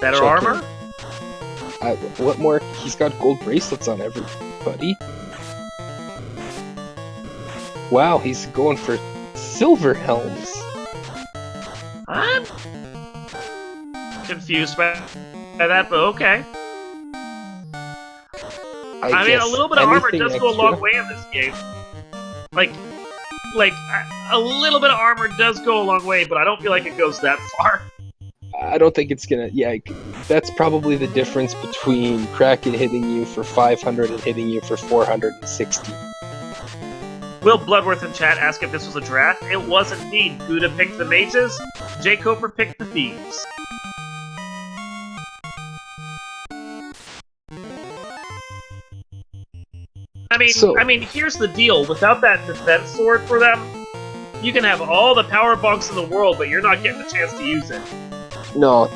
Better Check armor? What more? He's got gold bracelets on everybody. Wow, he's going for silver helms. I'm confused by that, but okay. I mean, a little bit of armor does go a long way in this game. Like, a little bit of armor does go a long way, but I don't feel like it goes that far. I don't think it's gonna. Yeah, that's probably the difference between Kraken hitting you for 500 and hitting you for 460. Will Bloodworth in chat ask if this was a draft? It was indeed. Guda picked the mages, jkoper picked the thieves. I mean, here's the deal. Without that defense sword for them, you can have all the power bunks in the world, but you're not getting a chance to use it. No,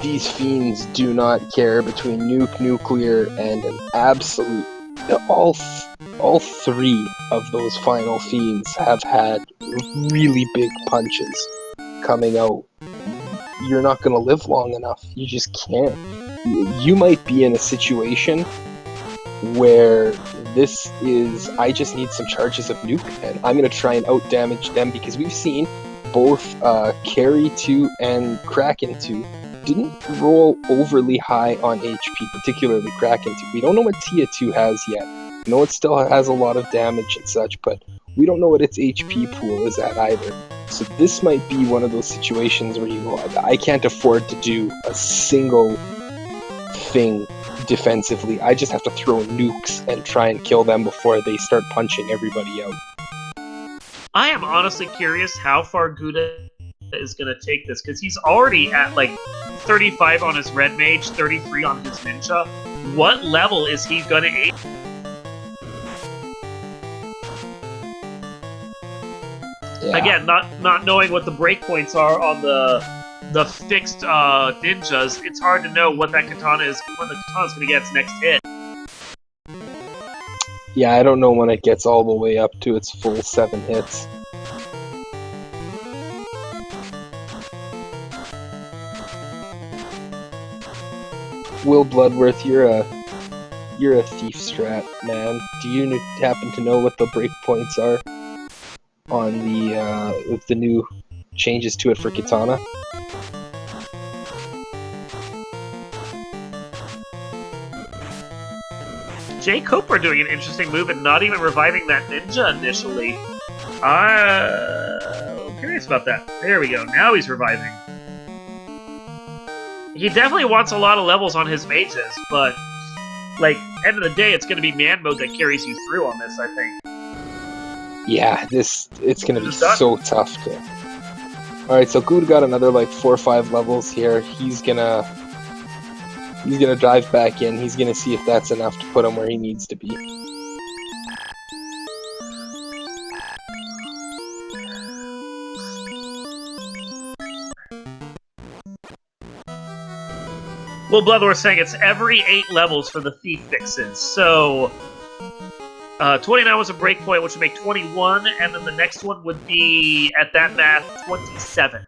these fiends do not care between nuke, nuclear, and an absolute. All three of those final fiends have had really big punches coming out. You're not going to live long enough. You just can't. You might be in a situation where this is, I just need some charges of nuke, and I'm going to try and out-damage them, because we've seen both Carry 2 and Kraken 2 didn't roll overly high on HP, particularly Kraken 2. We don't know what Tia 2 has yet. We know it still has a lot of damage and such, but we don't know what its HP pool is at either. So this might be one of those situations where you go, I can't afford to do a single thing defensively. I just have to throw nukes and try and kill them before they start punching everybody out. I am honestly curious how far Guda is going to take this, because he's already at like 35 on his red mage, 33 on his ninja. What level is he going to aim? Yeah. Again, not knowing what the breakpoints are on the fixed ninjas, it's hard to know what that katana is, when the katana's going to get its next hit. Yeah, I don't know when it gets all the way up to its full 7 hits. Will Bloodworth, you're a thief strat, man. Do you happen to know what the breakpoints are on with the new changes to it for katana? jkoper doing an interesting move and not even reviving that ninja initially. I'm curious about that. There we go. Now he's reviving. He definitely wants a lot of levels on his mages, but like, end of the day, it's going to be man mode that carries you through on this, I think. Yeah, it's going to be so tough to... Alright, so Guda got another like 4 or 5 levels here. He's gonna dive back in. He's gonna see if that's enough to put him where he needs to be. Well, Bloodworth saying it's every 8 levels for the thief fixes. So 29 was a breakpoint, which would make 21, and then the next one would be, at that math, 27.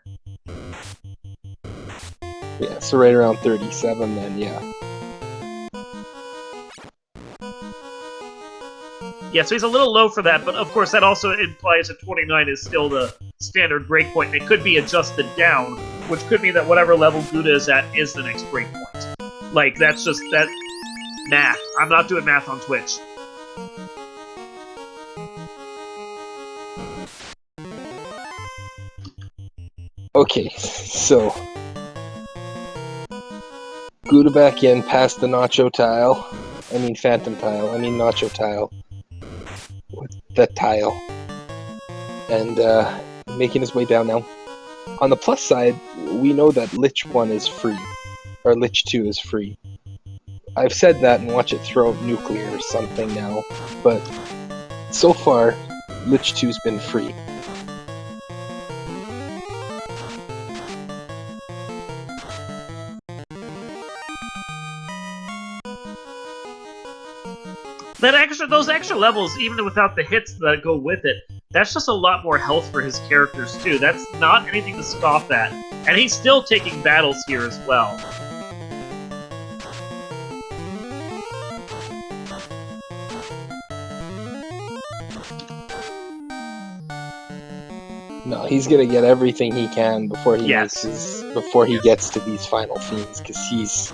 Yeah, so right around 37 then, yeah. Yeah, so he's a little low for that, but of course that also implies that 29 is still the standard breakpoint, and it could be adjusted down, which could mean that whatever level Guda is at is the next breakpoint. Like, that's just that math. I'm not doing math on Twitch. Okay, so Guda back in past the nacho tile. I mean phantom tile. I mean nacho tile. With the tile. And making his way down now. On the plus side, we know that Lich 1 is free. Or Lich 2 is free. I've said that and watch it throw out nuclear or something now. But so far, Lich 2's been free. Those extra levels, even without the hits that go with it, that's just a lot more health for his characters too. That's not anything to scoff at. And he's still taking battles here as well. No, he's gonna get everything he can before he Yes. before he gets to these final fiends, because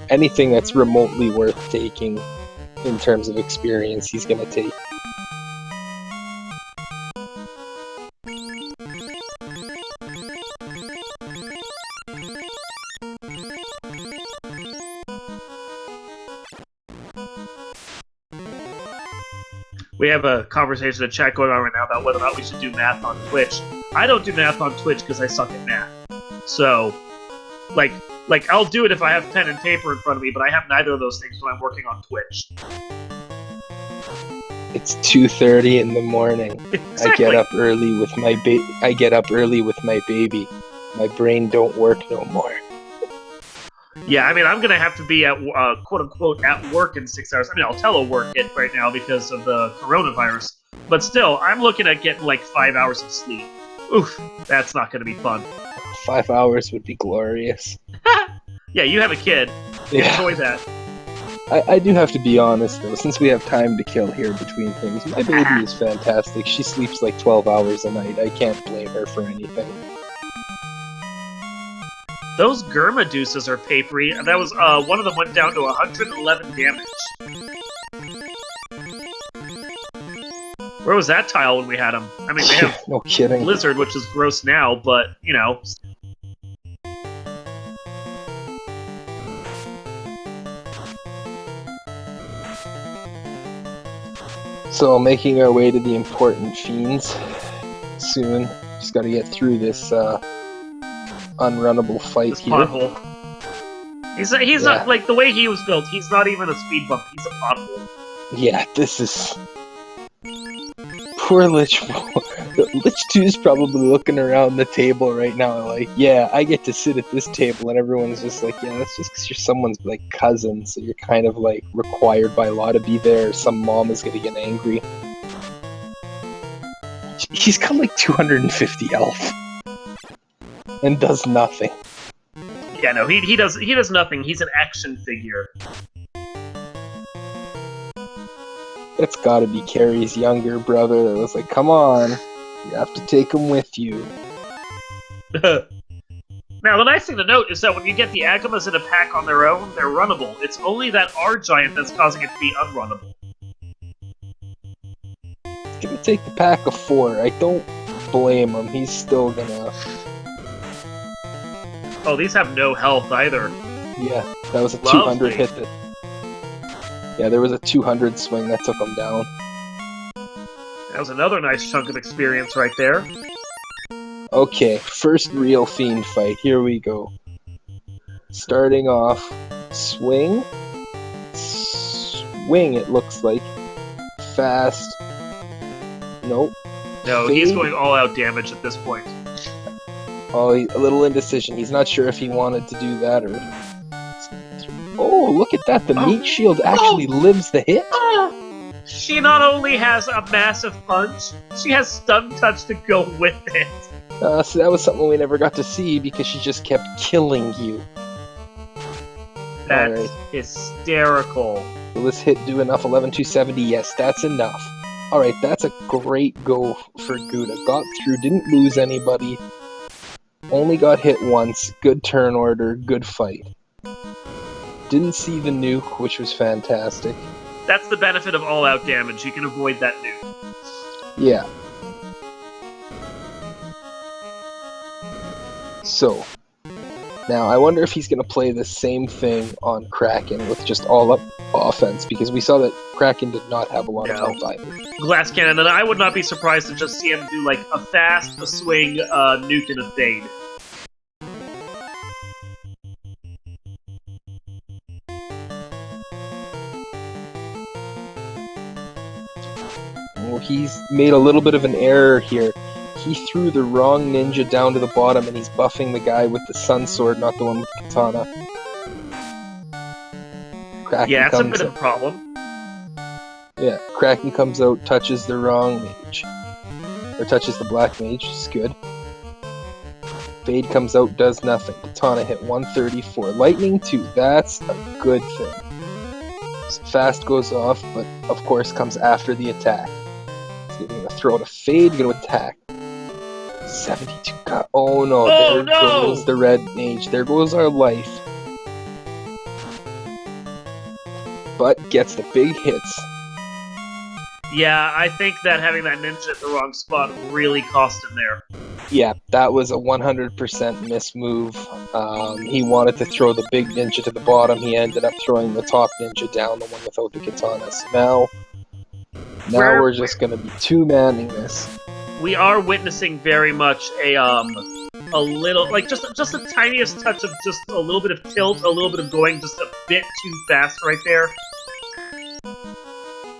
anything that's remotely worth taking in terms of experience, he's gonna take. We have a conversation in chat going on right now about whether or not we should do math on Twitch. I don't do math on Twitch because I suck at math. So, like I'll do it if I have pen and paper in front of me, but I have neither of those things when I'm working on Twitch. It's 2:30 in the morning. Exactly. I get up early with my baby. My brain don't work no more. Yeah, I mean, I'm gonna have to be at quote unquote at work in 6 hours. I mean, I'll telework it right now because of the coronavirus, but still, I'm looking at getting like 5 hours of sleep. Oof, that's not gonna be fun. 5 hours would be glorious. Yeah, you have a kid. Yeah. Enjoy that. I do have to be honest though, since we have time to kill here between things, my baby is fantastic. She sleeps like 12 hours a night. I can't blame her for anything. Those Gurma deuces are papery, and that was one of them went down to 111 damage. Where was that tile when we had him? I mean, they have No kidding. Blizzard, which is gross now, but, you know. So, making our way to the important fiends soon. Just gotta get through this unrunnable fight This here. pothole. He's Yeah. not, like, the way he was built, he's not even a speed bump, he's a pothole. Yeah, this is... Poor Lich 2's probably looking around the table right now like, yeah, I get to sit at this table, and everyone's just like, yeah, that's just because you're someone's, like, cousin, so you're kind of, like, required by law to be there, or some mom is gonna get angry. He's got, like, 250 health. And does nothing. Yeah, no, he does nothing, he's an action figure. That's gotta be Carrie's younger brother that was like, come on, you have to take him with you. Now, the nice thing to note is that when you get the Agamas in a pack on their own, they're runnable. It's only that R-Giant that's causing it to be unrunnable. He's gonna take the pack of 4. I don't blame him. He's still gonna... Oh, these have no health either. Yeah, that was a Lovely. 200 hit that... Yeah, there was a 200 swing that took him down. That was another nice chunk of experience right there. Okay, first real fiend fight. Here we go. Starting off, swing. Swing, it looks like. Fast. Nope. No, Fade. he's going all-out damage at this point. Oh, a little indecision. He's not sure if he wanted to do that or... Oh, look at that! The meat shield actually lives the hit. She not only has a massive punch, she has stun touch to go with it. So that was something we never got to see because she just kept killing you. That's Alright. hysterical. Will this hit do enough? 11,270? Yes, that's enough. Alright, that's a great go for Gouda. Got through, didn't lose anybody. Only got hit once. Good turn order, good fight. Didn't see the nuke, which was fantastic. That's the benefit of all-out damage. You can avoid that nuke. Yeah. So, now I wonder if he's going to play the same thing on Kraken with just all-up offense, because we saw that Kraken did not have a lot of No. health either. Glass cannon, and I would not be surprised to just see him do like a fast, a swing, nuke, and a fade. Well, he's made a little bit of an error here. He threw the wrong ninja down to the bottom, and he's buffing the guy with the sun sword, not the one with the katana. Kraken Yeah, that's a comes bit of a problem. Yeah, Kraken comes out, touches the wrong mage. Or touches the black mage, which is good. Fade comes out, does nothing. Katana hit 134. Lightning 2, that's a good thing. Fast goes off, but of course comes after the attack. So you're gonna throw out a fade, you're gonna attack. 72. God, oh no, Oh, there no! goes the red mage. There goes our life. But gets the big hits. Yeah, I think that having that ninja at the wrong spot really cost him there. Yeah, that was a 100% miss move. He wanted to throw the big ninja to the bottom. He ended up throwing the top ninja down, the one without the katana. So now we're just going to be two-manning this. We are witnessing very much a little, like, just the tiniest touch of just a little bit of tilt, a little bit of going just a bit too fast right there.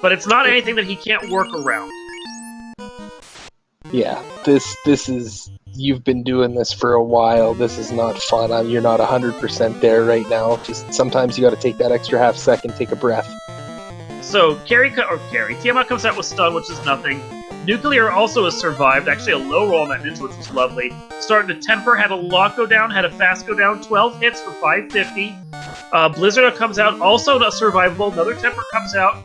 But it's not anything that he can't work around. Yeah, this is... You've been doing this for a while. This is not fun. You're not 100% there right now. Just sometimes you got to take that extra half second, take a breath. So, Tiamat comes out with stun, which is nothing. Nuclear also has survived, actually a low roll on that ninja, which was lovely. Starting to temper, had a lock go down, had a fast go down, 12 hits for 550. Blizzard comes out, also not survivable, another temper comes out.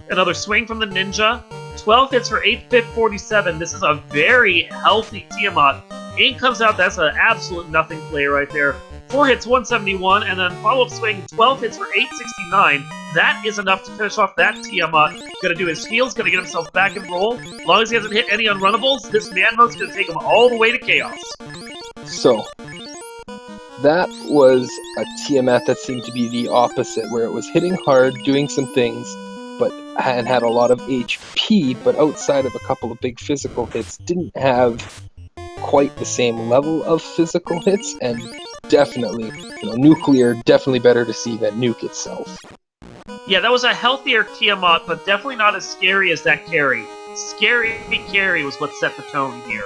Another swing from the ninja. 12 hits for 847. This is a very healthy Tiamat. Ink comes out, that's an absolute nothing play right there. 4 hits, 171, and then follow-up swing, 12 hits for 869. That is enough to finish off that Tiamat. Gonna do his heals, gonna get himself back and roll. As long as he hasn't hit any unrunnables, this man mode's gonna take him all the way to chaos. So, that was a Tiamat that seemed to be the opposite, where it was hitting hard, doing some things, and had a lot of HP, but outside of a couple of big physical hits, didn't have quite the same level of physical hits, and definitely, nuclear, definitely better to see than nuke itself. Yeah, that was a healthier Tiamat, but definitely not as scary as that carry. Scary carry was what set the tone here.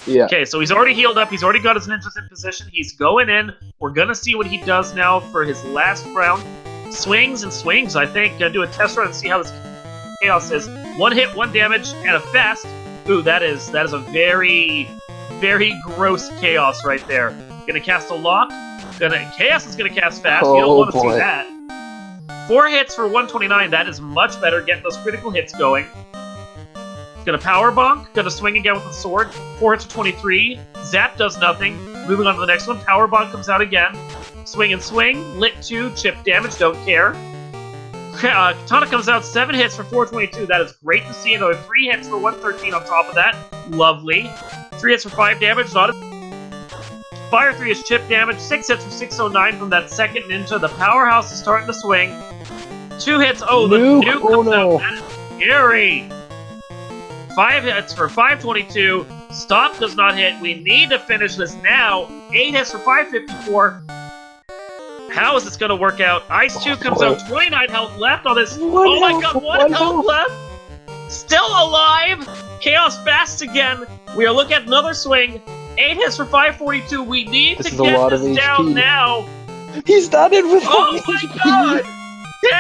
Yeah. Okay, so he's already healed up, he's already got his ninjas in position, he's going in. We're gonna see what he does now for his last round. Swings and swings, I think. Gonna do a test run and see how this chaos is. 1 hit, 1 damage, and a fast. Ooh, that is a very, very gross chaos right there. Gonna cast a lock. Chaos is gonna cast fast. You don't want to see that. 4 hits for 129. That is much better. Getting those critical hits going. Gonna power bonk. Gonna swing again with the sword. 4 hits for 23. Zap does nothing. Moving on to the next one. Power bonk comes out again. Swing and swing. Lit 2. Chip damage. Don't care. Katana comes out. 7 hits for 422. That is great to see. Another 3 hits for 113 on top of that. Lovely. 3 hits for 5 damage. Not a... Fire 3 is chip damage. 6 hits for 609 from that second ninja. The powerhouse is starting to swing. 2 hits. Oh, the nuke comes out. That is scary. 5 hits for 522. Stop does not hit. We need to finish this now. 8 hits for 554. How is this going to work out? Ice 2 comes out. 29 health left on this. Oh my god, 1 health left. Still alive. Chaos fasts again. We are looking at another swing. 8 hits for 542. We need to get this down now. He's done it with Oh my god.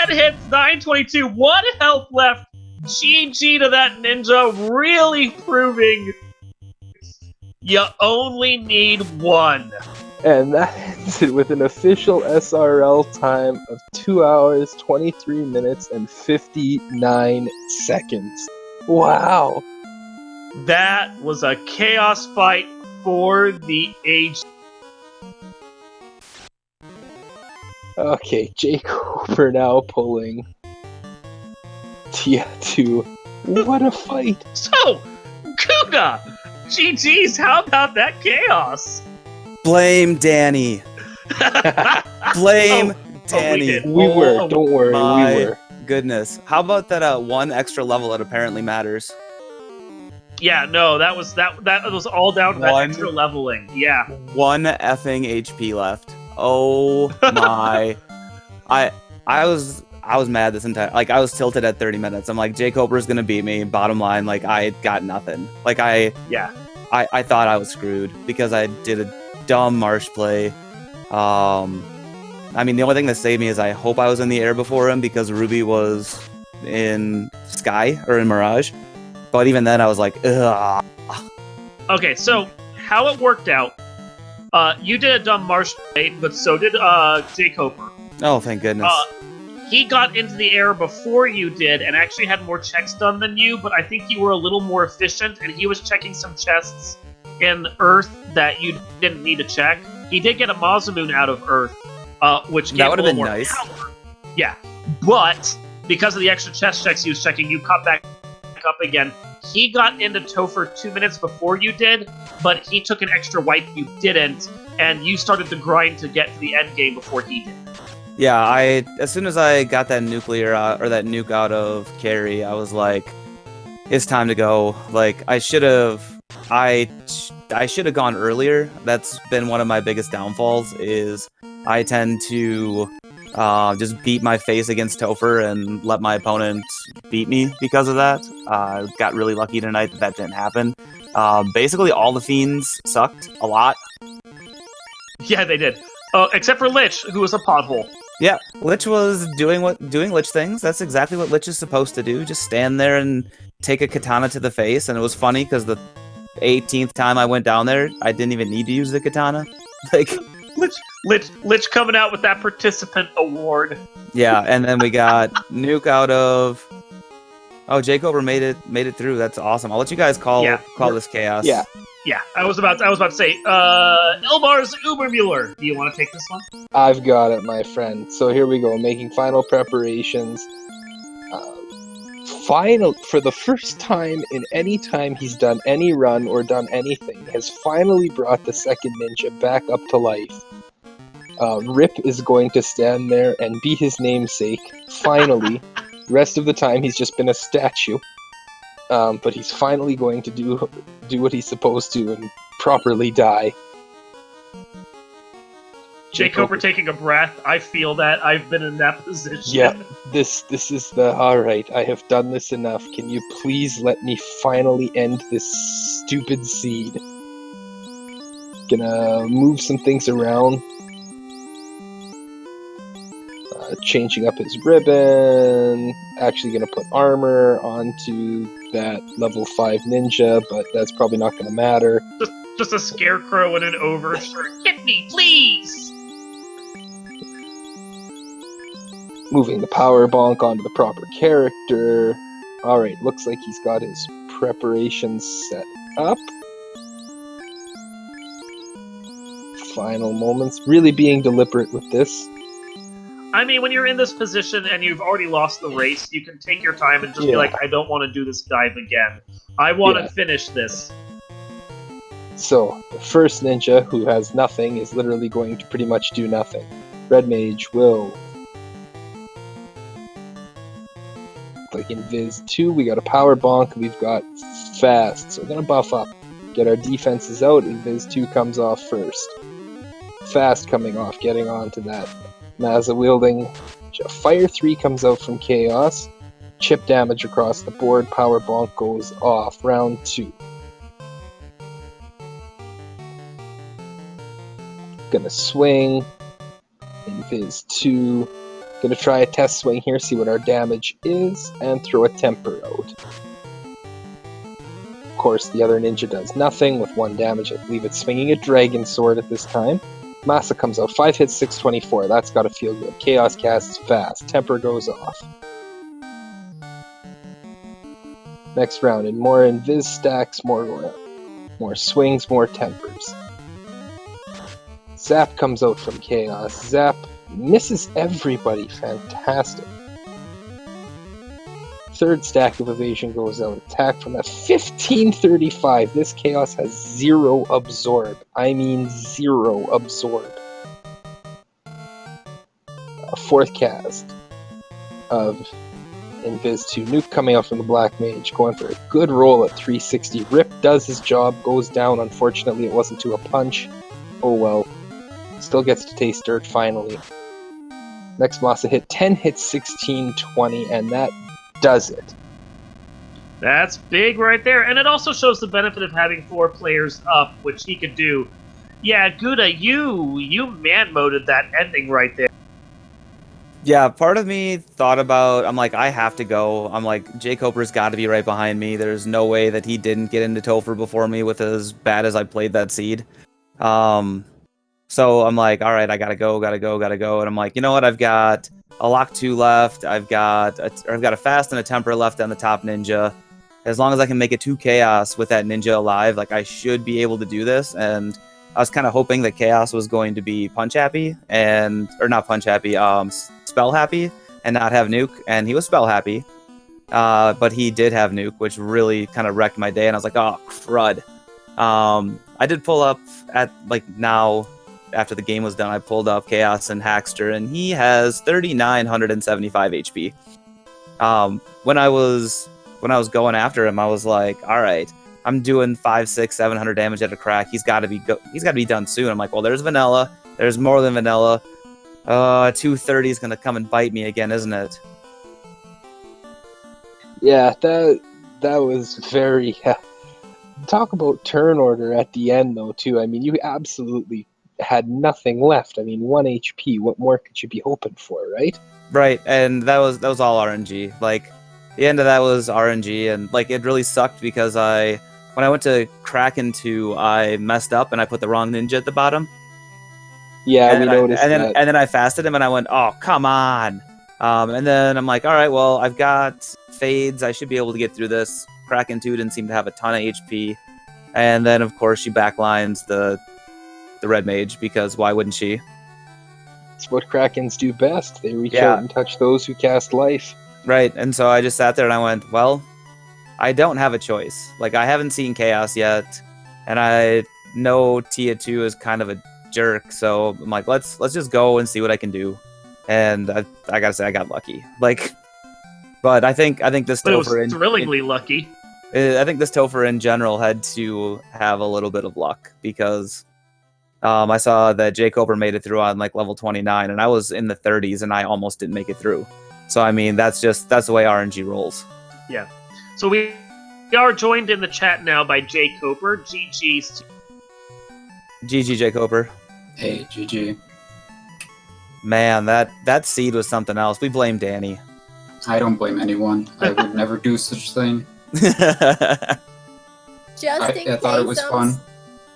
10 hits, 922. 1 health left. GG to that ninja, really proving you only need 1. And that ends it with an official SRL time of 2 hours, 23 minutes, and 59 seconds. Wow! That was a chaos fight for the age. Okay, jkoper now pulling Tia 2. What a fight! So, Guda! GG's, how about that chaos? Blame Danny. Blame Danny. We were, don't worry, we were. Goodness. How about that 1 extra level that apparently matters? Yeah, no, that was all down to that extra leveling. Yeah. 1 effing HP left. Oh my. I was mad this entire, I was tilted at 30 minutes. I'm like, jkoper's gonna beat me. Bottom line, I got nothing. I thought I was screwed because I did a dumb marsh play. I mean, the only thing that saved me is I hope I was in the air before him because Ruby was in Sky or in Mirage. But even then, I was like, ugh. Okay, so how it worked out, you did a dumb marsh play, but so did jkoper. Oh, thank goodness. He got into the air before you did and actually had more checks done than you, but I think you were a little more efficient, and he was checking some chests in Earth that you didn't need to check. He did get a Mazamoon out of Earth, which gave that would have been more nice. Power. Yeah, but because of the extra chest checks he was checking, you caught back up again. He got into Topher 2 minutes before you did, but he took an extra wipe you didn't, and you started to grind to get to the end game before he did. Yeah, as soon as I got that nuclear or that nuke out of carry, I was like, it's time to go. I should have gone earlier. That's been one of my biggest downfalls is I tend to just beat my face against Topher and let my opponent beat me because of that. I got really lucky tonight that didn't happen. Basically, all the fiends sucked a lot. Yeah, they did. Except for Lich, who was a pothole. Yeah, Lich was doing Lich things. That's exactly what Lich is supposed to do. Just stand there and take a katana to the face. And it was funny because the 18th time I went down there, I didn't even need to use the katana. Lich coming out with that participant award. Yeah, and then we got nuke out of. Oh, jkoper made it through. That's awesome. I'll let you guys call this chaos. Yeah. Yeah, I was about to say, Elbar's Ubermuller. Do you want to take this one? I've got it, my friend. So here we go, making final preparations. For the first time in any time he's done any run or done anything, has finally brought the second ninja back up to life. Rip is going to stand there and be his namesake, finally. Rest of the time he's just been a statue. But he's finally going to do what he's supposed to and properly die. jkoper taking a breath. I feel that. I've been in that position. Yeah, this is the alright, I have done this enough. Can you please let me finally end this stupid seed? Gonna move some things around. Changing up his ribbon. Actually gonna put armor onto that level 5 ninja, but that's probably not gonna matter. Just a scarecrow and an overshirt. Get me, please! Moving the power bonk onto the proper character. Alright, looks like he's got his preparations set up. Final moments. Really being deliberate with this. I mean, when you're in this position and you've already lost the race, you can take your time and just be like, I don't want to do this dive again. I want to finish this. So, the first ninja, who has nothing, is literally going to pretty much do nothing. Red Mage will... Like in Viz 2, we got a power bonk, we've got fast, so we're gonna buff up. Get our defenses out, and Viz 2 comes off first. Fast coming off, getting onto that. Mazza wielding. Fire 3 comes out from Chaos. Chip damage across the board, power bonk goes off. Round 2. Gonna swing. In Viz 2. Gonna try a test swing here, see what our damage is, and throw a temper out. Of course, the other ninja does nothing with 1 damage. I believe it's swinging a dragon sword at this time. Massa comes out, 5 hits, 624. That's gotta feel good. Chaos casts fast. Temper goes off. Next round, and more invis stacks, more swings, more tempers. Zap comes out from Chaos. Zap misses everybody. Fantastic. Third stack of evasion goes out. Attack from that 1535. This Chaos has 0 absorb. I mean 0 absorb. A fourth cast of Invis 2. Nuke coming out from the Black Mage. Going for a good roll at 360. Rip does his job. Goes down. Unfortunately, it wasn't to a punch. Oh well. Still gets to taste dirt finally. Next Massa hit 10 hits, 1620, and that does it. That's big right there, and it also shows the benefit of having 4 players up, which he could do. Yeah, Guda, you man-moded that ending right there. Yeah, part of me thought about, I'm like, I have to go. I'm like, jkoper's got to be right behind me. There's no way that he didn't get into Topher before me with as bad as I played that seed. So I'm like, all right, I gotta go. And I'm like, you know what? I've got a lock 2 left. I've got a fast and a temper left on the top ninja. As long as I can make it 2 chaos with that ninja alive, like I should be able to do this. And I was kind of hoping that chaos was going to be punch happy or not punch happy, spell happy and not have nuke. And he was spell happy, but he did have nuke, which really kind of wrecked my day. And I was like, oh crud. I did pull up at now. After the game was done, I pulled up Chaos and Hackster, and he has 3,975 HP. When I was going after him, I was like, all right, I'm doing 500, 600, 700 damage at a crack. He's got to be done soon. I'm like, well, there's vanilla. There's more than vanilla. 230 is gonna come and bite me again, isn't it? Yeah, that was very. Talk about turn order at the end, though, too. I mean, you absolutely had nothing left. I mean, 1 HP. What more could you be hoping for, right? Right, and that was all RNG. Like, the end of that was RNG, and like it really sucked because when I went to Kraken 2, I messed up and I put the wrong ninja at the bottom. Yeah, we noticed that. And then I fasted him and I went, oh come on. And then I'm like, all right, well I've got fades. I should be able to get through this. Kraken 2 didn't seem to have a ton of HP. And then, of course, she backlines the red mage, because why wouldn't she? It's what Krakens do best. They reach Yeah. out and touch those who cast life. Right, and so I just sat there and I went, well, I don't have a choice. Like, I haven't seen Chaos yet, and I know Tia 2 is kind of a jerk, so I'm like, let's just go and see what I can do. And I gotta say, I got lucky. Like, but I think this But it was Topher thrillingly lucky. I think this Topher in general had to have a little bit of luck, because I saw that jkoper made it through on like level 29, and I was in the 30s, and I almost didn't make it through. So I mean, that's the way RNG rolls. Yeah. So we are joined in the chat now by jkoper. GG's. GG jkoper. Hey, GG. Man, that seed was something else. We blame Danny. I don't blame anyone. I would never do such a thing. I thought it was fun.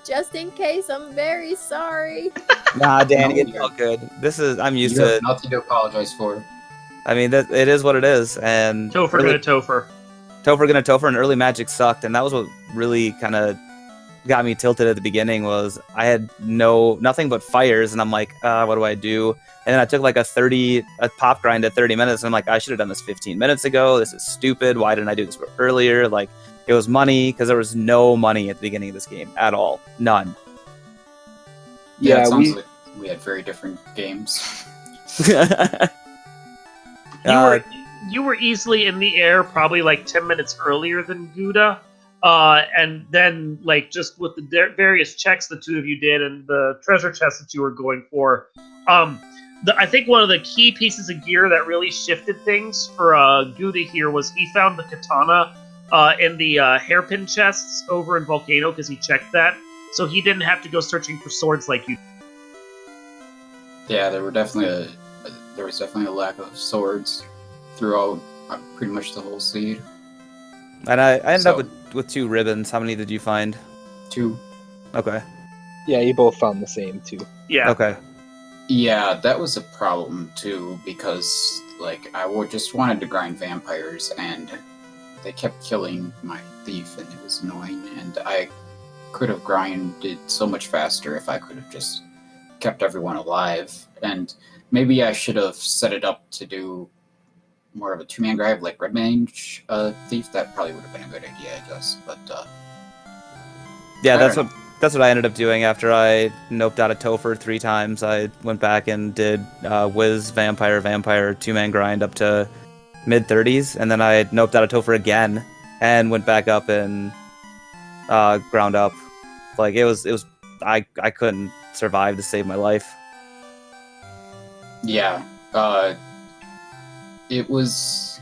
Just in case, I'm very sorry. Nah, Danny, No, it's all good. I'm used You to have it. nothing to apologize for. I mean, it is what it is. And Topher gonna Topher. Topher gonna Topher, and early Magic sucked, and that was what really kind of got me tilted at the beginning. Was I had nothing but fires, and I'm like, what do I do? And then I took like a pop grind at 30 minutes, and I'm like, I should have done this 15 minutes ago. This is stupid. Why didn't I do this earlier? Like, it was money, because there was no money at the beginning of this game at all, none. Yeah, Yeah, it sounds like we had very different games. You were easily in the air probably like 10 minutes earlier than Guda. And then, like, just with the various checks the two of you did and the treasure chests that you were going for, I think one of the key pieces of gear that really shifted things for Guda here was he found the katana in the hairpin chests over in Volcano, because he checked that. So he didn't have to go searching for swords like you. Yeah, there was definitely a lack of swords throughout pretty much the whole seed. And I ended up with 2 ribbons. How many did you find? 2. Okay. Yeah, you both found the same too. Yeah. Okay. Yeah, that was a problem too, because like just wanted to grind vampires, and they kept killing my thief, and it was annoying. And I could have grinded so much faster if I could have just kept everyone alive. And maybe I should have set it up to do more of a 2-man grind, like Red Mage Thief. That probably would have been a good idea, I guess. But Yeah, I that's don't what I ended up doing after I noped out a Topher 3 times. I went back and did Wiz Vampire 2-man grind up to mid 30s, and then I noped out a Topher again and went back up and ground up. Like, it was I couldn't survive to save my life. yeah, it was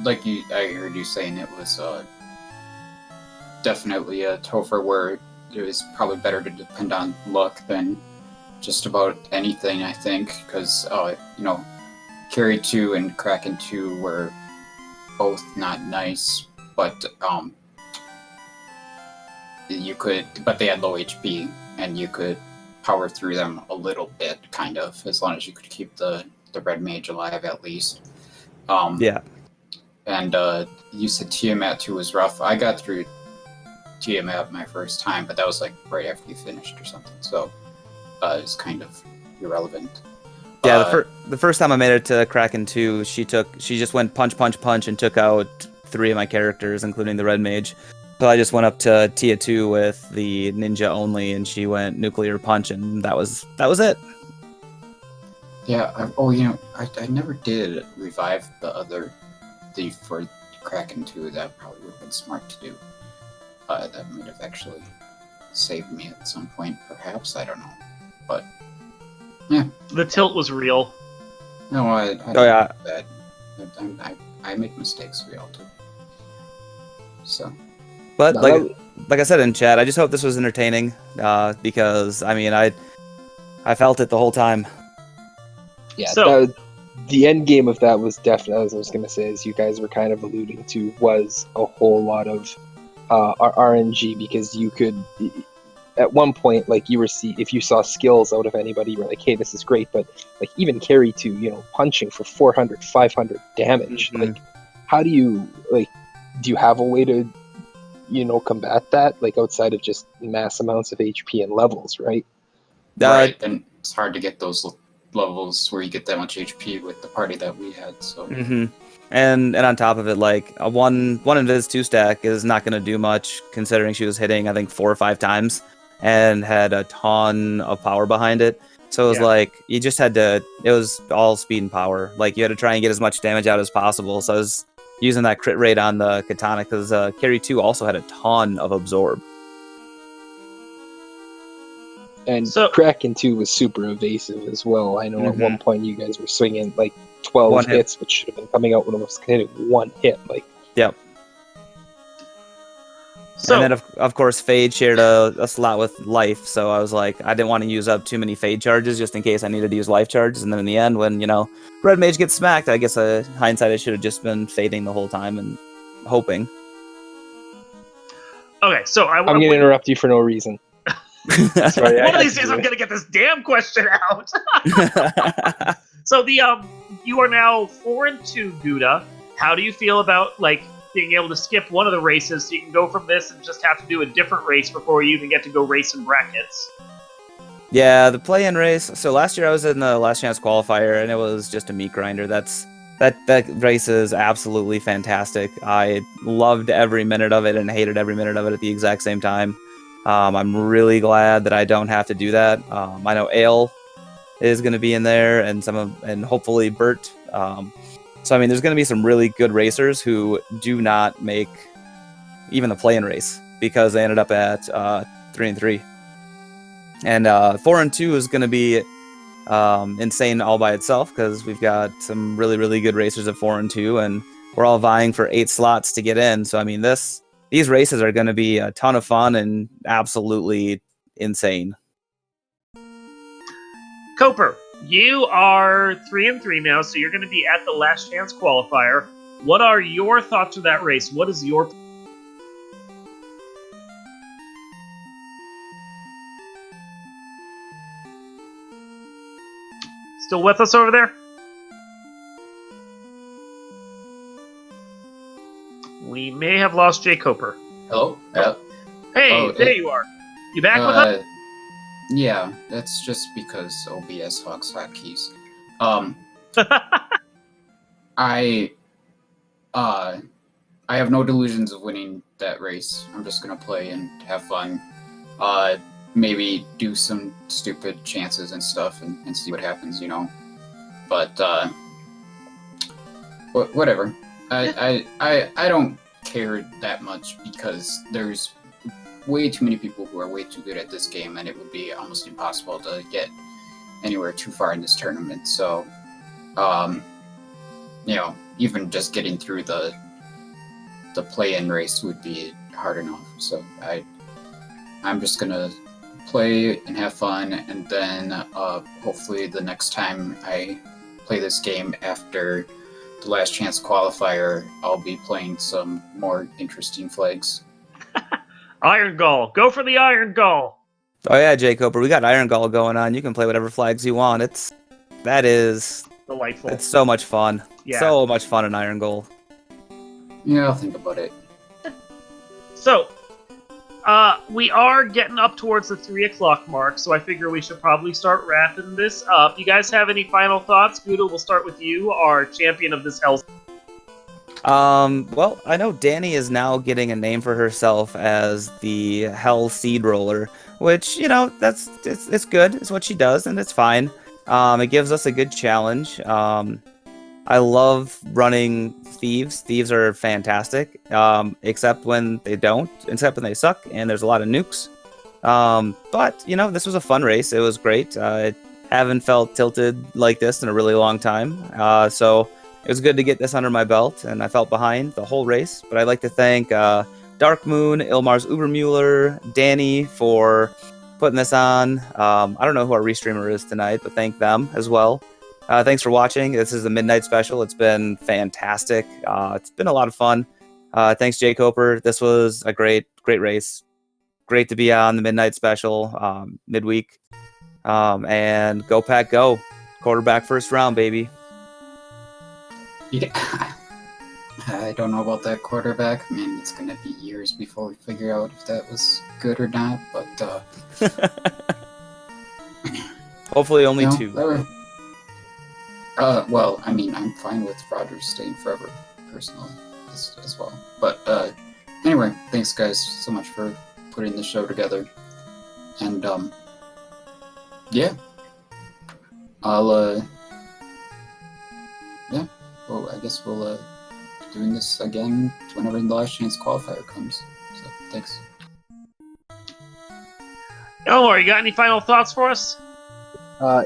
like I heard you saying it was definitely a Topher where it was probably better to depend on luck than just about anything, I think, because Carry 2 and Kraken 2 were both not nice, but they had low HP, and you could power through them a little bit, kind of, as long as you could keep the red mage alive at least. Yeah. And you said Tiamat 2 was rough. I got through Tiamat my first time, but that was like right after you finished or something, so it's kind of irrelevant. Yeah, the first time I made it to Kraken 2, she just went punch, punch, punch, and took out 3 of my characters, including the red mage. So I just went up to Tia 2 with the ninja only, and she went nuclear punch, and that was it. Yeah. I never did revive the other thief for Kraken 2. That probably would have been smart to do. That might have actually saved me at some point, perhaps. I don't know, but yeah. The tilt was real. No, I yeah. that. I make mistakes. We all do. So. But No, like I said in chat, I just hope this was entertaining, because I mean I felt it the whole time. Yeah, So- the end game of that was definitely, as I was going to say, as you guys were kind of alluding to, was a whole lot of RNG, because you could, at one point, like, if you saw skills out of anybody, you were like, hey, this is great, but like even Carry 2, punching for 400, 500 damage, Mhm. like, how do you, like, do you have a way to combat that, like outside of just mass amounts of HP and levels, right? Right, and it's hard to get those levels where you get that much HP with the party that we had. So And on top of it, like a one Invis 2-stack is not going to do much, considering she was hitting I think 4 or 5 times and had a ton of power behind it. So it was like you just had to. It was all speed and power. Like you had to try and get as much damage out as possible. So I was using that crit rate on the katana because Carry 2 also had a ton of absorb. And Kraken 2 was super evasive as well. I know at one point you guys were swinging like 12 hits, which should have been coming out when it was hitting one hit. Like, yep. So, and then, of course, Fade shared a slot with Life, so I was like, I didn't want to use up too many Fade charges just in case I needed to use Life charges. And then in the end, when, Red Mage gets smacked, I guess hindsight, I should have just been fading the whole time and hoping. Okay, so I'm going to interrupt you for no reason. Sorry, one of these days I'm going to get this damn question out. So you are now 4-2, Guda. How do you feel about, being able to skip one of the races so you can go from this and just have to do a different race before you even get to go race in brackets? Yeah, the play-in race. So last year I was in the Last Chance qualifier, and it was just a meat grinder. That race is absolutely fantastic. I loved every minute of it and hated every minute of it at the exact same time. I'm really glad that I don't have to do that. I know Ale is going to be in there, and hopefully Bert. So, there's going to be some really good racers who do not make even the play-in race because they ended up at 3-3. And 4-2 is going to be insane all by itself because we've got some really, really good racers at 4-2, and we're all vying for 8 slots to get in. So, these races are going to be a ton of fun and absolutely insane. Koper, you are 3-3 now, so you're going to be at the Last Chance qualifier. What are your thoughts of that race? What is your... Still with us over there? We may have lost jkoper. Hello? Hey, there you are. You back with us? Yeah, that's just because OBS hogs hotkeys. I have no delusions of winning that race. I'm just gonna play and have fun. Maybe do some stupid chances and stuff and see what happens, But whatever. I don't care that much because there's way too many people who are way too good at this game, and it would be almost impossible to get anywhere too far in this tournament. So, even just getting through the play-in race would be hard enough. So I'm just gonna play and have fun, and then hopefully the next time I play this game after the Last Chance qualifier, I'll be playing some more interesting flags. Iron Gull. Go for the Iron Gull. Oh yeah, jkoper, we got Iron Gull going on. You can play whatever flags you want. That is delightful. It's so much fun. Yeah. So much fun in Iron Gull. Yeah, I'll think about it. So, we are getting up towards the 3 o'clock mark, so I figure we should probably start wrapping this up. You guys have any final thoughts? Guda, we'll start with you, our champion of this hell. Well, I know Danny is now getting a name for herself as the Hell Seed Roller, which, it's good. It's what she does, and it's fine. It gives us a good challenge. I love running Thieves. Thieves are fantastic, except when they they suck, and there's a lot of nukes. But, this was a fun race. It was great. I haven't felt tilted like this in a really long time, so it was good to get this under my belt, and I felt behind the whole race. But I'd like to thank Dark Moon, Ilmar's Ubermuller, Danny for putting this on. I don't know who our restreamer is tonight, but thank them as well. Thanks for watching. This is the Midnight Special. It's been fantastic. It's been a lot of fun. Thanks, jkoper. This was a great race. Great to be on the Midnight Special midweek. And go Pack Go. Quarterback first round, baby. Yeah. I don't know about that quarterback. I mean, it's gonna be years before we figure out if that was good or not. But Hopefully only no, two. well, I mean, I'm fine with Rodgers staying forever, personally, as well. But anyway, thanks guys so much for putting the show together. And yeah, I'll yeah. Well, I guess we'll be doing this again whenever the last chance qualifier comes. So thanks. Elmore, you got any final thoughts for us?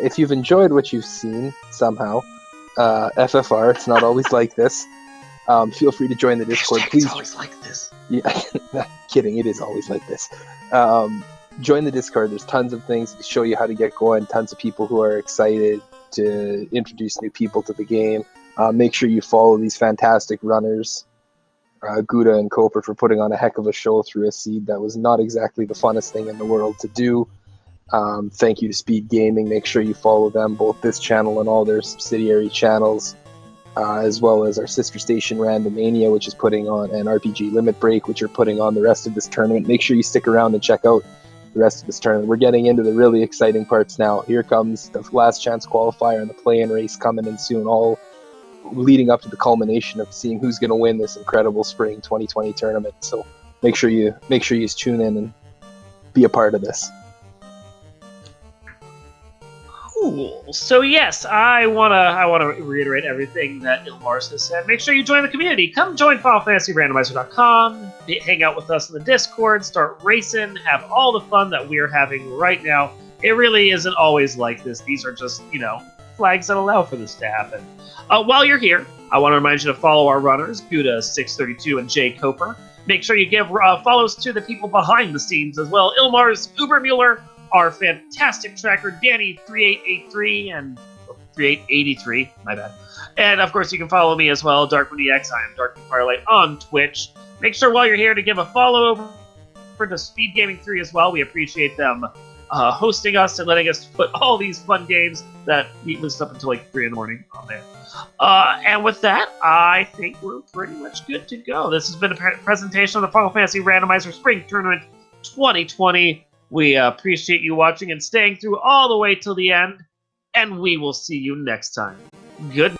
If you've enjoyed what you've seen somehow, FFR, it's not always like this. Feel free to join the Discord. Please. It's always like this. Yeah, kidding. It is always like this. Join the Discord. There's tons of things to show you how to get going. Tons of people who are excited to introduce new people to the game. Make sure you follow these fantastic runners, Guda and Koper, for putting on a heck of a show through a seed that was not exactly the funnest thing in the world to do. Thank you to Speed Gaming. Make sure you follow them, both this channel and all their subsidiary channels, as well as our sister station Randomania, which is putting on, and RPG Limit Break, which are putting on the rest of this tournament. Make sure you stick around and check out the rest of this tournament. We're getting into the really exciting parts now. Here comes the last chance qualifier and the play-in race coming in soon, all leading up to the culmination of seeing who's going to win this incredible spring 2020 tournament. So make sure you tune in and be a part of this. Cool. So yes, I wanna reiterate everything that Ilmars has said. Make sure you join the community. Come join FinalFantasyRandomizer.com. Hang out with us in the Discord. Start racing. Have all the fun that we're having right now. It really isn't always like this. These are just, flags that allow for this to happen. While you're here, I want to remind you to follow our runners, guda632 and jkoper. Make sure you give follows to the people behind the scenes as well. Ilmars, Ubermuller, our fantastic tracker, Danny3883 and 3883, my bad. And of course, you can follow me as well, DarkMoonEX. I am DarkMoonFirelight on Twitch. Make sure while you're here to give a follow over to Speed Gaming 3 as well. We appreciate them hosting us and letting us put all these fun games that we was up until like 3 in the morning on there. And with that, I think we're pretty much good to go. This has been a presentation of the Final Fantasy Randomizer Spring Tournament 2020. We appreciate you watching and staying through all the way till the end, and we will see you next time. Good